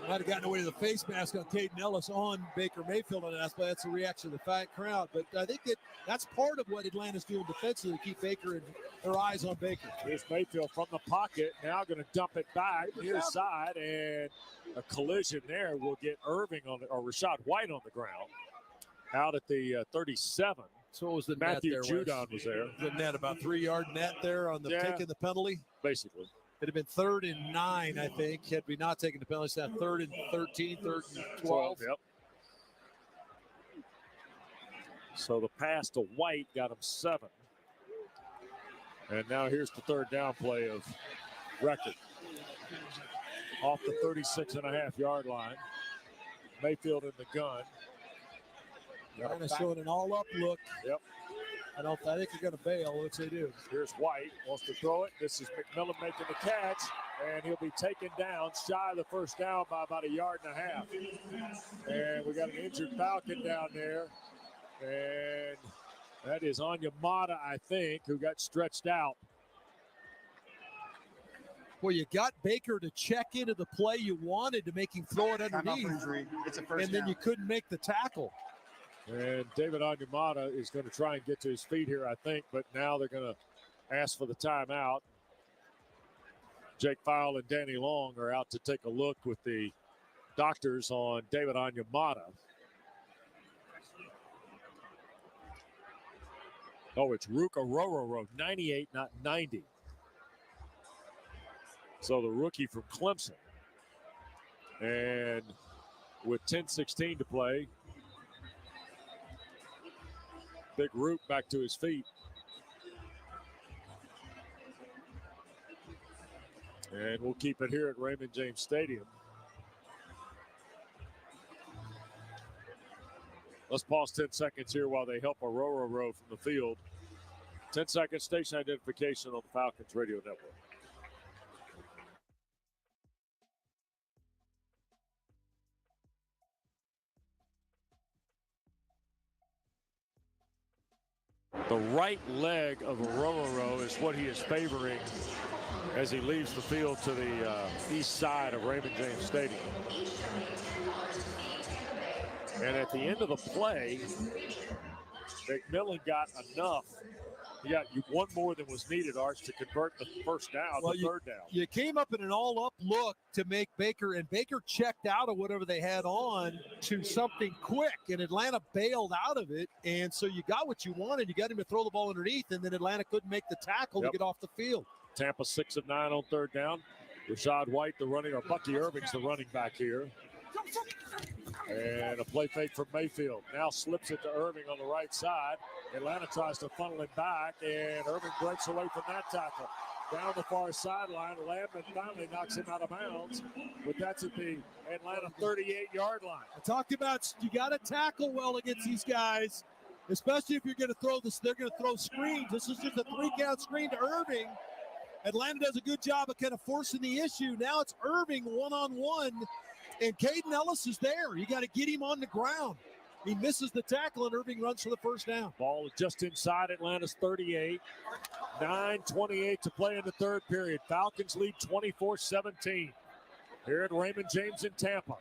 [SPEAKER 3] Might have gotten away to the face mask on Caden Ellis on Baker Mayfield, and that's a reaction of the crowd. But I think that's part of what Atlanta's doing defensively to keep Baker and their eyes on Baker.
[SPEAKER 1] Here's Mayfield from the pocket, now going to dump it back near side, and a collision there will get Irving or Rashad White on the ground out at the 37.
[SPEAKER 3] So it was the
[SPEAKER 1] Matthew
[SPEAKER 3] net there,
[SPEAKER 1] Judon was there.
[SPEAKER 3] The net, about 3-yard net there on the taking the penalty.
[SPEAKER 1] Basically.
[SPEAKER 3] It'd have been 3rd and 9, I think, had we not taken the penalty. It's now 3rd and 13, 3rd and 12.
[SPEAKER 1] Yep. So the pass to White got him 7. And now here's the third down play of record. Off the 36.5-yard line. Mayfield in the gun.
[SPEAKER 3] Kind of showing an all-up look.
[SPEAKER 1] Yep.
[SPEAKER 3] I think they're going to bail, which they do.
[SPEAKER 1] Here's White, wants to throw it. This is McMillan making the catch, and he'll be taken down shy of the first down by about 1.5 yards. And we got an injured Falcon down there, and that is Onyemata, I think, who got stretched out.
[SPEAKER 3] Well, you got Baker to check into the play you wanted to make him throw it underneath,
[SPEAKER 2] It's a first
[SPEAKER 3] and then
[SPEAKER 2] down.
[SPEAKER 3] you couldn't make the tackle.
[SPEAKER 1] And David Onyemata is going to try and get to his feet here, I think, but now they're going to ask for the timeout. Jake Fowle and Danny Long are out to take a look with the doctors on David Onyemata. Oh, it's Ruka Rororo, 98, not 90. So the rookie from Clemson. And with 10:16 to play, Big Root back to his feet. And we'll keep it here at Raymond James Stadium. Let's pause 10 seconds here while they help Aurora row from the field. 10 seconds, station identification on the Falcons Radio Network. The right leg of Aurora is what he is favoring as he leaves the field to the east side of Raymond James Stadium. And at the end of the play, McMillan got enough. He got one more than was needed, Arch, to convert the first down, the third down.
[SPEAKER 3] You came up in an all-up look to make Baker, and Baker checked out of whatever they had on to something quick, and Atlanta bailed out of it, and so you got what you wanted. You got him to throw the ball underneath, and then Atlanta couldn't make the tackle to get off the field.
[SPEAKER 1] Tampa 6 of 9 on third down. Rashad White, the running, or Bucky Irving's the running back here. And a play fake from Mayfield. Now slips it to Irving on the right side. Atlanta tries to funnel it back, and Irving breaks away from that tackle. Down the far sideline, Landman finally knocks him out of bounds, but that's at the Atlanta 38-yard line.
[SPEAKER 3] I talked about you got to tackle well against these guys, especially if you're going to throw this. They're going to throw screens. This is just a 3-count screen to Irving. Atlanta does a good job of kind of forcing the issue. Now it's Irving one-on-one, and Caden Ellis is there. You got to get him on the ground. He misses the tackle, and Irving runs for the first down.
[SPEAKER 1] Ball is just inside Atlanta's 38. 9:28 to play in the third period. Falcons lead 24-17. Here at Raymond James in Tampa.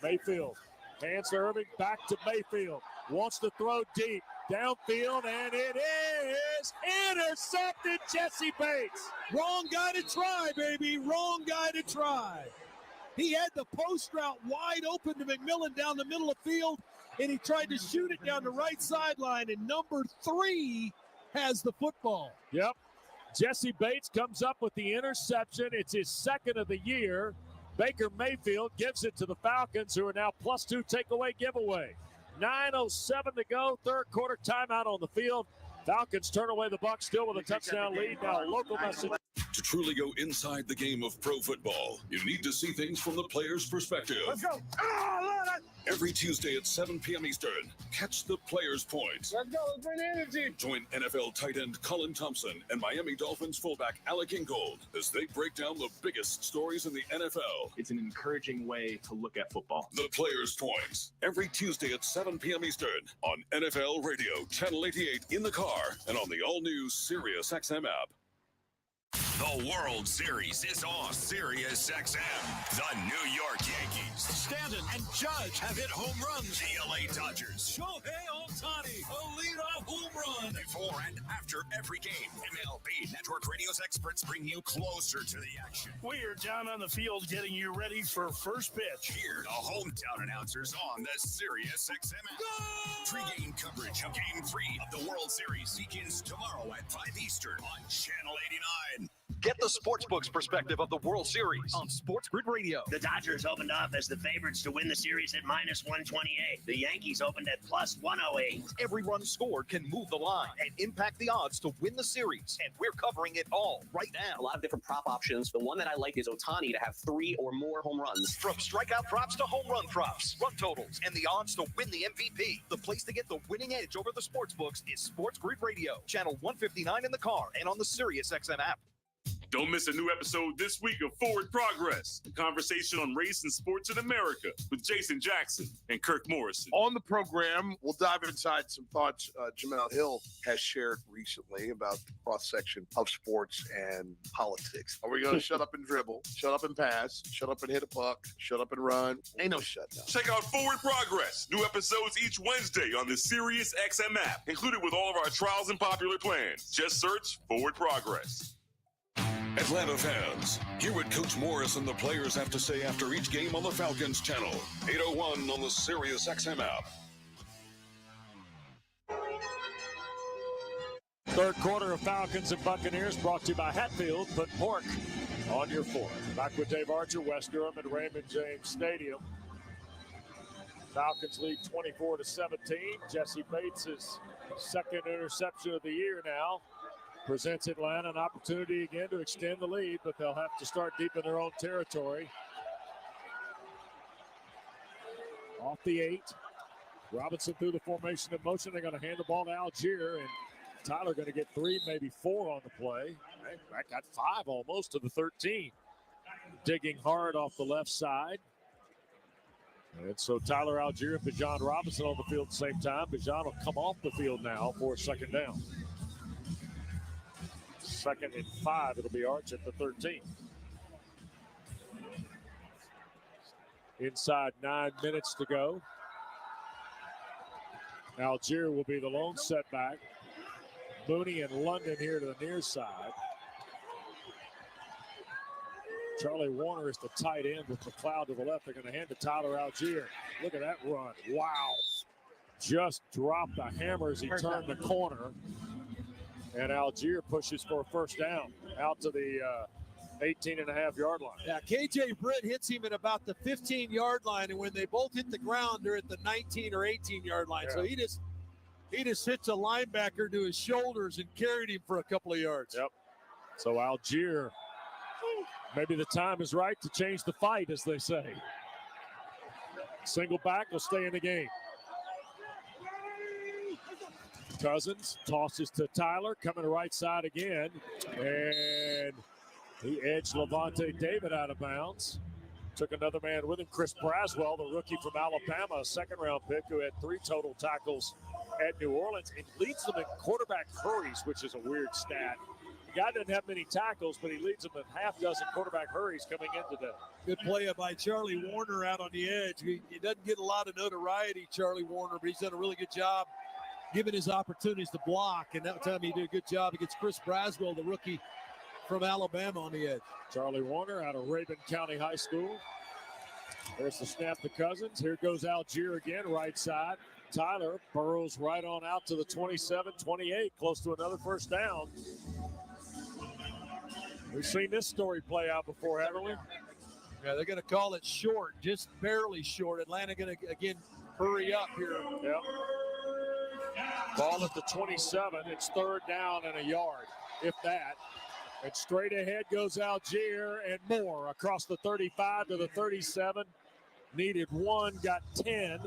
[SPEAKER 1] Mayfield. Hands to Irving. Back to Mayfield. Wants to throw deep. Downfield, and it is intercepted. Jesse Bates.
[SPEAKER 3] Wrong guy to try, baby. Wrong guy to try. He had the post route wide open to McMillan down the middle of the field, and he tried to shoot it down the right sideline, and number 3 has the football.
[SPEAKER 1] Yep. Jesse Bates comes up with the interception. It's his second of the year. Baker Mayfield gives it to the Falcons, who are now +2 takeaway giveaway. 9:07 to go, third quarter timeout on the field. Falcons turn away the Bucs, still with a touchdown lead. Now, local message.
[SPEAKER 9] To truly go inside the game of pro football, you need to see things from the player's perspective.
[SPEAKER 4] Let's go.
[SPEAKER 9] Every Tuesday at 7 p.m. Eastern, catch the Player's Point.
[SPEAKER 4] Let's go. Let's bring the energy.
[SPEAKER 9] Join NFL tight end Colin Thompson and Miami Dolphins fullback Alec Ingold as they break down the biggest stories in the NFL.
[SPEAKER 7] It's an encouraging way to look at football.
[SPEAKER 9] The Player's Point, every Tuesday at 7 p.m. Eastern on NFL Radio, Channel 88 in the car and on the all-new Sirius XM app.
[SPEAKER 14] The World Series is on Sirius XM. The New York Yankees, Stanton and Judge have hit home runs. The LA Dodgers, Shohei Ohtani, a leadoff home run. Before and after every game, MLB Network Radio's experts bring you closer to the action.
[SPEAKER 4] We are down on the field getting you ready for first pitch.
[SPEAKER 14] Hear the hometown announcers on the Sirius XM app. Pre-game coverage of Game 3 of the World Series begins tomorrow at 5 Eastern on Channel 89.
[SPEAKER 17] Get the sportsbook's perspective of the World Series on Sports Grid Radio.
[SPEAKER 25] The Dodgers opened up as the favorites to win the series at -128. The Yankees opened at +108.
[SPEAKER 17] Every run scored can move the line and impact the odds to win the series, and we're covering it all right now.
[SPEAKER 26] A lot of different prop options. The one that I like is Ohtani to have 3 or more home runs.
[SPEAKER 17] From strikeout props to home run props, run totals, and the odds to win the MVP. The place to get the winning edge over the sportsbooks is Sports Grid Radio, channel 159 in the car and on the Sirius XM app.
[SPEAKER 27] Don't miss a new episode this week of Forward Progress, a conversation on race and sports in America with Jason Jackson and Kirk Morrison.
[SPEAKER 28] On the program, we'll dive inside some thoughts Jamel Hill has shared recently about the cross-section of sports and politics. Are we going to shut up and dribble, shut up and pass, shut up and hit a puck, shut up and run? Ain't no shutdown.
[SPEAKER 27] Check out Forward Progress. New episodes each Wednesday on the Sirius XM app, included with all of our trials and popular plans. Just search Forward Progress.
[SPEAKER 9] Atlanta fans, hear what Coach Morris and the players have to say after each game on the Falcons channel. 801 on the Sirius XM app.
[SPEAKER 1] Third quarter of Falcons and Buccaneers brought to you by Hatfield. Put pork on your fork. Back with Dave Archer, West Durham at Raymond James Stadium. Falcons lead 24-17. Jesse Bates' second interception of the year now presents Atlanta an opportunity again to extend the lead, but they'll have to start deep in their own territory. Off the 8. Robinson through the formation in motion. They're going to hand the ball to Algier, and Tyler going to get 3, maybe 4 on the play. I got 5 almost to the 13. Digging hard off the left side. And so Tyler Algier and Bijan Robinson on the field at the same time. Bijan will come off the field now for a second down. 2nd and 5. It'll be Arch at the 13. Inside 9 minutes to go. Algier will be the lone setback. Mooney and London here to the near side. Charlie Warner is the tight end with McLeod to the left. They're going to hand to Tyler Algier. Look at that run. Wow. Just dropped the hammer as he turned the corner. And Algier pushes for a first down out to the 18.5-yard line.
[SPEAKER 3] Yeah, KJ Britt hits him at about the 15-yard line, and when they both hit the ground, they're at the 19 or 18-yard line. Yeah. So he just hits a linebacker to his shoulders and carried him for a couple of yards.
[SPEAKER 1] Yep. So Algier, maybe the time is right to change the fight, as they say. Single back will stay in the game. Cousins tosses to Tyler, coming to right side again, and he edged Levante David out of bounds. Took another man with him, Chris Braswell, the rookie from Alabama, a second-round pick who had 3 total tackles at New Orleans. It leads them in quarterback hurries, which is a weird stat. The guy doesn't have many tackles, but he leads them in half dozen quarterback hurries coming in today.
[SPEAKER 3] Good play by Charlie Warner out on the edge. He doesn't get a lot of notoriety, Charlie Warner, but he's done a really good job given his opportunities to block. And that time he did a good job against Chris Braswell, the rookie from Alabama, on the edge.
[SPEAKER 1] Charlie Warner out of Rabun County High School. There's the snap to Cousins. Here goes Algier again, right side. Tyler burrows right on out to the 27-28, close to another first down. We've seen this story play out before, haven't we?
[SPEAKER 3] Yeah, they're going to call it short, just barely short. Atlanta going to, again, hurry up here.
[SPEAKER 1] Yep. Ball at the 27. It's third down and a yard, if that. And straight ahead goes Algier and more across the 35 to the 37. Needed 1, got 10.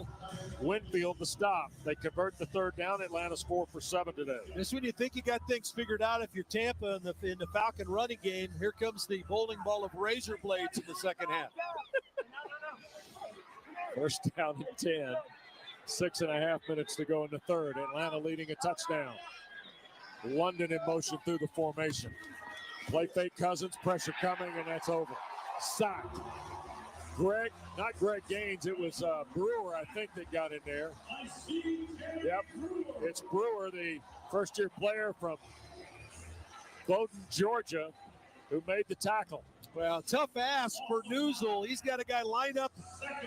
[SPEAKER 1] Winfield the stop. They convert the third down. Atlanta's 4 for 7 today.
[SPEAKER 3] Just when you think you got things figured out, if you're Tampa in the Falcon running game, here comes the bowling ball of razor blades in the second half.
[SPEAKER 1] First down and 10. 6.5 minutes to go in the third. Atlanta leading a touchdown. London in motion through the formation. Play fake Cousins, pressure coming, and that's over. Sacked. Not Greg Gaines, it was Brewer, I think, that got in there. Yep, it's Brewer, the first-year player from Bowdoin, Georgia, who made the tackle.
[SPEAKER 3] Well, tough ask for Newsel. He's got a guy lined up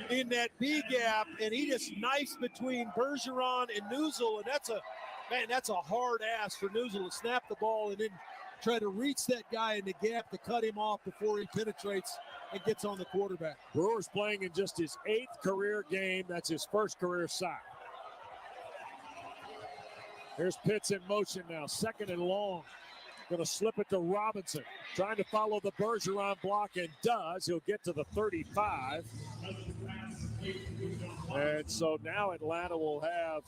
[SPEAKER 3] in that B gap, and he just knifes between Bergeron and Newsel, and that's a hard ask for Newsel to snap the ball and then try to reach that guy in the gap to cut him off before he penetrates and gets on the quarterback.
[SPEAKER 1] Brewer's playing in just his 8th career game. That's his first career sack. Here's Pitts in motion now, second and long. Going to slip it to Robinson. Trying to follow the Bergeron block, and does. He'll get to the 35. And so now Atlanta will have,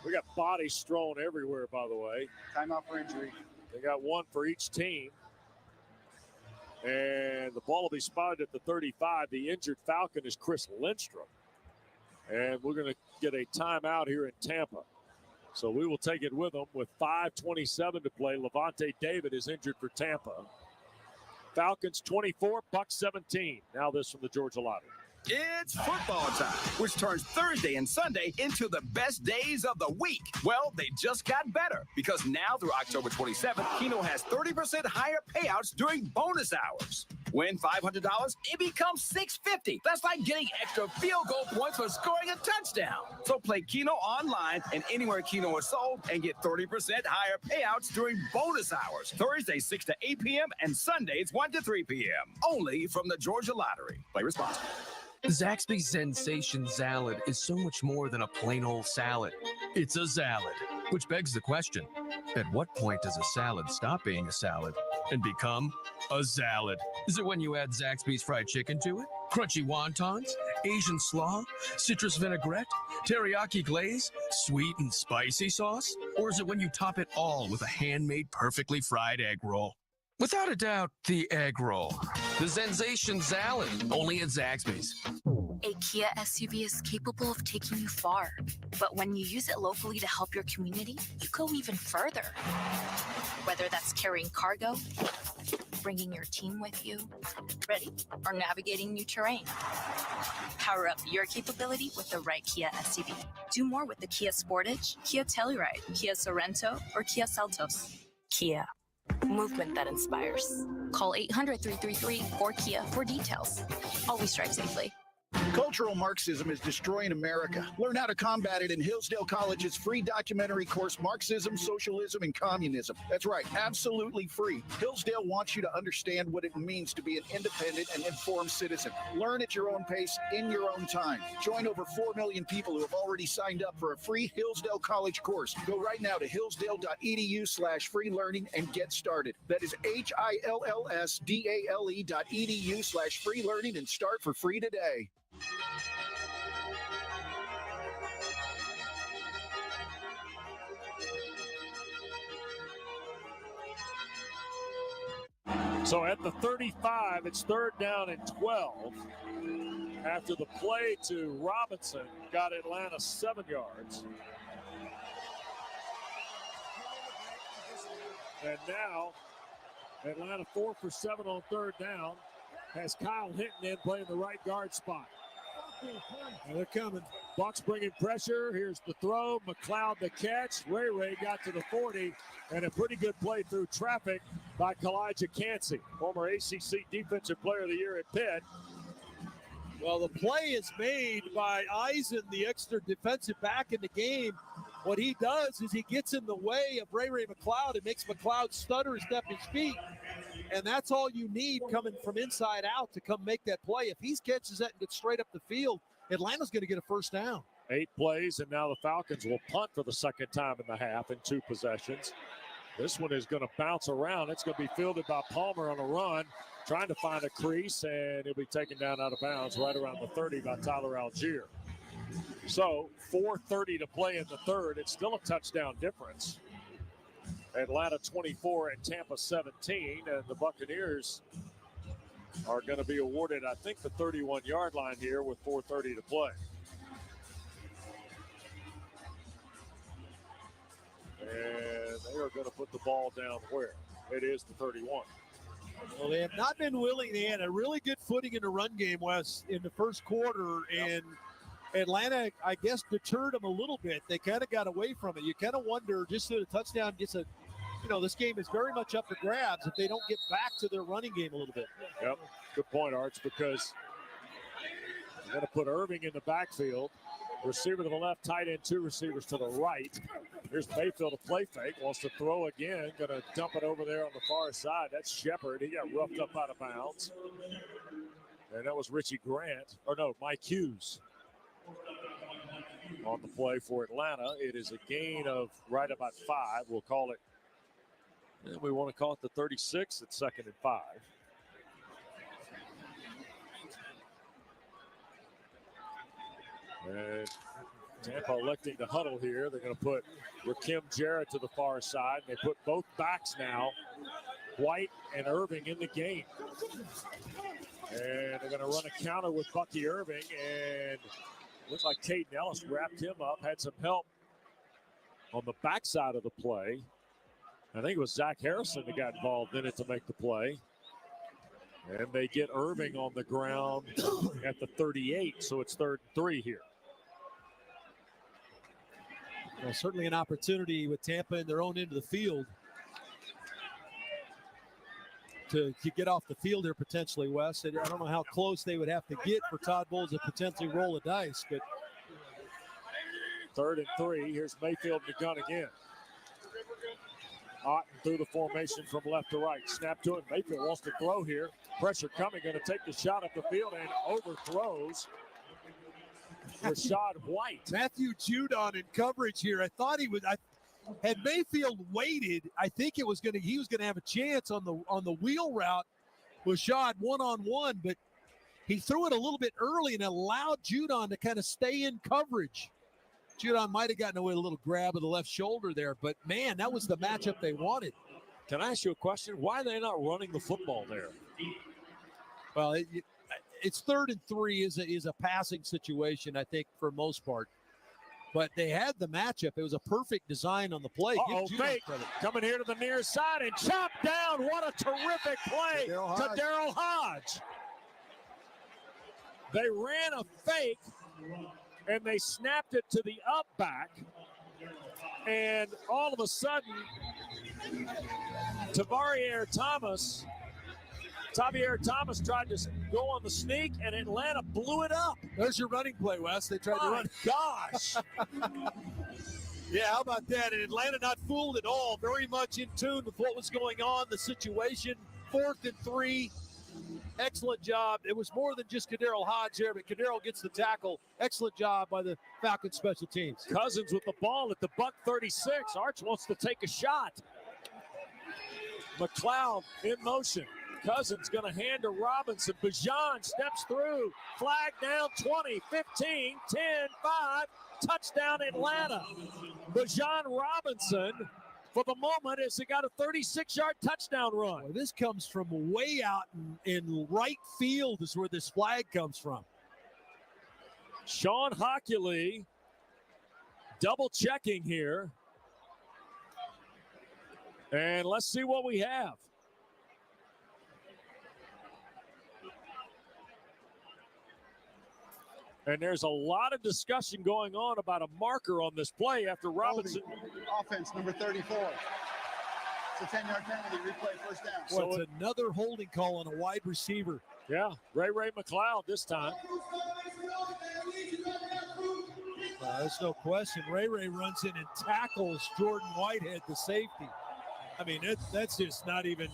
[SPEAKER 1] we got bodies strewn everywhere, by the way.
[SPEAKER 2] Timeout for injury.
[SPEAKER 1] They got 1 for each team. And the ball will be spotted at the 35. The injured Falcon is Chris Lindstrom. And we're going to get a timeout here in Tampa. So we will take it with them with 5:27 to play. Levante David is injured for Tampa. Falcons 24, Bucs 17. Now this from the Georgia Lottery.
[SPEAKER 6] It's football time, which turns Thursday and Sunday into the best days of the week. Well, they just got better because now through October 27th, Keno has 30% higher payouts during bonus hours. Win $500, it becomes $650. That's like getting extra field goal points for scoring a touchdown. So play Keno online and anywhere Keno is sold and get 30% higher payouts during bonus hours. Thursdays 6 to 8 p.m. and Sundays 1 to 3 p.m. Only from the Georgia Lottery. Play responsibly.
[SPEAKER 5] Zaxby's Sensation Salad is so much more than a plain old salad. It's a salad, which begs the question, at what point does a salad stop being a salad and become a salad? Is it when you add Zaxby's fried chicken to it? Crunchy wontons? Asian slaw? Citrus vinaigrette? Teriyaki glaze? Sweet and spicy sauce? Or is it when you top it all with a handmade perfectly fried egg roll? Without a doubt, the egg roll. The Sensation Salad, only at Zaxby's.
[SPEAKER 21] A Kia SUV is capable of taking you far, but when you use it locally to help your community, you go even further. Whether that's carrying cargo, bringing your team with you, ready, or navigating new terrain. Power up your capability with the right Kia SUV. Do more with the Kia Sportage, Kia Telluride, Kia Sorento, or Kia Seltos. Kia. Movement that inspires. Call 800-333-4KIA for details. Always drive safely.
[SPEAKER 20] Cultural Marxism is destroying America. Learn how to combat it in Hillsdale College's free documentary course, Marxism, Socialism, and Communism. That's right, absolutely free. Hillsdale wants you to understand what it means to be an independent and informed citizen. Learn at your own pace, in your own time. Join over 4 million people who have already signed up for a free Hillsdale College course. Go right now to hillsdale.edu/free learning and get started. That is HILLSDALE.edu/free learning and start for free today.
[SPEAKER 1] So at the 35, it's 3rd down and 12. After the play to Robinson, got Atlanta 7 yards. And now, Atlanta 4 for 7 on 3rd down. Has Kyle Hinton in playing the right guard spot.
[SPEAKER 3] And they're coming.
[SPEAKER 1] Bucs bringing pressure. Here's the throw. McLeod the catch. Ray got to the 40. And a pretty good play through traffic by Kalijah Cansey, former ACC Defensive Player of the Year at Pitt.
[SPEAKER 3] Well, the play is made by Eisen, the extra defensive back in the game. What he does is he gets in the way of Ray McLeod and makes McLeod stutter and step his feet. And that's all you need coming from inside out to come make that play. If he catches that and gets straight up the field, Atlanta's going to get a 1st down.
[SPEAKER 1] 8 plays, and now the Falcons will punt for the 2nd time in the half in 2 possessions. This one is going to bounce around. It's going to be fielded by Palmer on a run, trying to find a crease, and it'll be taken down out of bounds right around the 30 by Tyler Algier. So 4:30 to play in the 3rd. It's still a touchdown difference. Atlanta 24 and Tampa 17, and the Buccaneers are going to be awarded, I think, the 31-yard line here with 4:30 to play. And they are going to put the ball down where? It is the 31.
[SPEAKER 3] Well, they have not been willing. They had a really good footing in the run game, Wes, in the first quarter, and Atlanta, I guess, deterred them a little bit. They kind of got away from it. You kind of wonder, just so the touchdown gets this game is very much up for grabs if they don't get back to their running game a little bit.
[SPEAKER 1] Yep, good point, Arch, because they're going to put Irving in the backfield. Receiver to the left, tight end, 2 receivers to the right. Here's Mayfield, a play fake, wants to throw again, going to dump it over there on the far side. That's Shepard. He got roughed up out of bounds. And that was Mike Hughes on the play for Atlanta. It is a gain of right about 5. We'll call it, and we want to call it the 36 at 2nd and 5. And Tampa electing to huddle here. They're going to put Rakim Jarrett to the far side. They put both backs now, White and Irving, in the game. And they're going to run a counter with Bucky Irving. And looks like Caden Ellis wrapped him up, had some help on the backside of the play. I think it was Zach Harrison that got involved in it to make the play. And they get Irving on the ground at the 38, so it's 3rd and 3 here.
[SPEAKER 3] Well, certainly an opportunity with Tampa in their own end of the field to get off the field here potentially, Wes. I don't know how close they would have to get for Todd Bowles to potentially roll a dice, but
[SPEAKER 1] 3rd and 3. Here's Mayfield in the gun again. Otten through the formation from left to right. Snap to it. Mayfield wants to throw here. Pressure coming. Going to take the shot up the field and overthrows Rashad White.
[SPEAKER 3] Matthew Judon in coverage here. I thought had Mayfield waited, I think he was going to have a chance on the wheel route with Rashad one-on-one, but he threw it a little bit early and allowed Judon to kind of stay in coverage. Judon might have gotten away with a little grab of the left shoulder there, but man, that was the matchup they wanted.
[SPEAKER 1] Can I ask you a question? Why are they not running the football there?
[SPEAKER 3] Well, it's 3rd and 3 is a passing situation, I think, for most part. But they had the matchup. It was a perfect design on the play.
[SPEAKER 1] Fake coming here to the near side and chopped down. What a terrific play to Darryl Hodge. They ran a fake and they snapped it to the up back. And all of a sudden, Tavier Thomas tried to go on the sneak, and Atlanta blew it up.
[SPEAKER 3] There's your running play, Wes. They tried to run.
[SPEAKER 1] Gosh.
[SPEAKER 3] Yeah, how about that? And Atlanta not fooled at all. Very much in tune with what was going on, the situation. 4th and 3. Excellent job. It was more than just Kaderl Hodge there, but Kaderl gets the tackle. Excellent job by the Falcons special teams.
[SPEAKER 1] Cousins with the ball at the Buck 36. Arch wants to take a shot. McLeod in motion. Cousins going to hand to Robinson. Bajan steps through. Flag down 20, 15, 10, 5. Touchdown Atlanta. Bajan Robinson for the moment as they got a 36-yard touchdown run.
[SPEAKER 3] Boy, this comes from way out in right field is where this flag comes from.
[SPEAKER 1] Sean Hockley double checking here. And let's see what we have. And there's a lot of discussion going on about a marker on this play after Robinson.
[SPEAKER 2] Offense number 34. It's a 10-yard penalty. Replay first down.
[SPEAKER 3] So it's another holding call on a wide receiver.
[SPEAKER 1] Yeah, Ray McLeod this time.
[SPEAKER 3] There's no question. Ray runs in and tackles Jordan Whitehead, the safety. I mean, that's just not even.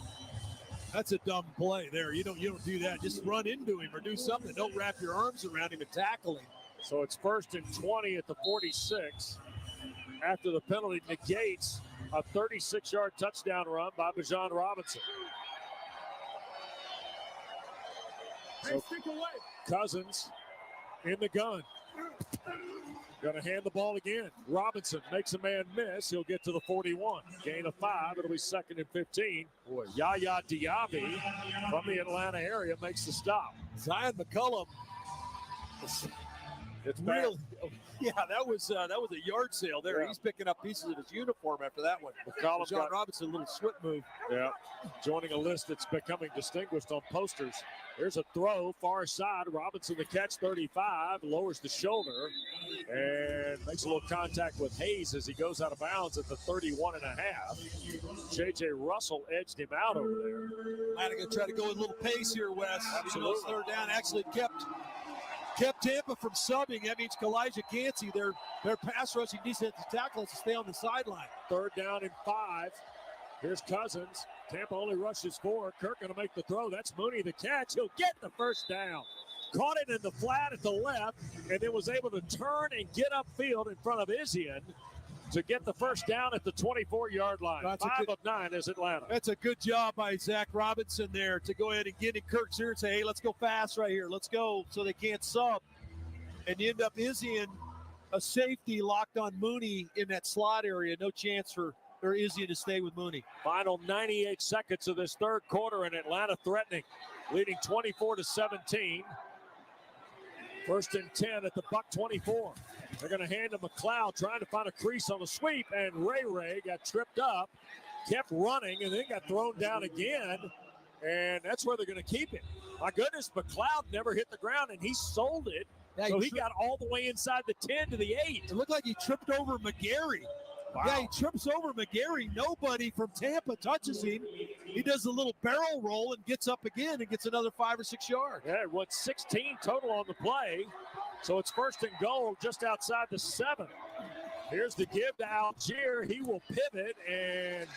[SPEAKER 3] That's a dumb play there. You don't do that. Just run into him or do something. Don't wrap your arms around him and tackle him.
[SPEAKER 1] So it's 1st and 20 at the 46. After the penalty negates a 36-yard touchdown run by Bijan Robinson. So Cousins in the gun. Going to hand the ball again. Robinson makes a man miss. He'll get to the 41. Gain of 5. It'll be 2nd and 15. Boy, Yaya Diaby from the Atlanta area makes the stop.
[SPEAKER 3] Zion McCullum.
[SPEAKER 1] It's
[SPEAKER 3] really, yeah, that was a yard sale there.
[SPEAKER 1] Yeah.
[SPEAKER 3] He's picking up pieces of his uniform after that one.
[SPEAKER 1] McCollum
[SPEAKER 3] John Robinson, a little swip move.
[SPEAKER 1] Yeah, joining a list that's becoming distinguished on posters. There's a throw, far side. Robinson the catch, 35, lowers the shoulder, and makes a little contact with Hayes as he goes out of bounds at the 31.5. J.J. Russell edged him out over there.
[SPEAKER 3] Atlanta going to try to go with a little pace here, Wes.
[SPEAKER 1] Absolutely.
[SPEAKER 3] Third down actually kept Tampa from subbing. That means Kalijah Cansey, their pass rushing defensive tackle, to stay on the sideline.
[SPEAKER 1] 3rd down and 5. Here's Cousins. Tampa only rushes 4. Kirk going to make the throw. That's Mooney the catch. He'll get the first down. Caught it in the flat at the left, and then was able to turn and get upfield in front of Isian to get the first down at the 24-yard line. 5 of 9 is Atlanta.
[SPEAKER 3] That's a good job by Zach Robinson there to go ahead and get in Kirk's ear and say, hey, let's go fast right here. Let's go, so they can't sub. And you end up Isian, a safety locked on Mooney in that slot area. No chance for Isian to stay with Mooney.
[SPEAKER 1] Final 98 seconds of this third quarter, and Atlanta threatening, leading 24-17. 1st and 10 at the Buck 24. They're going to hand to McLeod, trying to find a crease on the sweep, and Ray got tripped up, kept running, and then got thrown down again, and that's where they're going to keep it. My goodness, McLeod never hit the ground, and he sold it, so he got all the way inside the 10 to the 8.
[SPEAKER 3] It looked like he tripped over McGarry. Wow. Yeah, he trips over McGarry. Nobody from Tampa touches him. He does a little barrel roll and gets up again and gets another 5 or 6 yards.
[SPEAKER 1] Yeah, it was 16 total on the play. So it's 1st and goal just outside the 7. Here's the give to Algier. He will pivot, and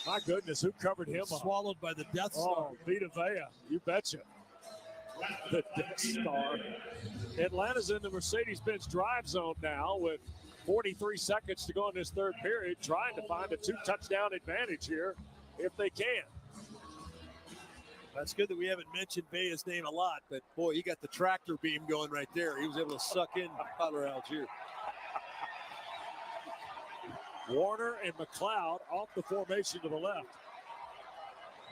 [SPEAKER 1] my goodness, who covered him?
[SPEAKER 3] Swallowed by the Death Star.
[SPEAKER 1] Oh, Vita Vea, you betcha. The Death Star. Atlanta's in the Mercedes-Benz drive zone now with 43 seconds to go in this third period, trying to find a 2-touchdown advantage here if they can.
[SPEAKER 3] That's good that we haven't mentioned Vea's name a lot, but boy, he got the tractor beam going right there. He was able to suck in Tyler Algier.
[SPEAKER 1] Warner and McLeod off the formation to the left.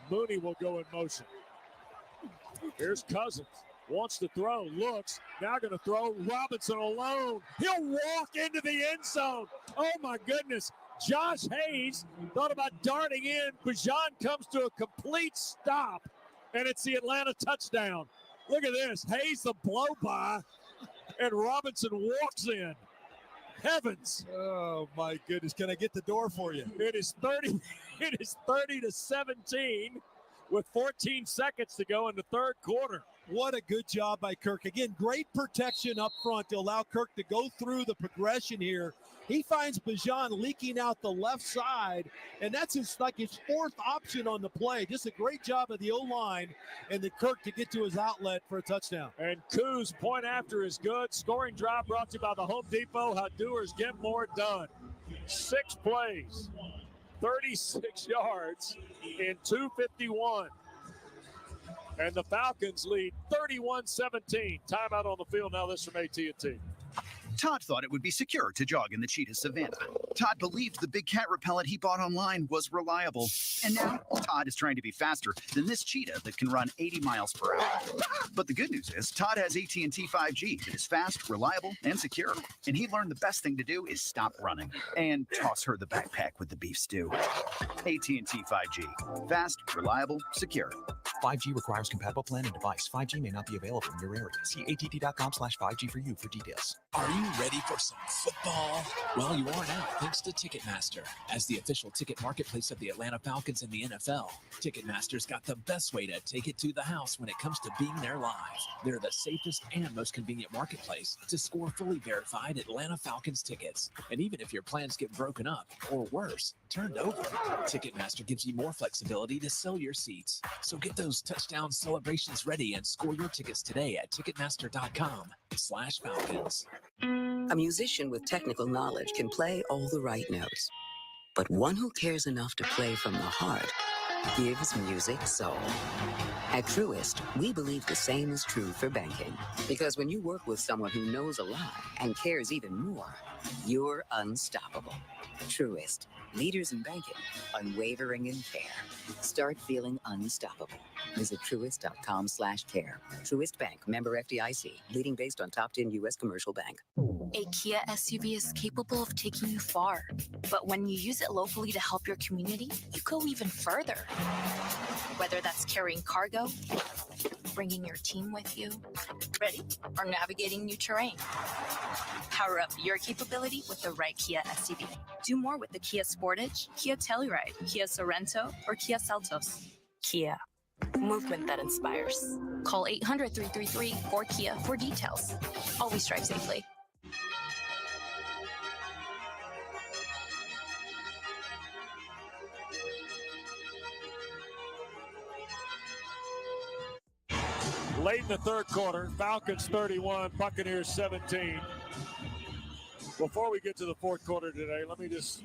[SPEAKER 1] Mooney will go in motion. Here's Cousins. Wants to throw, looks, now going to throw. Robinson alone. He'll walk into the end zone. Oh, my goodness. Josh Hayes thought about darting in. Bijan comes to a complete stop, and it's the Atlanta touchdown. Look at this. Hayes the blow-by, and Robinson walks in. Heavens.
[SPEAKER 3] Oh, my goodness. Can I get the door for you?
[SPEAKER 1] It is 30 to 17 with 14 seconds to go in the third quarter.
[SPEAKER 3] What a good job by Kirk. Again, great protection up front to allow Kirk to go through the progression here. He finds Bijan leaking out the left side, and that's his 4th option on the play. Just a great job of the O-line and the Kirk to get to his outlet for a touchdown.
[SPEAKER 1] And Koo's point after is good. Scoring drive brought to you by the Home Depot. How doers get more done. 6 plays, 36 yards in 2:51. And the Falcons lead 31-17. Timeout on the field now. This from AT&T.
[SPEAKER 8] Todd thought it would be secure to jog in the cheetah savanna. Todd believed the big cat repellent he bought online was reliable. And now Todd is trying to be faster than this cheetah that can run 80 miles per hour. But the good news is Todd has AT&T 5G that is fast, reliable, and secure. And he learned the best thing to do is stop running and toss her the backpack with the beef stew. AT&T 5G. Fast, reliable, secure.
[SPEAKER 10] 5G requires compatible plan and device. 5G may not be available in your area. See att.com/5G for you for details.
[SPEAKER 11] Are you ready for some football? Well, you are now, thanks to Ticketmaster. As the official ticket marketplace of the Atlanta Falcons and the NFL, Ticketmaster's got the best way to take it to the house when it comes to being there live. They're the safest and most convenient marketplace to score fully verified Atlanta Falcons tickets. And even if your plans get broken up, or worse, turned over, Ticketmaster gives you more flexibility to sell your seats. So get those touchdown celebrations ready and score your tickets today at Ticketmaster.com/Falcons.
[SPEAKER 12] A musician with technical knowledge can play all the right notes, but one who cares enough to play from the heart gives music soul. At Truist, we believe the same is true for banking, because when you work with someone who knows a lot and cares even more, you're unstoppable. Truist, leaders in banking, unwavering in care. Start feeling unstoppable. Visit Truist.com/care. Truist Bank, member FDIC, leading based on top 10 U.S. commercial bank.
[SPEAKER 21] A Kia SUV is capable of taking you far, but when you use it locally to help your community, you go even further. Whether that's carrying cargo, bringing your team with you, ready, or navigating new terrain. Power up your capability with the right Kia SUV. Do more with the Kia Sportage, Kia Telluride, Kia Sorento, or Kia Seltos. Kia. Movement that inspires. Call 800-333-4KIA for details. Always drive safely.
[SPEAKER 1] Late in the third quarter, Falcons 31, Buccaneers 17. Before we get to the fourth quarter today, let me just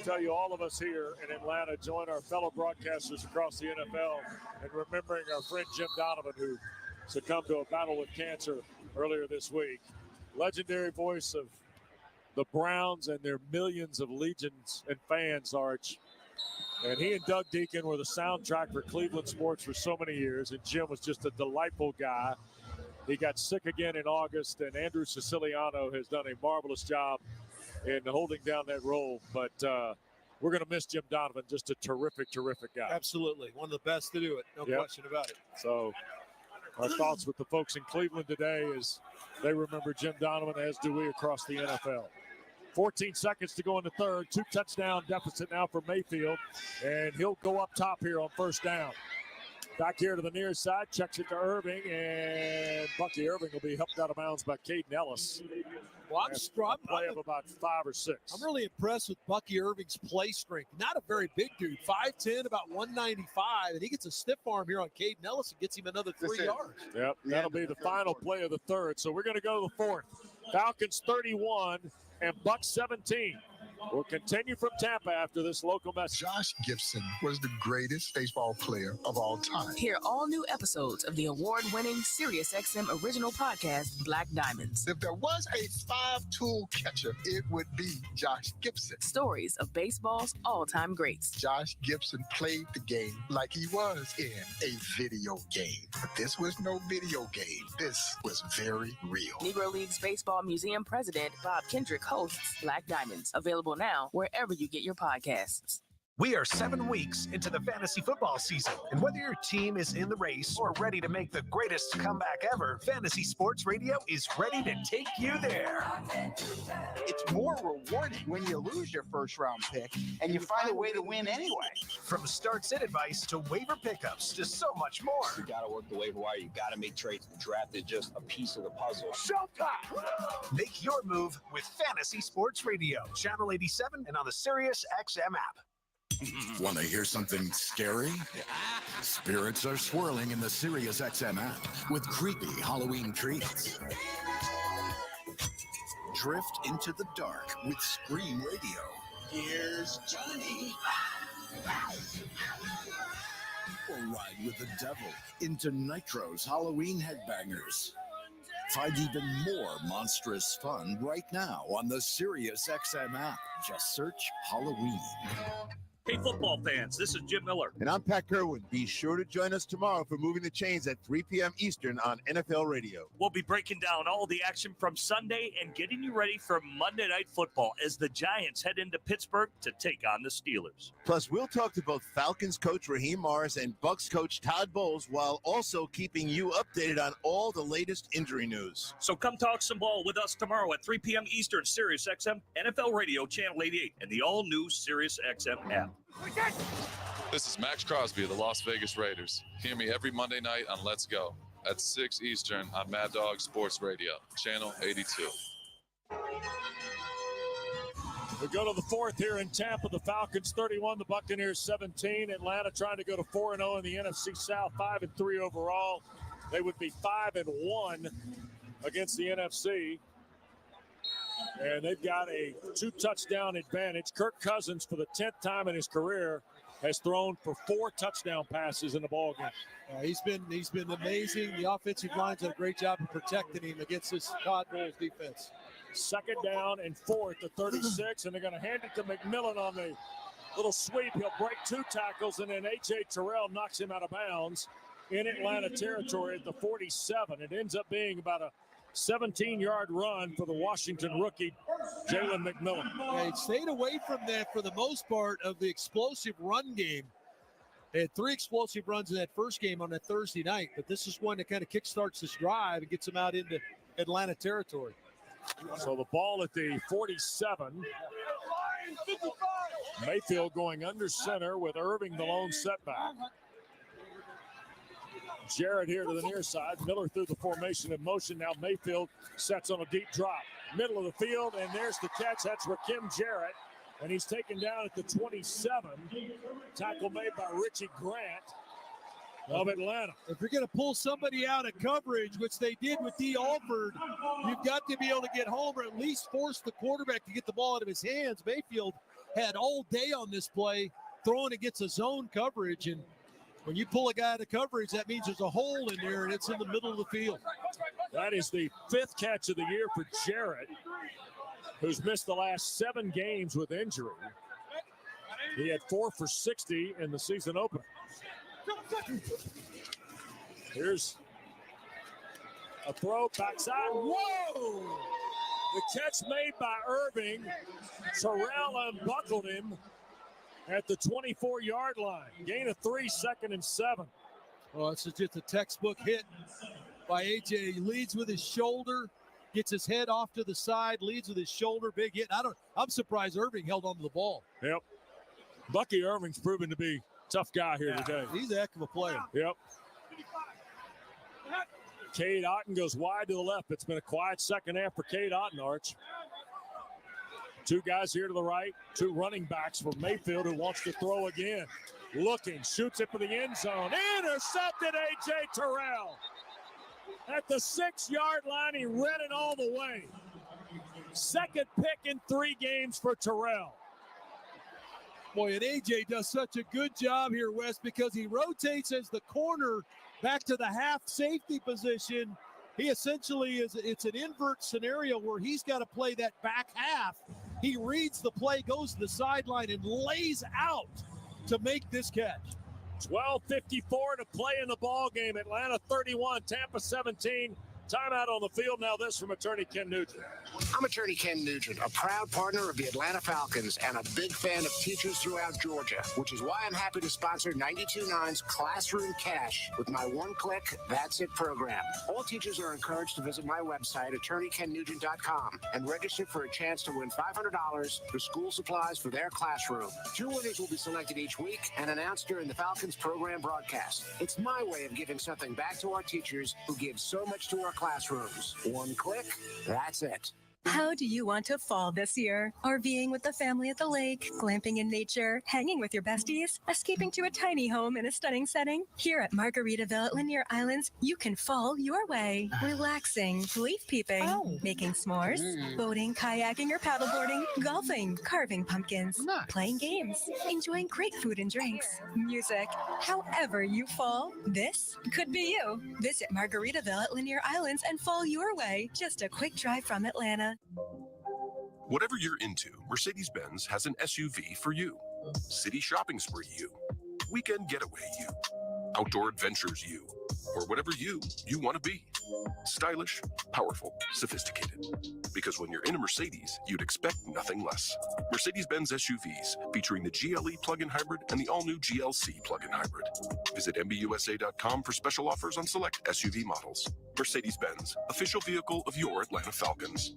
[SPEAKER 1] tell you, all of us here in Atlanta join our fellow broadcasters across the NFL in remembering our friend Jim Donovan, who succumbed to a battle with cancer earlier this week. Legendary voice of the Browns and their millions of legions and fans, Arch. And he and Doug Deacon were the soundtrack for Cleveland sports for so many years, and Jim was just a delightful guy. He got sick again in August, and Andrew Siciliano has done a marvelous job in holding down that role. But we're going to miss Jim Donovan, just a terrific, terrific guy.
[SPEAKER 3] Absolutely. One of the best to do it. No question about it.
[SPEAKER 1] So our thoughts with the folks in Cleveland today is they remember Jim Donovan, as do we across the NFL. 14 seconds to go in the third. 2-touchdown deficit now for Mayfield, and he'll go up top here on first down. Back here to the near side, checks it to Irving, and Bucky Irving will be helped out of bounds by Caden Ellis.
[SPEAKER 3] Well, I'm
[SPEAKER 1] play of about 5 or 6.
[SPEAKER 3] I'm really impressed with Bucky Irving's play strength. Not a very big dude, 5'10", about 195, and he gets a stiff arm here on Caden Ellis and gets him another 3 yards.
[SPEAKER 1] Yep, that'll be the final play of the third. So we're going to go to the fourth. Falcons 31 and Bucs 17. We'll continue from Tampa after this local message.
[SPEAKER 13] Josh Gibson was the greatest baseball player of all time.
[SPEAKER 15] Hear all new episodes of the award-winning SiriusXM original podcast, Black Diamonds.
[SPEAKER 13] If there was a 5-tool catcher, it would be Josh Gibson.
[SPEAKER 15] Stories of baseball's all-time greats.
[SPEAKER 13] Josh Gibson played the game like he was in a video game. But this was no video game. This was very real.
[SPEAKER 15] Negro Leagues Baseball Museum President Bob Kendrick hosts Black Diamonds, available now wherever you get your podcasts.
[SPEAKER 16] We are 7 weeks into the fantasy football season, and whether your team is in the race or ready to make the greatest comeback ever, Fantasy Sports Radio is ready to take you there.
[SPEAKER 18] It's more rewarding when you lose your first-round pick and you find a way to win anyway.
[SPEAKER 16] From start-sit advice to waiver pickups to so much more.
[SPEAKER 29] You got to work the waiver wire. You got to make trades. The draft is just a piece of the puzzle.
[SPEAKER 16] Showtime! Make your move with Fantasy Sports Radio, Channel 87 and on the SiriusXM app.
[SPEAKER 30] Want to hear something scary? Spirits are swirling in the SiriusXM app with creepy Halloween treats. Drift into the dark with Scream Radio. Here's Johnny. Or ride with the devil into Nitro's Halloween Headbangers. Find even more monstrous fun right now on the SiriusXM app. Just search Halloween.
[SPEAKER 4] Hey, football fans, this is Jim Miller.
[SPEAKER 7] And I'm Pat Kerwin. Be sure to join us tomorrow for Moving the Chains at 3 p.m. Eastern on NFL Radio.
[SPEAKER 4] We'll be breaking down all the action from Sunday and getting you ready for Monday Night Football as the Giants head into Pittsburgh to take on the Steelers.
[SPEAKER 7] Plus, we'll talk to both Falcons coach Raheem Morris and Bucs coach Todd Bowles while also keeping you updated on all the latest injury news.
[SPEAKER 4] So come talk some ball with us tomorrow at 3 p.m. Eastern, SiriusXM, NFL Radio, Channel 88, and the all-new SiriusXM app.
[SPEAKER 14] This is Max Crosby of the Las Vegas Raiders. Hear me every Monday night on Let's Go at 6 Eastern on Mad Dog Sports Radio, Channel 82.
[SPEAKER 1] We go to the fourth here in Tampa. The Falcons 31, the Buccaneers 17. Atlanta trying to go to 4-0 in the NFC South, 5-3 overall. They would be 5-1 against the NFC. And they've got a 2-touchdown advantage. Kirk Cousins, for the 10th time in his career, has thrown for 4 touchdown passes in the ballgame.
[SPEAKER 3] He's been amazing. The offensive line's done a great job of protecting him against this Todd Bowles defense.
[SPEAKER 1] 2nd down and 4 at the 36, and they're going to hand it to McMillan on the little sweep. He'll break 2 tackles, and then A.J. Terrell knocks him out of bounds in Atlanta territory at the 47. It ends up being about a 17-yard run for the Washington rookie, Jalen McMillan.
[SPEAKER 3] Yeah, he stayed away from that for the most part of the explosive run game. They had 3 explosive runs in that first game on that Thursday night, but this is one that kind of kickstarts this drive and gets them out into Atlanta territory.
[SPEAKER 1] So the ball at the 47. Mayfield going under center with Irving the lone setback. Jarrett here to the near side. Miller through the formation in motion. Now Mayfield sets on a deep drop. Middle of the field, and there's the catch. That's Rakim Jarrett. And he's taken down at the 27. Tackle made by Richie Grant of Atlanta.
[SPEAKER 3] If you're going to pull somebody out of coverage, which they did with D. Alford, you've got to be able to get home or at least force the quarterback to get the ball out of his hands. Mayfield had all day on this play throwing against a zone coverage, and when you pull a guy out of coverage, that means there's a hole in there, and it's in the middle of the field.
[SPEAKER 1] That is the 5th catch of the year for Jarrett, who's missed the last 7 games with injury. He had 4 for 60 in the season opener. Here's a throw, backside. Whoa! The catch made by Irving. Terrell unbuckled him at the 24-yard line. Gain of 3, 2nd and 7.
[SPEAKER 3] Well, it's just a textbook hit by A.J. He leads with his shoulder, gets his head off to the side, leads with his shoulder, big hit. I'm surprised Irving held on to the ball.
[SPEAKER 1] Yep. Bucky Irving's proven to be a tough guy here today.
[SPEAKER 3] He's a heck of a player.
[SPEAKER 1] Yep. Cade Otton goes wide to the left. It's been a quiet second half for Cade Otton, Arch. 2 guys here to the right, 2 running backs for Mayfield who wants to throw again. Looking, shoots it for the end zone. Intercepted A.J. Terrell. At the 6-yard line, he read it all the way. 2nd pick in 3 games for Terrell.
[SPEAKER 3] Boy, and A.J. does such a good job here, Wes, because he rotates as the corner back to the half safety position. He essentially it's an invert scenario where he's got to play that back half. He reads the play, goes to the sideline, and lays out to make this catch.
[SPEAKER 1] 12:54 to play in the ball game. Atlanta 31, Tampa 17. Timeout on the field. Now this from attorney Ken Nugent.
[SPEAKER 17] I'm attorney Ken Nugent, a proud partner of the Atlanta Falcons and a big fan of teachers throughout Georgia, which is why I'm happy to sponsor 92.9's Classroom Cash with my one-click, that's it program. All teachers are encouraged to visit my website, attorneykennugent.com, and register for a chance to win $500 for school supplies for their classroom. 2 winners will be selected each week and announced during the Falcons program broadcast. It's my way of giving something back to our teachers who give so much to our classrooms. One click, that's it.
[SPEAKER 6] How do you want to fall this year? RVing with the family at the lake, glamping in nature, hanging with your besties, escaping to a tiny home in a stunning setting? Here at Margaritaville at Linear Islands, you can fall your way. Relaxing, leaf peeping, making s'mores, boating, kayaking, or paddleboarding, golfing, carving pumpkins, playing games, enjoying great food and drinks, music. However you fall, this could be you. Visit Margaritaville at Linear Islands and fall your way. Just a quick drive from Atlanta.
[SPEAKER 9] Whatever you're into, Mercedes-Benz has an SUV for you. City shopping spree you. Weekend getaway you. Outdoor adventures you. Or whatever you want to be. Stylish, powerful, sophisticated. Because when you're in a Mercedes, you'd expect nothing less. Mercedes-Benz SUVs, featuring the GLE plug-in hybrid and the all-new GLC plug-in hybrid. Visit MBUSA.com for special offers on select SUV models. Mercedes-Benz, official vehicle of your Atlanta Falcons.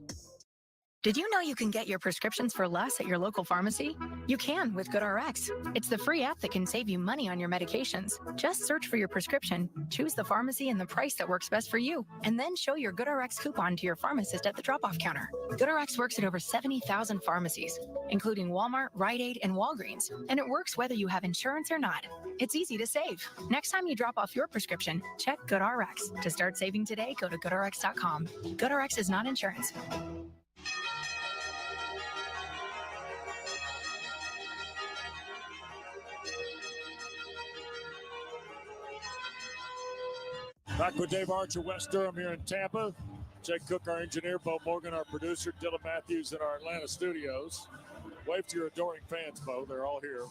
[SPEAKER 19] Did you know you can get your prescriptions for less at your local pharmacy? You can with GoodRx. It's the free app that can save you money on your medications. Just search for your prescription, choose the pharmacy and the price that works best for you, and then show your GoodRx coupon to your pharmacist at the drop-off counter. GoodRx works at over 70,000 pharmacies, including Walmart, Rite Aid, and Walgreens, and it works whether you have insurance or not. It's easy to save. Next time you drop off your prescription, check GoodRx. To start saving today, go to GoodRx.com. GoodRx is not insurance.
[SPEAKER 1] Back with Dave Archer, West Durham here in Tampa. Jake Cook, our engineer, Bo Morgan, our producer, Dylan Matthews in our Atlanta studios. Wave to your adoring fans, Bo. They're all here.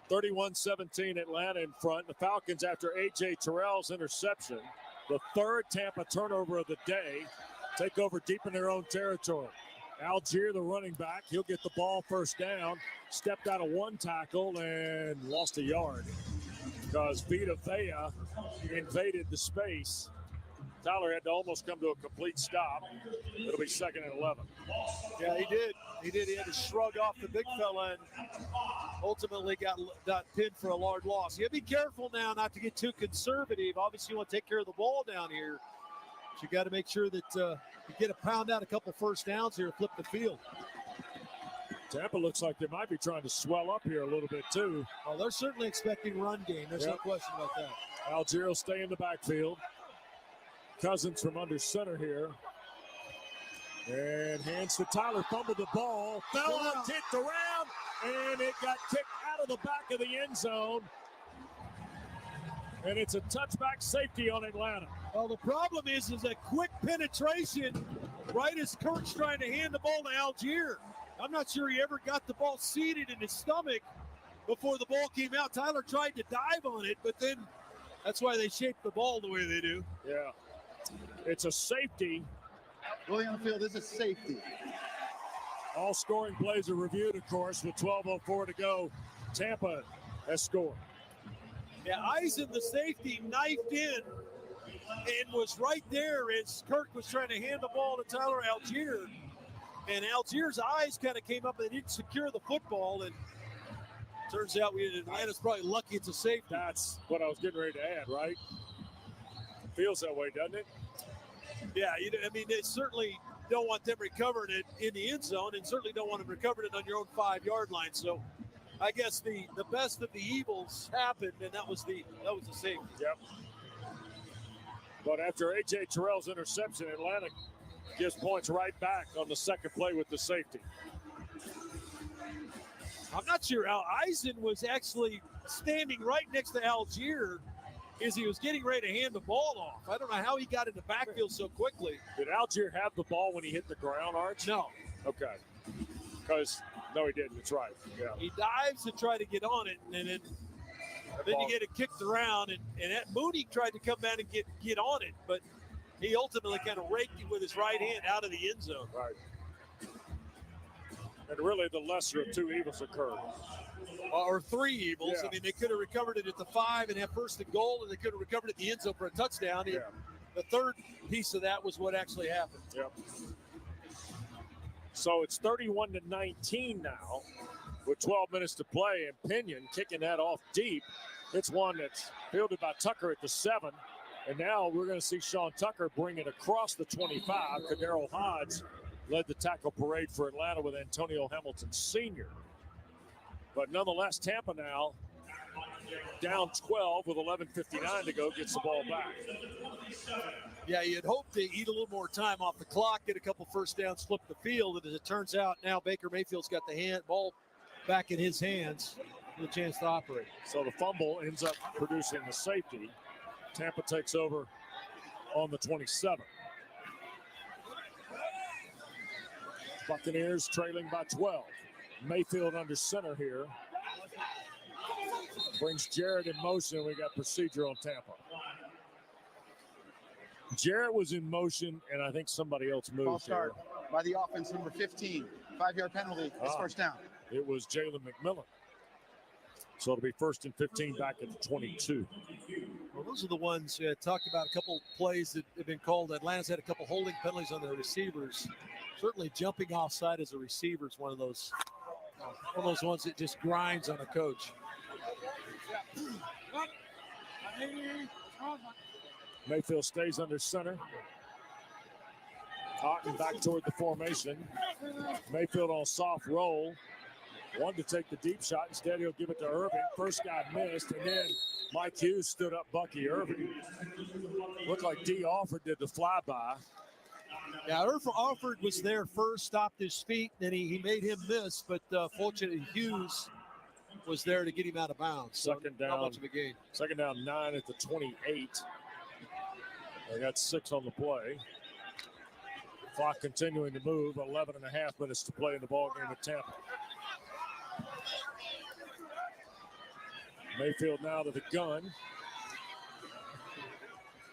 [SPEAKER 1] 31-17 Atlanta in front. The Falcons, after A.J. Terrell's interception, the third Tampa turnover of the day, take over deep in their own territory. Algier, the running back, he'll get the ball first down. Stepped out of one tackle and lost a yard because Vita Vea invaded the space. Tyler had to almost come to a complete stop. It'll be 2nd and 11.
[SPEAKER 3] Yeah, he did. He had to shrug off the big fella and ultimately got pinned for a large loss. You got to be careful now not to get too conservative. Obviously, you want to take care of the ball down here. But you got to make sure that you get a pound out a couple first downs here, flip the field.
[SPEAKER 1] Tampa looks like they might be trying to swell up here a little bit, too.
[SPEAKER 3] Well, they're certainly expecting run game. There's no question about that.
[SPEAKER 1] Algier will stay in the backfield. Cousins from under center here. And hands to Tyler, fumbled the ball, fell out, kicked around, and it got kicked out of the back of the end zone. And it's a touchback safety on Atlanta.
[SPEAKER 3] Well, the problem is a quick penetration right as Kirk's trying to hand the ball to Algier. I'm not sure he ever got the ball seated in his stomach before the ball came out. Tyler tried to dive on it, but then that's why they shape the ball the way they do.
[SPEAKER 1] Yeah. It's a safety.
[SPEAKER 2] Going on the field is a safety.
[SPEAKER 1] All scoring plays are reviewed, of course, with 12:04 to go. Tampa has scored.
[SPEAKER 3] Yeah, Eisen, the safety, knifed in and was right there as Kirk was trying to hand the ball to Tyler Algier. And Algier's eyes kind of came up and didn't secure the football. And turns out Atlanta's probably lucky it's a safety.
[SPEAKER 1] That's what I was getting ready to add, right? Feels that way, doesn't it?
[SPEAKER 3] Yeah, I mean, they certainly don't want them recovering it in the end zone and certainly don't want them recovering it on your own 5-yard line. So I guess the best of the evils happened, and that was the safety.
[SPEAKER 1] Yep. But after A.J. Terrell's interception, Atlanta gives points right back on the second play with the safety.
[SPEAKER 3] I'm not sure. Eisen was actually standing right next to Algier as he was getting ready to hand the ball off. I don't know how he got in the backfield so quickly.
[SPEAKER 1] Did Algier have the ball when he hit the ground, Arch?
[SPEAKER 3] No.
[SPEAKER 1] Okay. Because, no, he didn't. That's right. Yeah.
[SPEAKER 3] He dives to try to get on it, and then you get it kicked around, and Mooney tried to come down and get on it, but he ultimately kind of raked it with his right hand out of the end zone.
[SPEAKER 1] Right. And really the lesser of two evils occurred.
[SPEAKER 3] Or three evils.
[SPEAKER 1] Yeah.
[SPEAKER 3] I mean, they could have recovered it at the 5 and have first and goal, and they could have recovered it at the end zone for a touchdown.
[SPEAKER 1] Yeah.
[SPEAKER 3] The third piece of that was what actually happened.
[SPEAKER 1] Yep. So it's 31-19 now with 12 minutes to play, and Pinion kicking that off deep. It's one that's fielded by Tucker at the 7. And now we're going to see Sean Tucker bring it across the 25. Kadero Hodge led the tackle parade for Atlanta with Antonio Hamilton Sr. But nonetheless, Tampa now down 12 with 11:59 to go, gets the ball back.
[SPEAKER 3] Yeah, you'd hope to eat a little more time off the clock, get a couple first downs, flip the field. And as it turns out, now Baker Mayfield's got the ball back in his hands with a chance to operate.
[SPEAKER 1] So the fumble ends up producing the safety. Tampa takes over on the 27. Buccaneers trailing by 12. Mayfield under center here. Brings Jarrett in motion. We got procedure on Tampa. Jarrett was in motion, and I think somebody else moved.
[SPEAKER 2] Ball start by the offense, number 15. 5-yard penalty. It's first down.
[SPEAKER 1] It was Jalen McMillan. So it'll be 1st and 15 back at the 22.
[SPEAKER 3] Well, those are the ones talked about, a couple plays that have been called. Atlanta's had a couple holding penalties on their receivers. Certainly jumping offside as a receiver is one of those ones that just grinds on a coach.
[SPEAKER 1] Mayfield stays under center. Otten back toward the formation. Mayfield on soft roll. Wanted to take the deep shot. Instead, he'll give it to Irving. First guy missed, and then Mike Hughes stood up Bucky Irving. Looked like D. Alford did the flyby.
[SPEAKER 3] Yeah, Alford was there first, stopped his feet, then he made him miss, but fortunately Hughes was there to get him out of bounds. So
[SPEAKER 1] Second down.
[SPEAKER 3] Not much of a gain.
[SPEAKER 1] Second down, 9 at the 28. They got 6 on the play. Clock continuing to move. 11 and a half minutes to play in the ball game at Tampa. Mayfield now to the gun.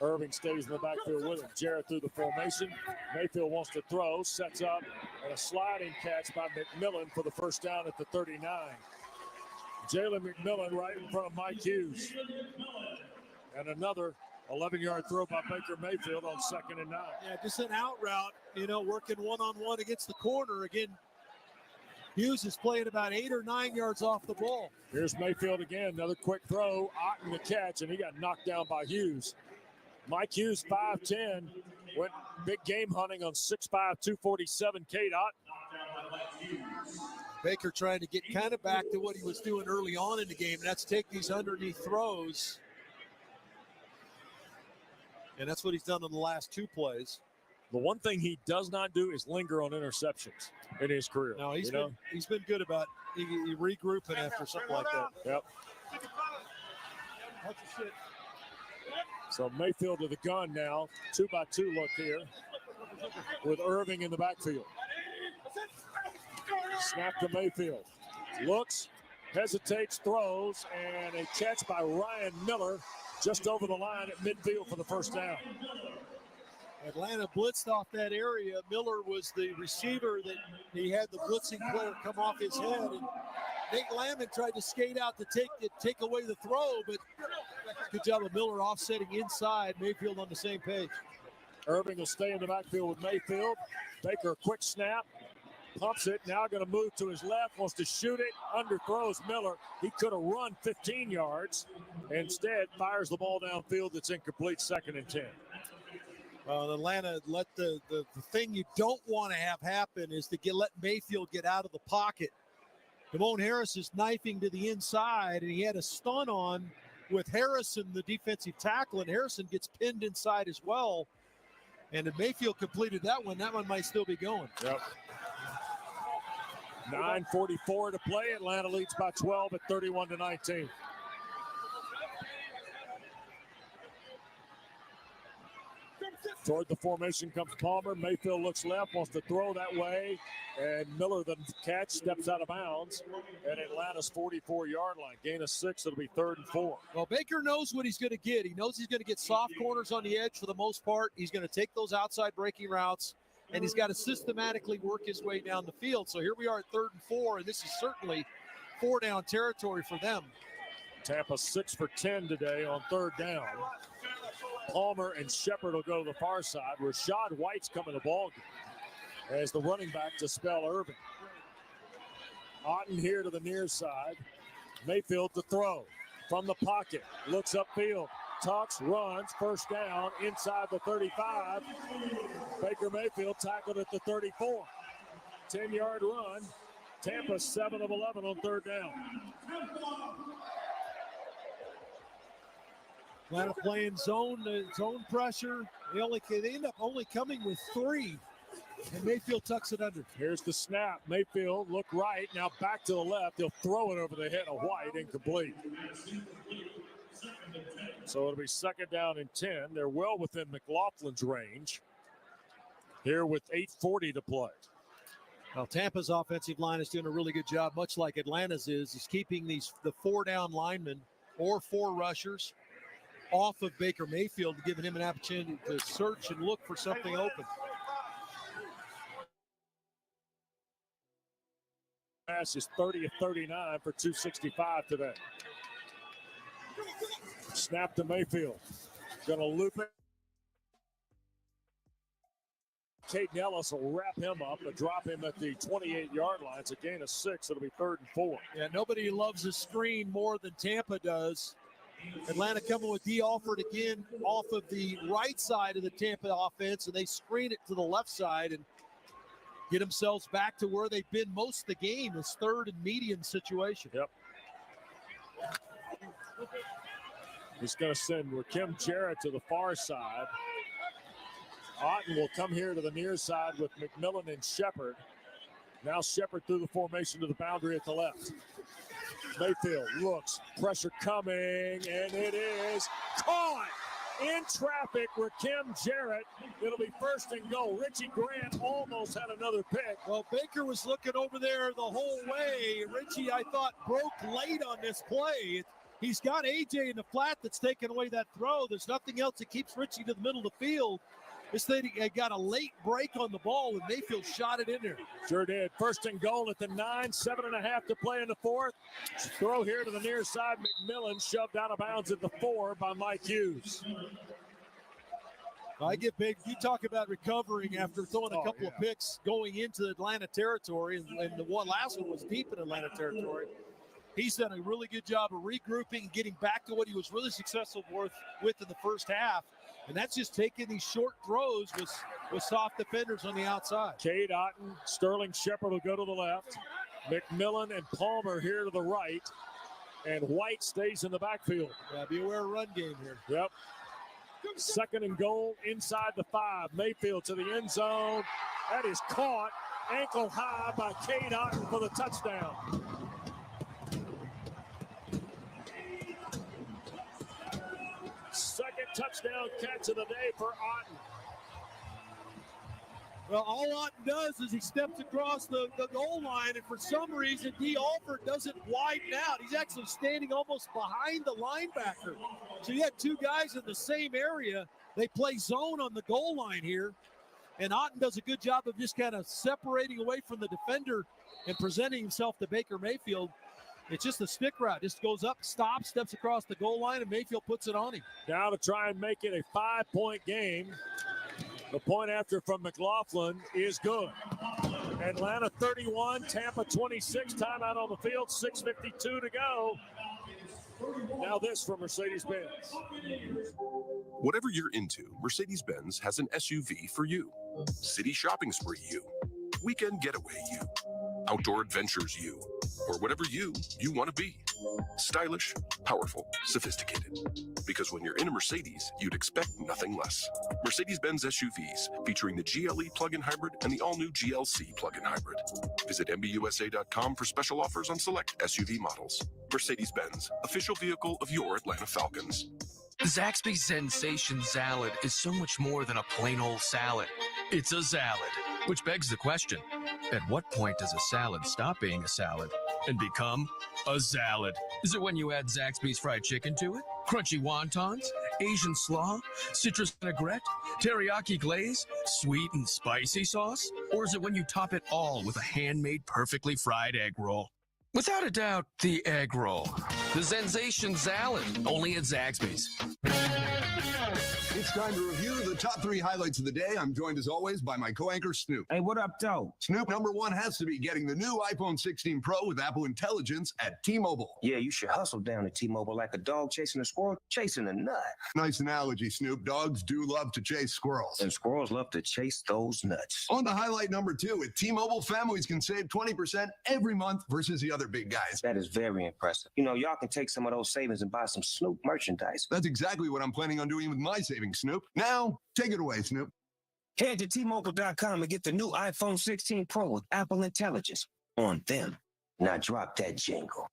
[SPEAKER 1] Irving stays in the backfield with him. Jarrett through the formation. Mayfield wants to throw, sets up, and a sliding catch by McMillan for the first down at the 39. Jalen McMillan right in front of Mike Hughes. And another 11-yard throw by Baker Mayfield on 2nd and 9.
[SPEAKER 3] Yeah, just an out route, working one-on-one against the corner. Again, Hughes is playing about 8 or 9 yards off the ball.
[SPEAKER 1] Here's Mayfield again, another quick throw, Otten the catch, and he got knocked down by Hughes. Mike Hughes, 5'10", went big game hunting on 6'5", 247, Cade Otten.
[SPEAKER 3] Baker trying to get kind of back to what he was doing early on in the game, and that's take these underneath throws. And that's what he's done in the last 2 plays.
[SPEAKER 1] The one thing he does not do is linger on interceptions in his career.
[SPEAKER 3] No, he's been good about regrouping after something like that.
[SPEAKER 1] Yep. So Mayfield to the gun now. 2-by-2 look here with Irving in the backfield. Snap to Mayfield. Looks, hesitates, throws, and a catch by Ryan Miller just over the line at midfield for the first down.
[SPEAKER 3] Atlanta blitzed off that area. Miller was the receiver that he had the blitzing player come off his head. And Nate Landman tried to skate out to take away the throw, but good job of Miller offsetting inside. Mayfield on the same page.
[SPEAKER 1] Irving will stay in the backfield with Mayfield. Baker, a quick snap. Pumps it, now going to move to his left, wants to shoot it, underthrows Miller. He could have run 15 yards. Instead, fires the ball downfield that's incomplete, 2nd and 10.
[SPEAKER 3] Well, Atlanta let the thing you don't want to have happen is to let Mayfield get out of the pocket. Damone Harris is knifing to the inside, and he had a stun on with Harrison, the defensive tackle, and Harrison gets pinned inside as well. And if Mayfield completed that one might still be going.
[SPEAKER 1] Yep. 9:44 to play. Atlanta leads by 12 at 31-19. Toward the formation comes Palmer. Mayfield looks left, wants to throw that way, and Miller, the catch, steps out of bounds at Atlanta's 44-yard line. Gain of 6, it'll be 3rd and 4.
[SPEAKER 3] Well, Baker knows what he's going to get. He knows he's going to get soft corners on the edge for the most part. He's going to take those outside breaking routes, and he's got to systematically work his way down the field. So here we are at 3rd and 4, and this is certainly 4-down territory for them.
[SPEAKER 1] Tampa 6 for 10 today on 3rd down. Palmer and Shepard will go to the far side. Rashad White's coming to the ball game as the running back to spell Irving. Otten here to the near side. Mayfield to throw from the pocket. Looks upfield tucks, runs, first down inside the 35. Baker Mayfield tackled at the 34. 10-yard run. Tampa 7 of 11 on third down.
[SPEAKER 3] Atlanta playing zone pressure. They end up only coming with 3. And Mayfield tucks it under.
[SPEAKER 1] Here's the snap. Mayfield look right. Now back to the left. He'll throw it over the head of White. Incomplete. So it'll be second down and 10. They're well within McLaughlin's range. Here with 8:40 to play.
[SPEAKER 3] Well, Tampa's offensive line is doing a really good job, much like Atlanta's is keeping the 4-down linemen or 4 rushers off of Baker Mayfield, giving him an opportunity to search and look for something open.
[SPEAKER 1] Pass is 30 of 39 for 265 today. Snap to Mayfield. Going to loop it. Caden Ellis will wrap him up and drop him at the 28-yard line. It's a gain of 6. It'll be 3rd and 4.
[SPEAKER 3] Yeah, nobody loves a screen more than Tampa does. Atlanta coming with D. Alford again off of the right side of the Tampa offense, and they screen it to the left side and get themselves back to where they've been most of the game, this 3rd and medium situation.
[SPEAKER 1] Yep. He's going to send Rakim Jarrett to the far side. Otten will come here to the near side with McMillan and Shepard. Now Shepard through the formation to the boundary at the left. Mayfield looks, pressure coming, and it is caught in traffic. Rakim Jarrett. It'll be 1st and goal. Richie Grant almost had another pick.
[SPEAKER 3] Well, Baker was looking over there the whole way. Richie, I thought, broke late on this play. He's got AJ in the flat that's taken away that throw. There's nothing else that keeps Richie to the middle of the field. This thing got a late break on the ball, and Mayfield shot it in there.
[SPEAKER 1] Sure did. 1st and goal at the 9, 7.5 to play in the 4th. Throw here to the near side. McMillan shoved out of bounds at the 4 by Mike Hughes.
[SPEAKER 3] I get big. You talk about recovering after throwing a couple of picks going into Atlanta territory, and the last one was deep in Atlanta territory. He's done a really good job of regrouping and getting back to what he was really successful with in the first half. And that's just taking these short throws with soft defenders on the outside.
[SPEAKER 1] Cade Otten, Sterling Shepard will go to the left. McMillan and Palmer here to the right. And White stays in the backfield.
[SPEAKER 3] Yeah, be aware of run game here.
[SPEAKER 1] Yep. 2nd and goal inside the 5. Mayfield to the end zone. That is caught ankle high by Cade Otten for the touchdown. Second touchdown catch of the day for Otten.
[SPEAKER 3] Well, all Otten does is he steps across the goal line, and for some reason, D. Alford doesn't widen out. He's actually standing almost behind the linebacker. So you had 2 guys in the same area. They play zone on the goal line here, and Otten does a good job of just kind of separating away from the defender and presenting himself to Baker Mayfield. It's just a stick route. Just goes up, stops, steps across the goal line, and Mayfield puts it on him.
[SPEAKER 1] Now to try and make it a 5-point game. The point after from McLaughlin is good. Atlanta 31, Tampa 26. Timeout on the field, 6:52 to go. Now this from Mercedes-Benz.
[SPEAKER 9] Whatever you're into, Mercedes-Benz has an SUV for you. City shopping spree you. Weekend getaway you. Outdoor adventures you. Or whatever you want to be. Stylish, powerful, sophisticated. Because when you're in a Mercedes, you'd expect nothing less. Mercedes-Benz SUVs featuring the GLE plug-in hybrid and the all-new GLC plug-in hybrid. Visit MBUSA.com for special offers on select SUV models. Mercedes-Benz, official vehicle of your Atlanta Falcons.
[SPEAKER 5] Zaxby's Sensation Salad is so much more than a plain old salad. It's a salad, which begs the question, at what point does a salad stop being a salad and become a salad? Is it when you add Zaxby's fried chicken to it? Crunchy wontons? Asian slaw? Citrus vinaigrette? Teriyaki glaze? Sweet and spicy sauce? Or is it when you top it all with a handmade perfectly fried egg roll? Without a doubt, the egg roll. The Sensation Salad, only at Zaxby's.
[SPEAKER 8] It's time to review the top 3 highlights of the day. I'm joined as always by my co-anchor Snoop.
[SPEAKER 10] Hey, what up, Joe?
[SPEAKER 8] Snoop, number 1 has to be getting the new iPhone 16 Pro with Apple Intelligence at T-Mobile.
[SPEAKER 10] Yeah, you should hustle down to T-Mobile like a dog chasing a squirrel, chasing a nut.
[SPEAKER 8] Nice analogy, Snoop. Dogs do love to chase squirrels.
[SPEAKER 10] And squirrels love to chase those nuts.
[SPEAKER 8] On to highlight number 2. At T-Mobile, families can save 20% every month versus the other big guys.
[SPEAKER 10] That is very impressive. You know, y'all can take some of those savings and buy some Snoop merchandise.
[SPEAKER 8] That's exactly what I'm planning on doing with my savings, Snoop. Now, take it away, Snoop.
[SPEAKER 10] Head to T-Mobile.com and get the new iPhone 16 Pro with Apple Intelligence on them. Now drop that jingle.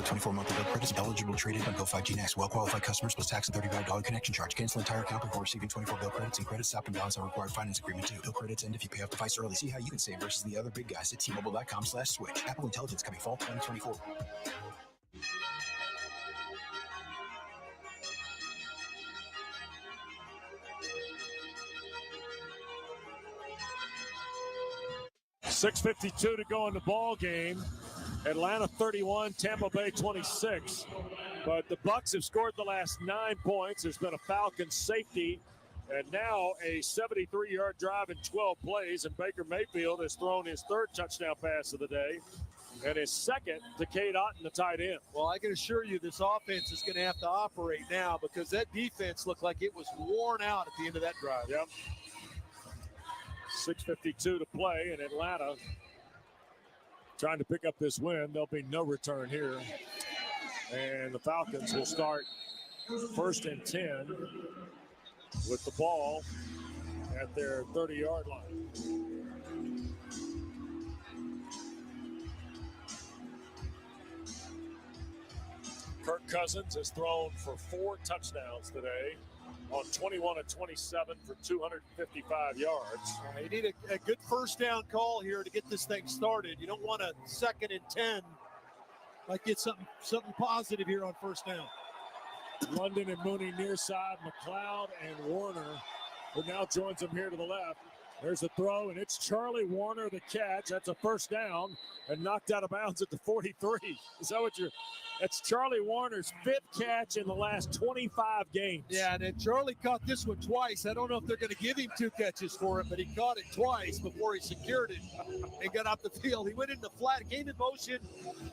[SPEAKER 20] 24-month bill credits eligible traded on Go 5G Next. Well-qualified customers plus tax and $35 connection charge. Cancel entire account before receiving 24 bill credits and credits stop and balance on required finance agreement too. Bill credits end if you pay off device early. See how you can save versus the other big guys at T-Mobile.com/switch. Apple Intelligence coming fall 2024.
[SPEAKER 1] .6:52 to go in the ball game. Atlanta 31, Tampa Bay 26. But the Bucs have scored the last 9 points. There's been a Falcons safety, and now a 73-yard drive in 12 plays. And Baker Mayfield has thrown his 3rd touchdown pass of the day, and his 2nd to Cade Otton, the tight end.
[SPEAKER 3] Well, I can assure you this offense is going to have to operate now because that defense looked like it was worn out at the end of that drive.
[SPEAKER 1] Yep. 6:52 to play, and Atlanta trying to pick up this win. There'll be no return here. And the Falcons will start 1st and 10 with the ball at their 30-yard line. Kirk Cousins has thrown for 4 touchdowns today on 21 of 27 for 255 yards.
[SPEAKER 3] You need a good first down call here to get this thing started. You don't want a 2nd and 10. Like get something positive here on first down.
[SPEAKER 1] London and Mooney near side, McLeod and Warner, who now joins them here to the left. There's a throw, and it's Charlie Warner the catch. That's a first down and knocked out of bounds at the 43. Is that what you're... That's Charlie Warner's 5th catch in the last 25 games.
[SPEAKER 3] Yeah, and then Charlie caught this one twice. I don't know if they're going to give him 2 catches for it, but he caught it twice before he secured it and got off the field. He went into flat, came in motion,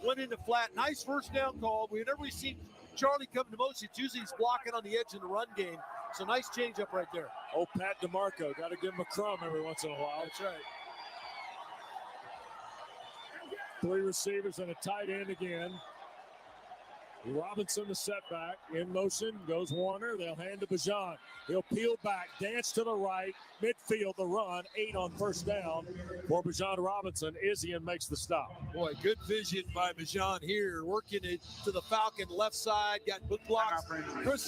[SPEAKER 3] went into flat. Nice first down call. Whenever we see Charlie come into motion, it's usually he's blocking on the edge in the run game. So nice change up right there.
[SPEAKER 1] Oh, Pat DeMarco. Got to give him a crumb every once in a while.
[SPEAKER 3] That's right.
[SPEAKER 1] 3 receivers and a tight end again. Robinson the setback. In motion goes Warner. They'll hand to Bijan. He'll peel back, dance to the right, midfield the run. 8 on first down for Bijan Robinson. Izzian makes the stop.
[SPEAKER 3] Boy, good vision by Bijan here. Working it to the Falcon left side. Got good blocks.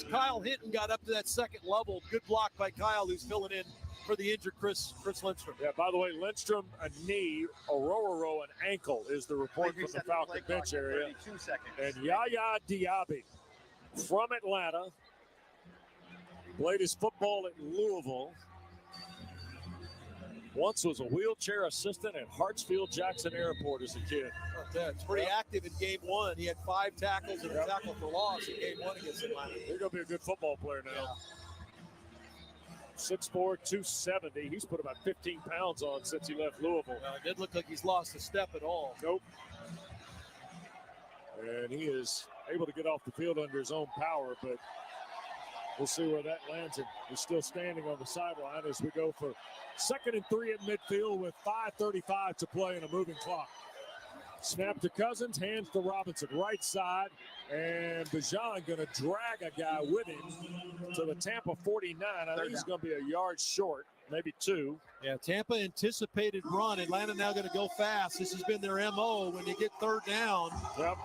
[SPEAKER 3] Kyle Hinton got up to that 2nd level. Good block by Kyle, who's filling in for the injured Chris Lindstrom.
[SPEAKER 1] Yeah, by the way, Lindstrom, a knee, Ororo, an ankle is the report from the Falcon bench area. And Yaya Diaby from Atlanta played his football at Louisville. Once was a wheelchair assistant at Hartsfield-Jackson Airport as a kid.
[SPEAKER 3] It's pretty active in game 1. He had 5 tackles and a tackle for loss in game 1 against Atlanta.
[SPEAKER 1] He's going to be a good football player now. 6'4", 270. He's put about 15 pounds on since he left Louisville.
[SPEAKER 3] Well, it didn't look like he's lost a step at all.
[SPEAKER 1] Nope. And he is able to get off the field under his own power, but we'll see where that lands him. He's still standing on the sideline as we go for 2nd and 3 at midfield with 5:35 to play in a moving clock. Snap to Cousins, hands to Robinson, right side, and Bijan going to drag a guy with him to the Tampa 49. I think he's going to be a yard short, maybe 2.
[SPEAKER 3] Yeah, Tampa anticipated run. Atlanta now going to go fast. This has been their MO when you get 3rd down,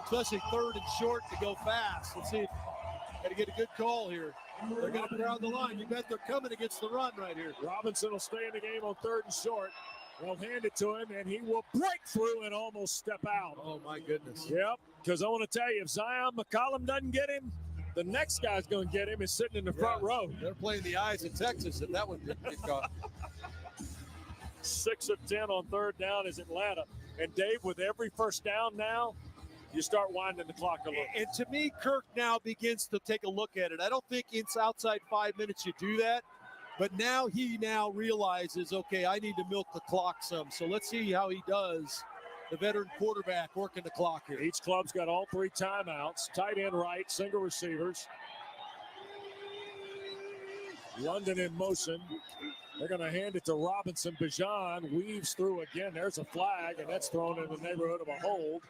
[SPEAKER 3] especially 3rd and short to go fast. Let's see if got to get a good call here. They're going to crowd the line. You bet they're coming against the run right here.
[SPEAKER 1] Robinson will stay in the game on 3rd and short. They'll hand it to him, and he will break through and almost step out.
[SPEAKER 3] Oh, my goodness.
[SPEAKER 1] Yep, because I want to tell you, if Zion McCollum doesn't get him, the next guy's going to get him is sitting in the front row.
[SPEAKER 3] They're playing the Eyes in Texas, and that would get caught.
[SPEAKER 1] 6 of 10 on 3rd down is Atlanta. And, Dave, with every first down now, you start winding the clock a little.
[SPEAKER 3] And to me, Kirk now begins to take a look at it. I don't think it's outside 5 minutes you do that, but now he realizes, okay, I need to milk the clock some. So let's see how he does. The veteran quarterback working the clock here.
[SPEAKER 1] Each club's got all 3 timeouts. Tight end right, single receivers. London in motion. They're going to hand it to Robinson. Bijan weaves through again. There's a flag, and that's thrown in the neighborhood of a hold.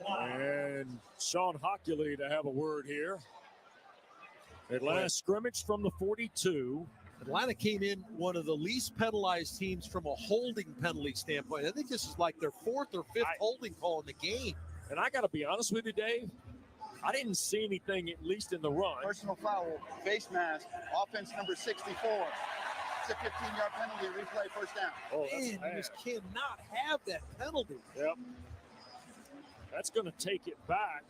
[SPEAKER 1] And Sean Hockley to have a word here. Atlanta scrimmage from the 42.
[SPEAKER 3] Atlanta came in one of the least penalized teams from a holding penalty standpoint. I think this is like their 4th or 5th holding call in the game.
[SPEAKER 1] And I got to be honest with you, Dave. I didn't see anything, at least in the run.
[SPEAKER 2] Personal foul, face mask, offense number 64. It's a 15-yard penalty, replay, first down.
[SPEAKER 1] Oh, that's
[SPEAKER 3] Man,
[SPEAKER 1] bad.
[SPEAKER 3] you just cannot have that penalty.
[SPEAKER 1] Yep. That's going to take it back.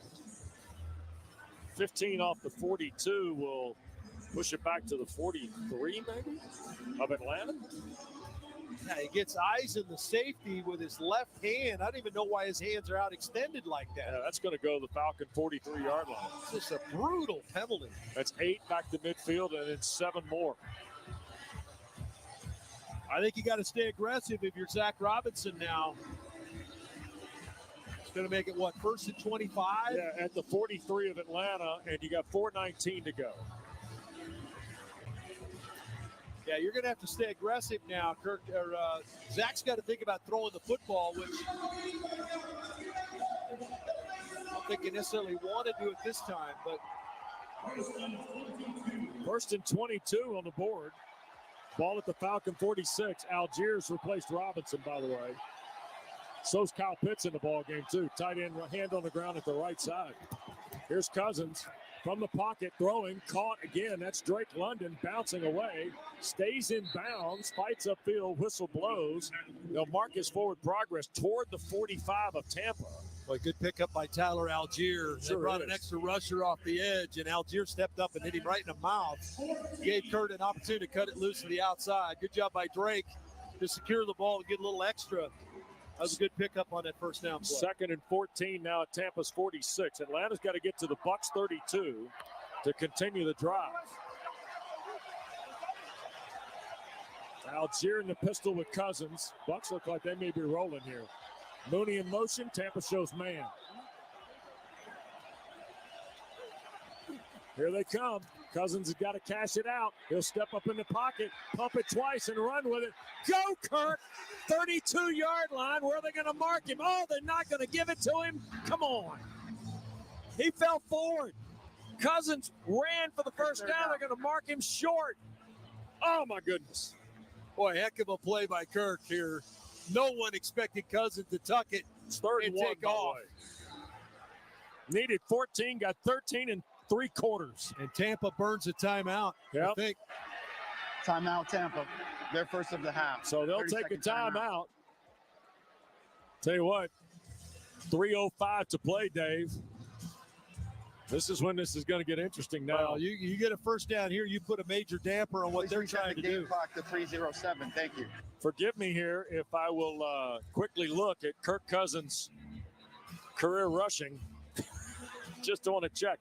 [SPEAKER 1] 15 off the 42 will push it back to the 43, maybe, of Atlanta.
[SPEAKER 3] Yeah, he gets eyes in the safety with his left hand. I don't even know why his hands are out extended like that.
[SPEAKER 1] Yeah, that's going to go to the Falcon 43-yard line.
[SPEAKER 3] It's just a brutal penalty.
[SPEAKER 1] That's 8 back to midfield and then 7 more.
[SPEAKER 3] I think you got to stay aggressive if you're Zach Robinson now. It's going to make it, what, 1st and 25?
[SPEAKER 1] Yeah, at the 43 of Atlanta, and you got 4:19 to go.
[SPEAKER 3] Yeah, you're going to have to stay aggressive now, Kirk. Zach's got to think about throwing the football, which I don't think he necessarily want to do it this time. But
[SPEAKER 1] 1st and 22 on the board. Ball at the Falcon 46. Algiers replaced Robinson, by the way. So's Kyle Pitts in the ball game, too. Tight end, hand on the ground at the right side. Here's Cousins. From the pocket, throwing, caught again. That's Drake London bouncing away. Stays in bounds, fights upfield, whistle blows. They'll mark his forward progress toward the 45 of Tampa.
[SPEAKER 3] Well, good pickup by Tyler Algier.
[SPEAKER 1] Sure
[SPEAKER 3] they brought
[SPEAKER 1] is.
[SPEAKER 3] an extra rusher off the edge, and Algier stepped up and hit him right in the mouth. Gave Kurt an opportunity to cut it loose to the outside. Good job by Drake to secure the ball and get a little extra. That was a good pickup on that first down play.
[SPEAKER 1] 2nd and 14 now at Tampa's 46. Atlanta's got to get to the Bucs 32 to continue the drive. Algier in the pistol with Cousins. Bucs look like they may be rolling here. Mooney in motion. Tampa shows man. Here they come. Cousins has got to cash it out. He'll step up in the pocket, pump it twice, and run with it. Go, Kirk! 32-yard line. Where are they going to mark him? Oh, they're not going to give it to him. Come on. He fell forward. Cousins ran for the first down. They're going to mark him short. Oh, my goodness.
[SPEAKER 3] Boy, heck of a play by Kirk here. No one expected Cousins to tuck it
[SPEAKER 1] It's 3rd and 1,
[SPEAKER 3] take off.
[SPEAKER 1] Needed 14, got 13 and 3/4.
[SPEAKER 3] And Tampa burns a timeout.
[SPEAKER 1] Yep.
[SPEAKER 3] I think.
[SPEAKER 2] Timeout, Tampa. Their first of the half.
[SPEAKER 1] So they'll take a
[SPEAKER 2] 30-second
[SPEAKER 1] timeout. Tell you what, 3:05 to play, Dave. This is when this is going to get interesting now.
[SPEAKER 3] Well, you get a first down here, you put a major damper on what they're trying to
[SPEAKER 2] the game
[SPEAKER 3] do.
[SPEAKER 2] clock to 3:07. Thank you.
[SPEAKER 1] Forgive me here if I will quickly look at Kirk Cousins' career rushing. Just want to check.